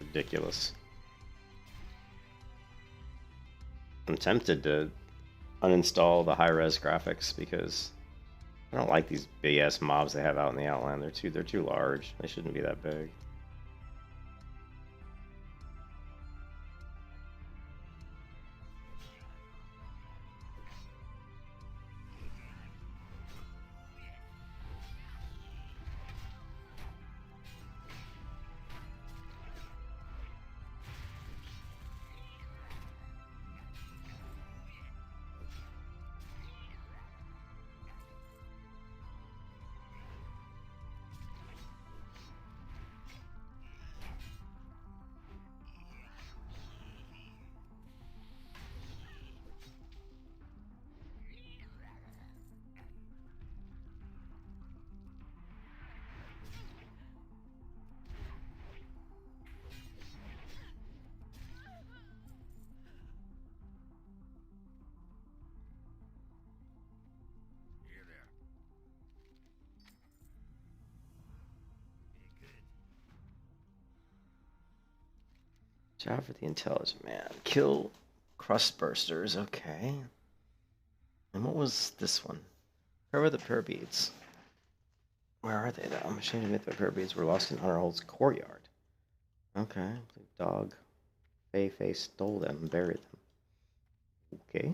[SPEAKER 1] Ridiculous. I'm tempted to uninstall the high-res graphics because I don't like these big ass mobs they have out in the outland. They're too large. They shouldn't be that big. Job for the intelligent man. Kill crust bursters. Okay. And what was this one? Where were the prayer beads? Where are they though? I'm ashamed to admit the prayer beads were lost in Hunterhold's courtyard. Okay. The dog Fei stole them and buried them. Okay.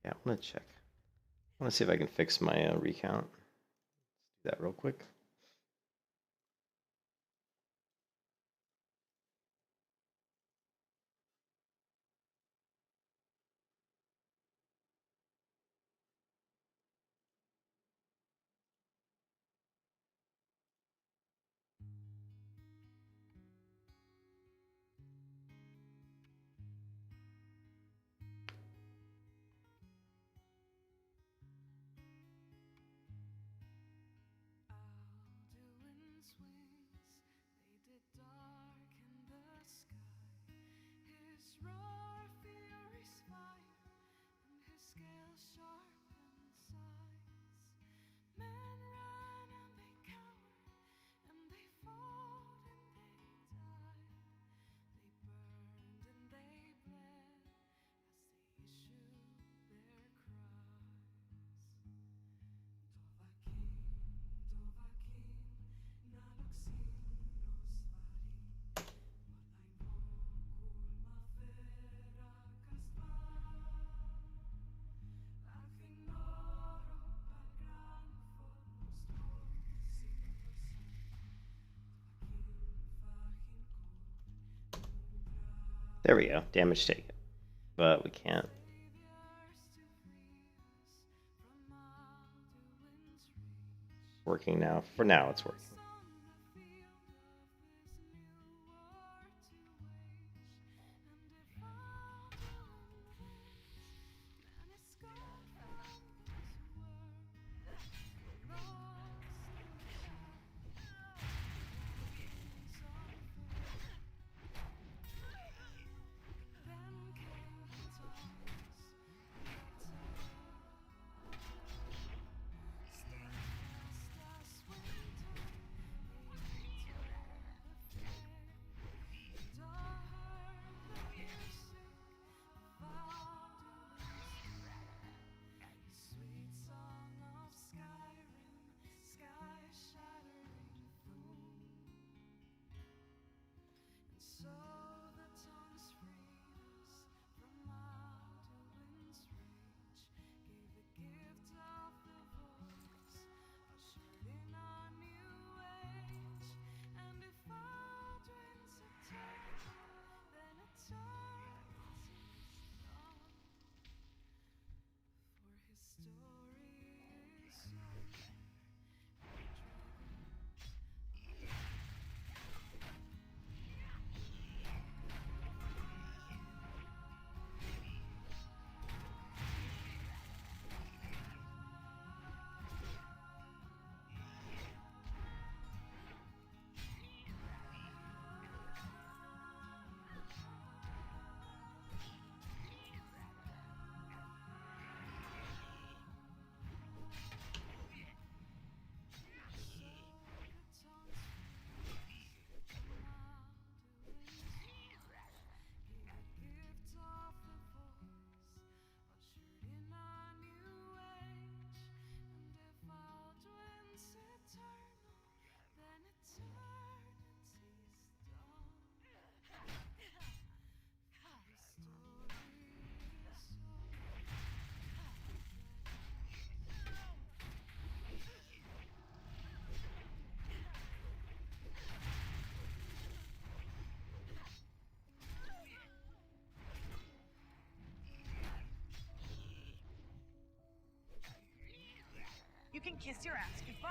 [SPEAKER 1] Yeah, I want to check. I want to see if I can fix my recount. Let's do that real quick.
[SPEAKER 7] Alduin swings, they did darken the sky. His roar fury's fire, and his scales sharpened sighs. Men ran and they cowered, and they fought and they died. They burned and they bled as they issued their cries. Dovahkiin, naloksin rosvari, malain kulma fera kaspa, afinoro pagran fotmos
[SPEAKER 1] There we go. Damage taken. But we can't. Working now. For now, it's working.
[SPEAKER 2] You can kiss your ass goodbye.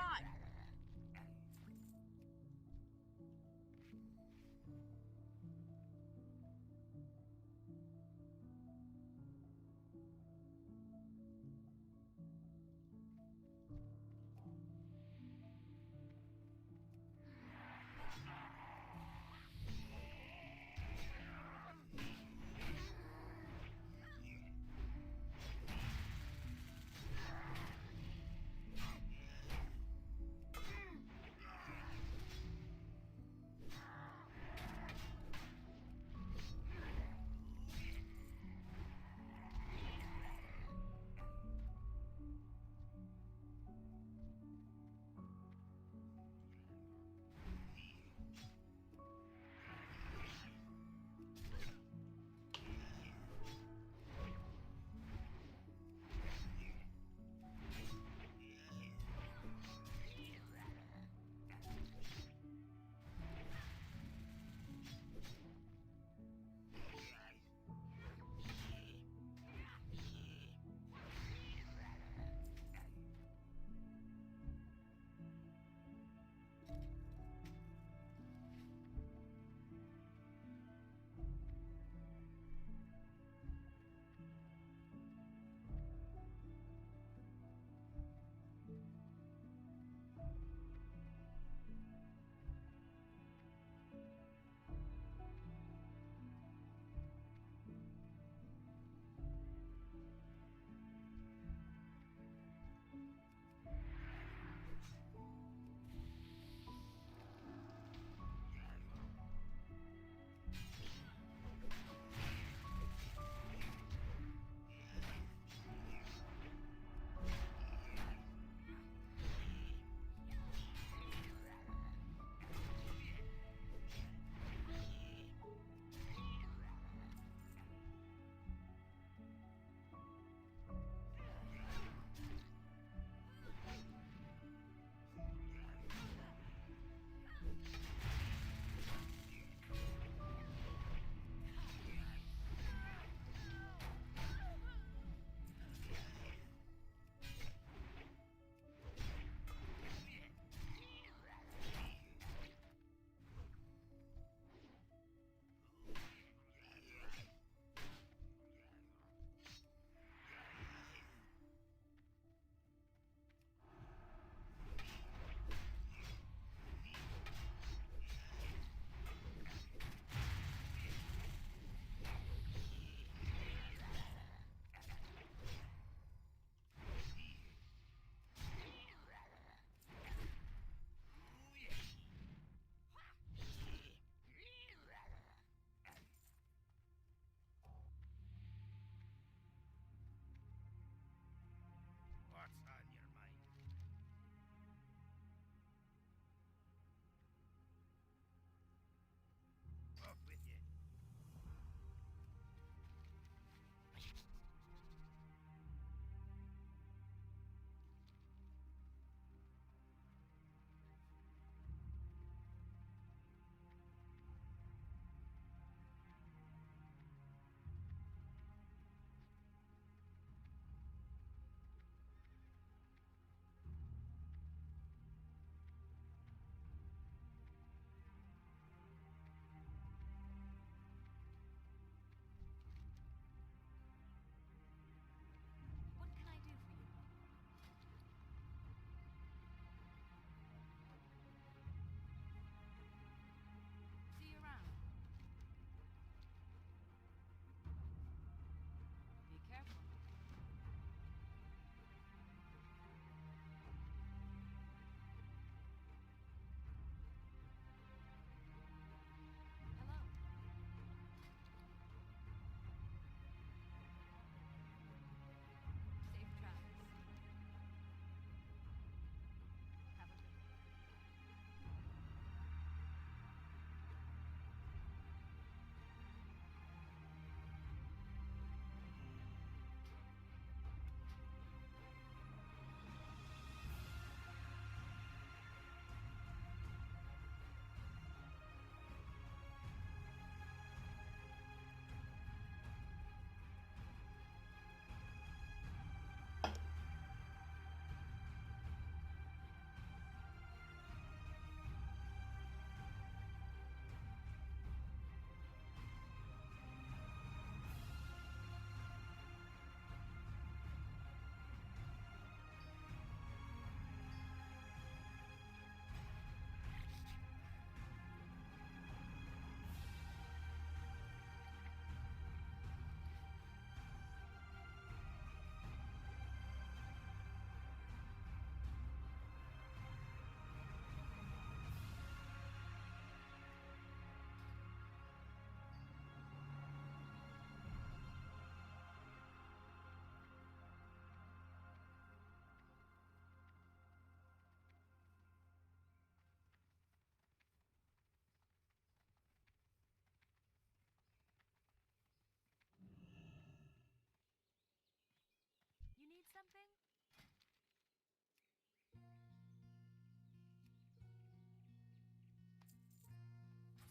[SPEAKER 4] something?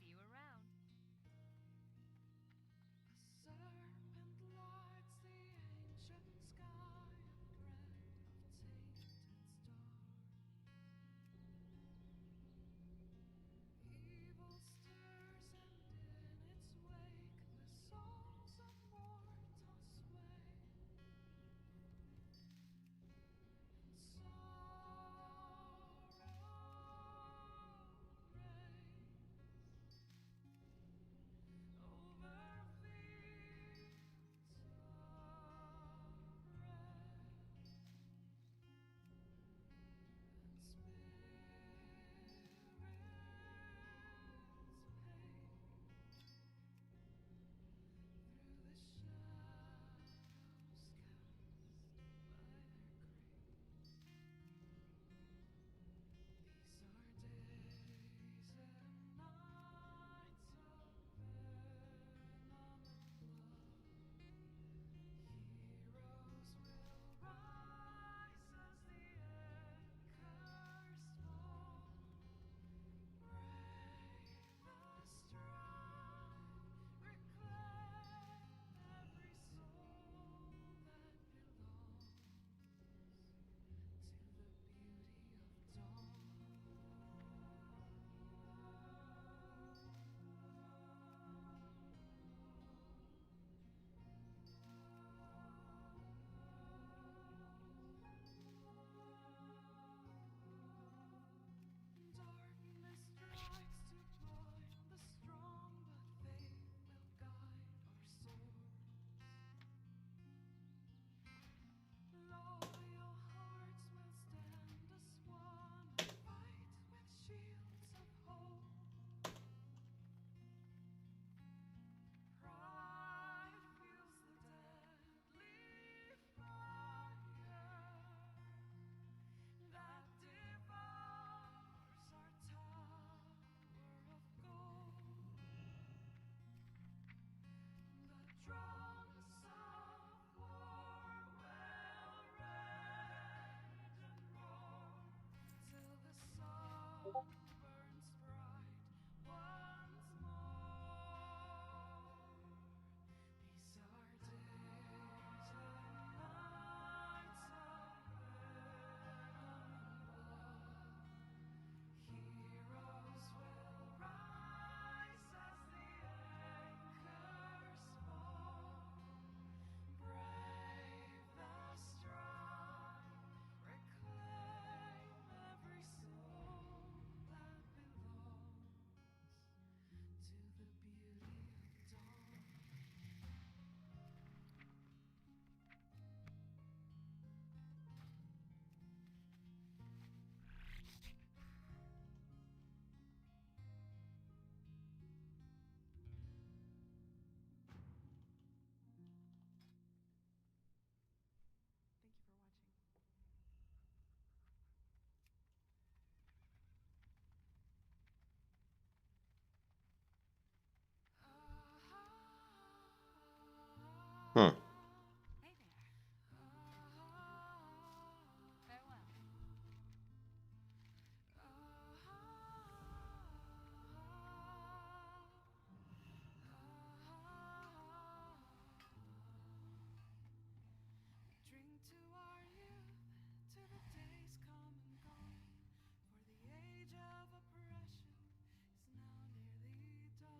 [SPEAKER 4] See you around.
[SPEAKER 7] A serpent lights the ancient sky and red of tainted stars. Evil stirs and in its wake the souls of mortals sway. And sorrow reigns over fields of rest, and spirits pace through the shadows cast by their grace. These are days and nights of venom and blood. Heroes will rise as the anchors fall. Brave the strive, reclaim every soul that belongs to the beauty of dawn. Darkness strikes to blind the strong, but faith will guide our swords. Loyal hearts will stand as one and fight with shields of hope. Pride fuels the deadly fire that devours our tower of gold. The drums of war will rage and roar till the sun burns bright once more. These are days and nights of venom and blood. Heroes will rise as the anchors fall. Brave the strive, reclaim every soul that belongs to the beauty of dawn.
[SPEAKER 2] Thank you for watching.
[SPEAKER 1] Hmm.
[SPEAKER 4] Hey there. Farewell.
[SPEAKER 7] Drink to our youth, to the days come and gone, for the age of oppression is now nearly done.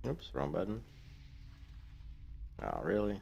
[SPEAKER 1] Oops, wrong button. Oh, really?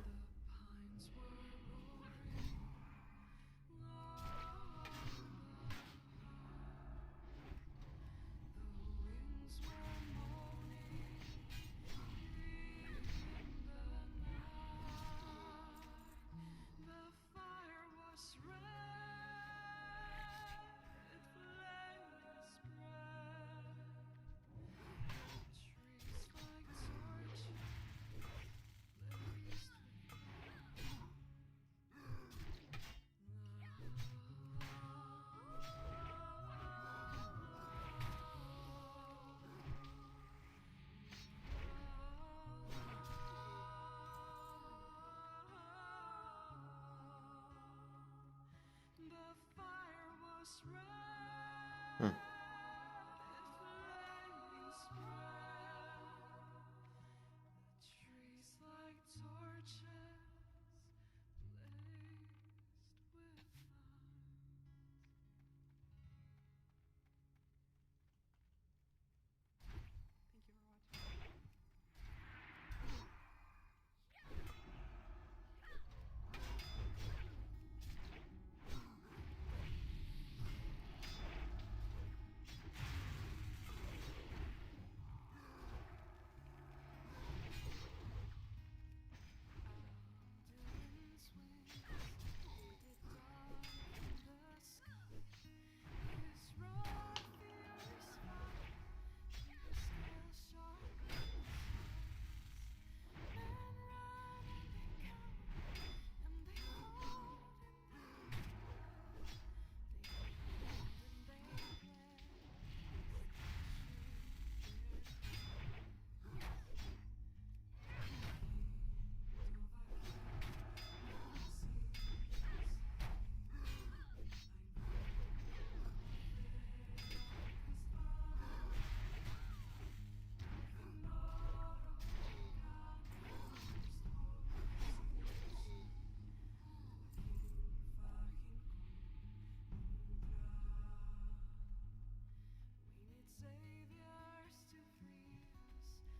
[SPEAKER 1] Hmm.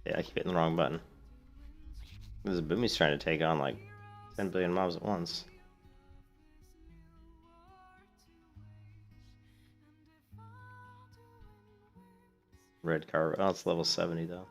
[SPEAKER 1] Yeah, I keep hitting the wrong button. This Boomy's trying to take on like 10 billion mobs at once. Red car. Oh, it's level 70 though.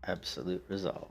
[SPEAKER 1] Absolute resolve.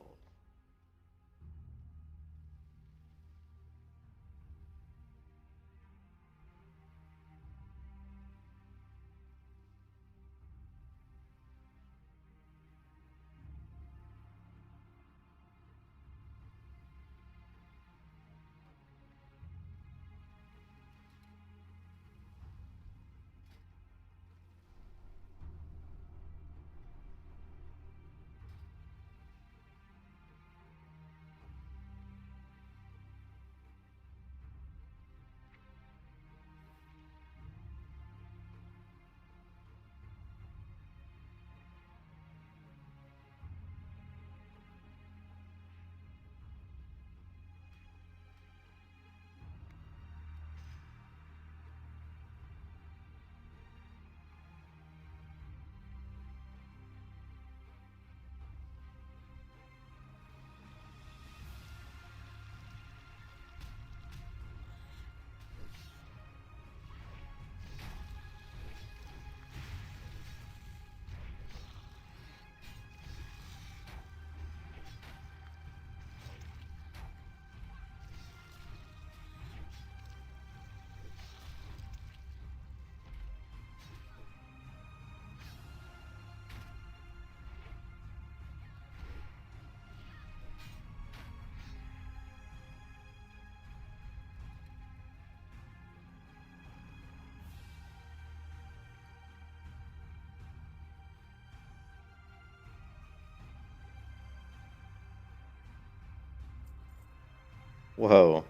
[SPEAKER 1] Whoa.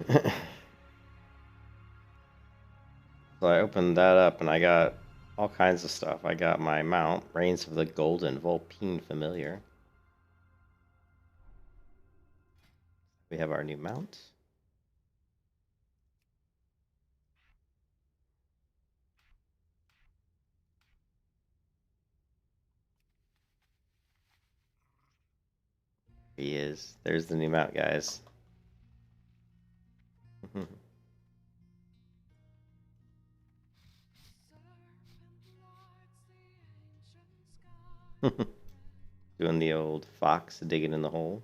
[SPEAKER 1] So I opened that up and I got all kinds of stuff. I got my mount, Reigns of the Golden Vulpine Familiar. We have our new mount. He is. There's the new mount, guys. Doing the old fox digging in the hole.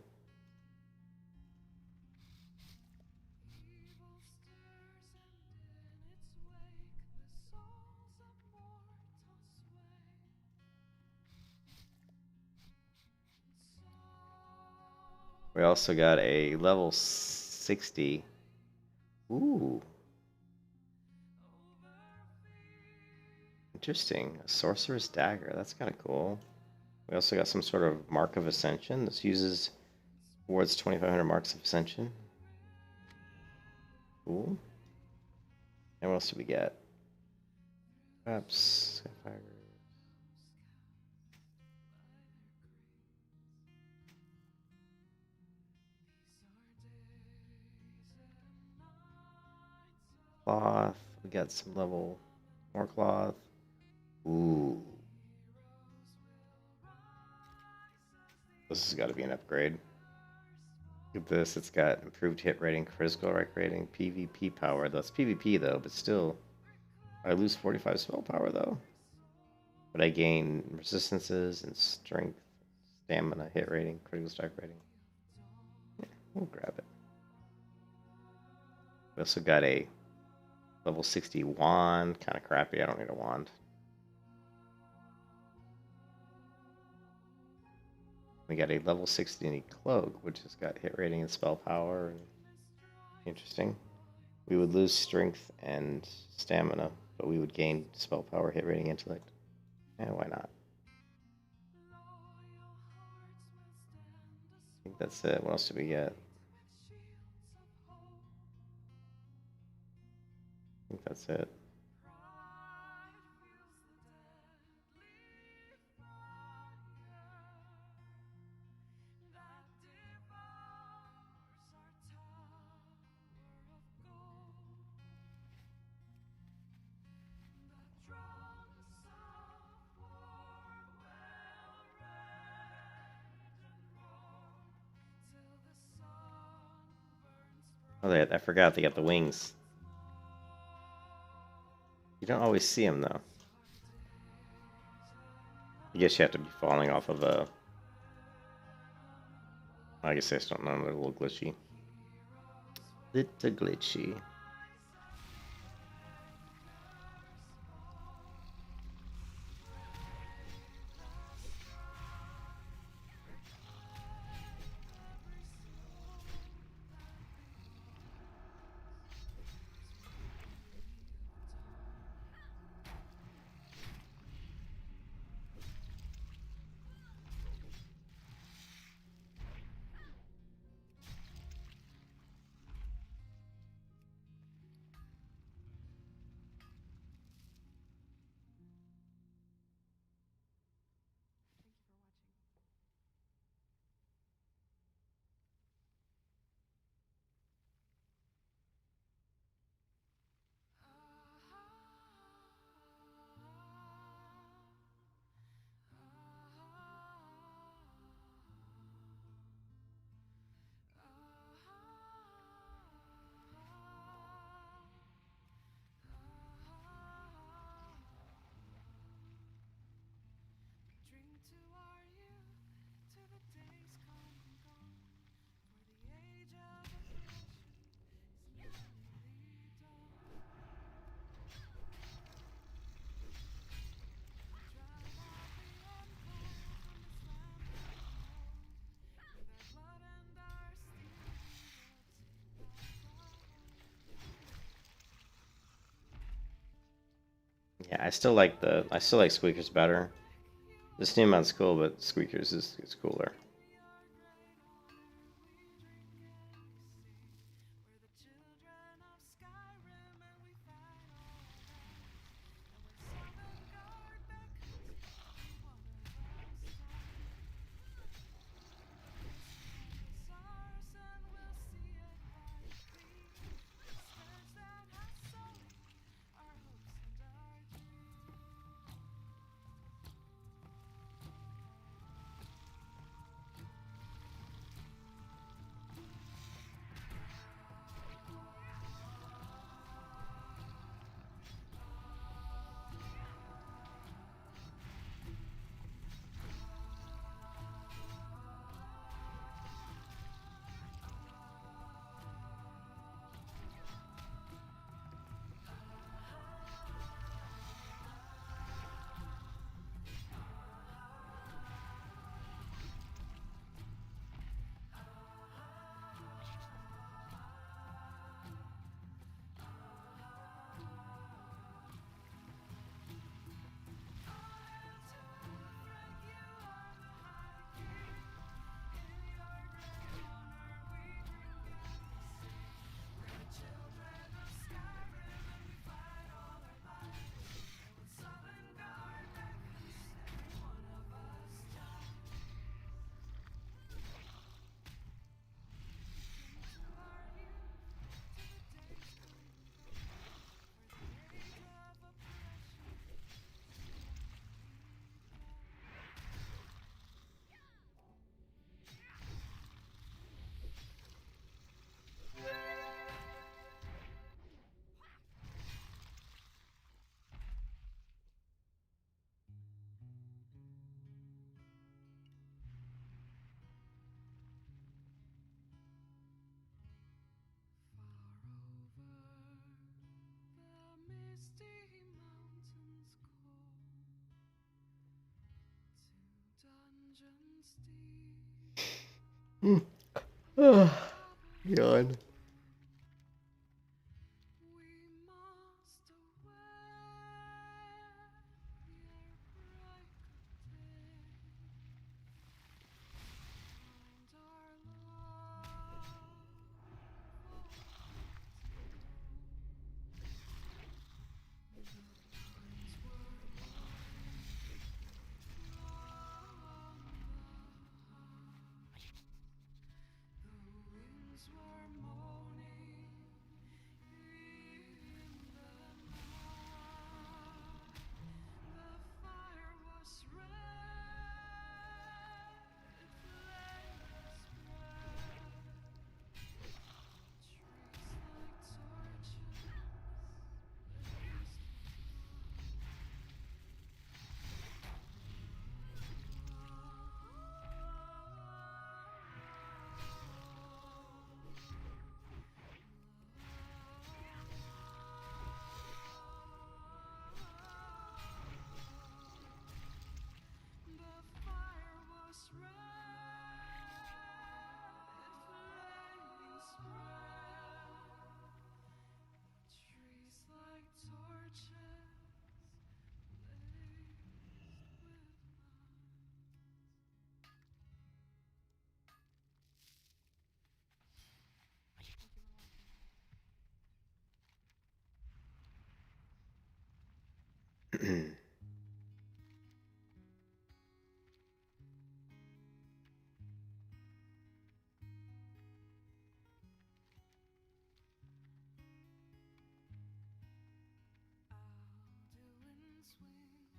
[SPEAKER 1] We also got a level 60. Ooh. Interesting. A sorcerer's dagger. That's kind of cool. We also got some sort of mark of ascension. This uses towards 2,500 marks of ascension. Cool. And what else do we get? Perhaps sapphire. Cloth. We got some level more cloth. Ooh. This has got to be an upgrade. Look at this. It's got improved hit rating, critical strike rating, PvP power. That's PvP though, but still. I lose 45 spell power though. But I gain resistances and strength, stamina, hit rating, critical strike rating. Yeah, we'll grab it. We also got a level 60 wand. Kind of crappy. I don't need a wand. We got a level 60 cloak, which has got hit rating and spell power. And interesting. We would lose strength and stamina, but we would gain spell power, hit rating, intellect. And why not? I think that's it. What else do we get? I think that's it. Oh, I forgot they got the wings. You don't always see them, though. I guess you have to be falling off of a. I guess I just don't know. They're a little glitchy. Little glitchy.
[SPEAKER 7] Drink to our youth, to the days come and gone. For the age of oppression is nearly done. Drive out the empire from this land of old. With our blood and our steel, we will take back our home.
[SPEAKER 1] Yeah, I still like Squeakers better. The Steam mod's cool, but Squeakers is cooler.
[SPEAKER 7] We're the children of Skyrim and we fight all our battles. And when Sovngarde beckons, every one of us turn. It's ours and we'll see it quietly. The scourge that has sullied our hopes and our dreams. The misty mountains call to dungeons deep.
[SPEAKER 1] Yawn.
[SPEAKER 7] We must away ere break of day. Find our love for the wings were more Alduin swings,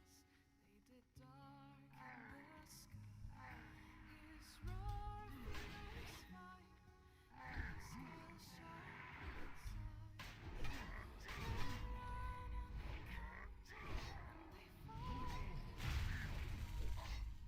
[SPEAKER 7] they did dark in the sky. His roar fierce fire, and his skull sharp inside. They run and they counter, and they fall, and they fly. Saviors to free us from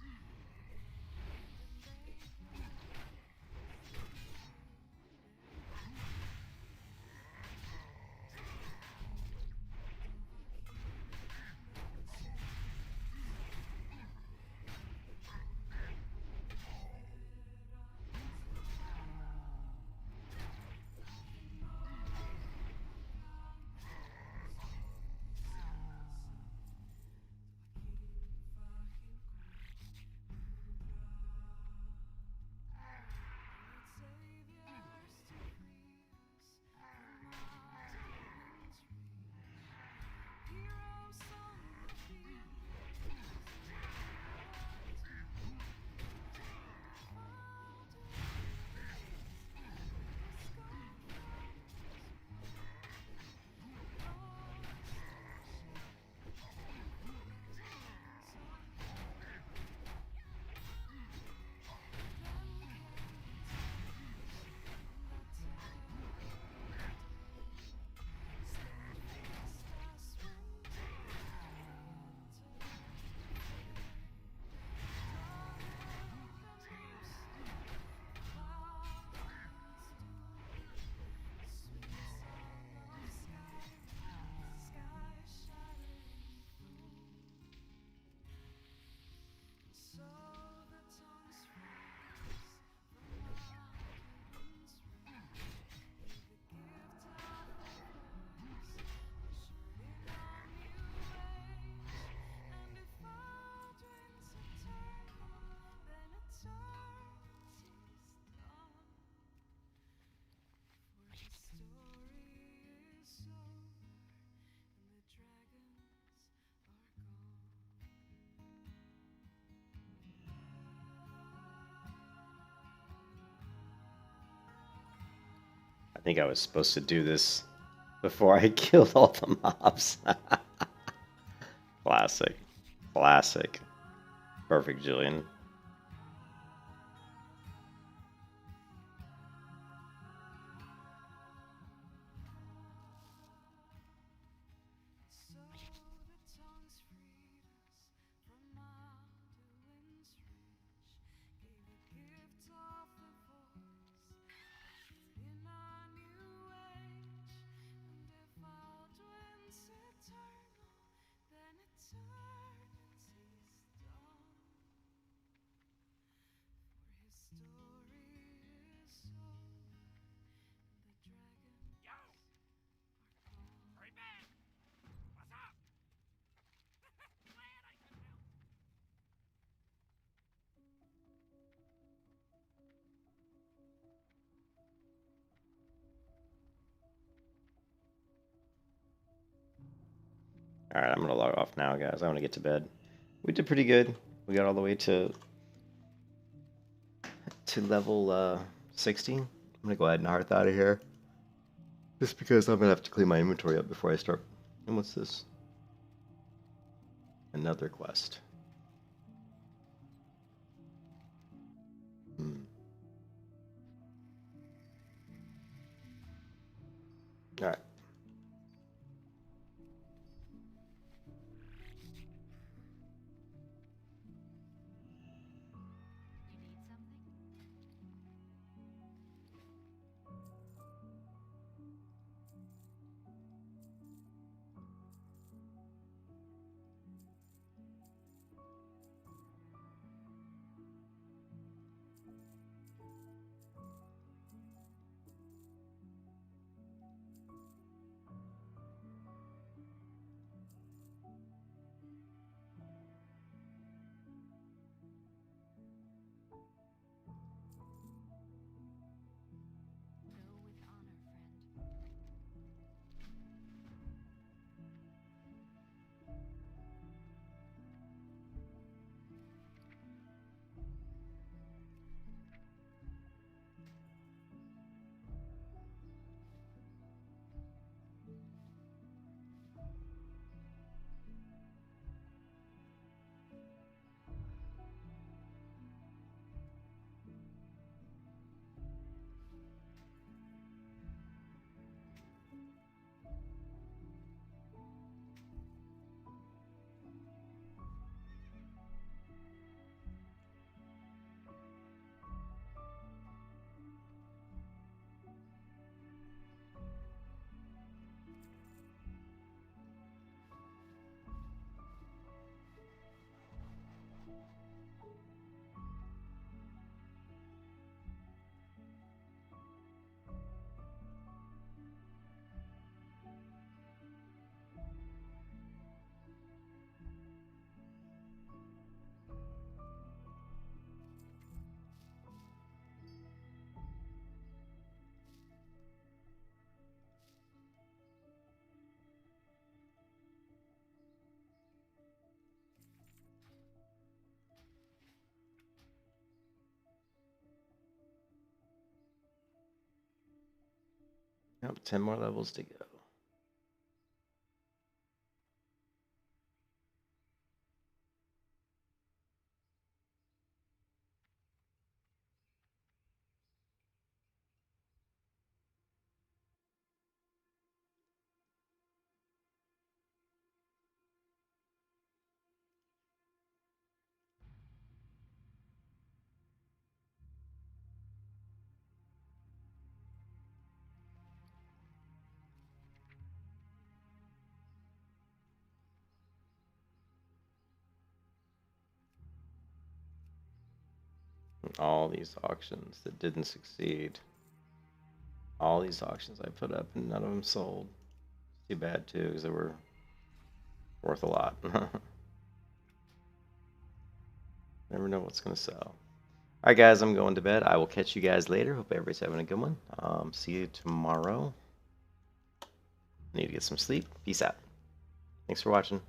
[SPEAKER 7] Alduin's reach. Heroes on the field, so the tongues freeze from Alduin's reach. The gift of the voice ushered in a new age. And if Alduin's eternal, then eternity's done. For his story is over, and the dragons are gone.
[SPEAKER 1] I think I was supposed to do this before I killed all the mobs. Classic. Classic. Perfect, Jillian.
[SPEAKER 7] So the tongues freed us from Alduin's reach, gave a gift of the voice, ushered in a new age. And if Alduin's eternal, then eternity's done. For his story is over, and the dragons are gone.
[SPEAKER 2] Hurry back! What's up? Glad I could help.
[SPEAKER 1] Alright, I'm gonna log off now, guys. I want to get to bed. We did pretty good. We got all the way to level 60. I'm gonna go ahead and hearth out of here. Just because I'm gonna have to clean my inventory up before I start. And what's this? Another quest. Alright.
[SPEAKER 4] You need something?
[SPEAKER 1] Yep, 10 more levels to go. All these auctions that didn't succeed. All these auctions I put up and none of them sold. Too bad too, because they were worth a lot. Never know what's gonna sell. All right, guys, I'm going to bed. I will catch you guys later. Hope everybody's having a good one. See you tomorrow. Need to get some sleep. Peace out. Thanks for watching.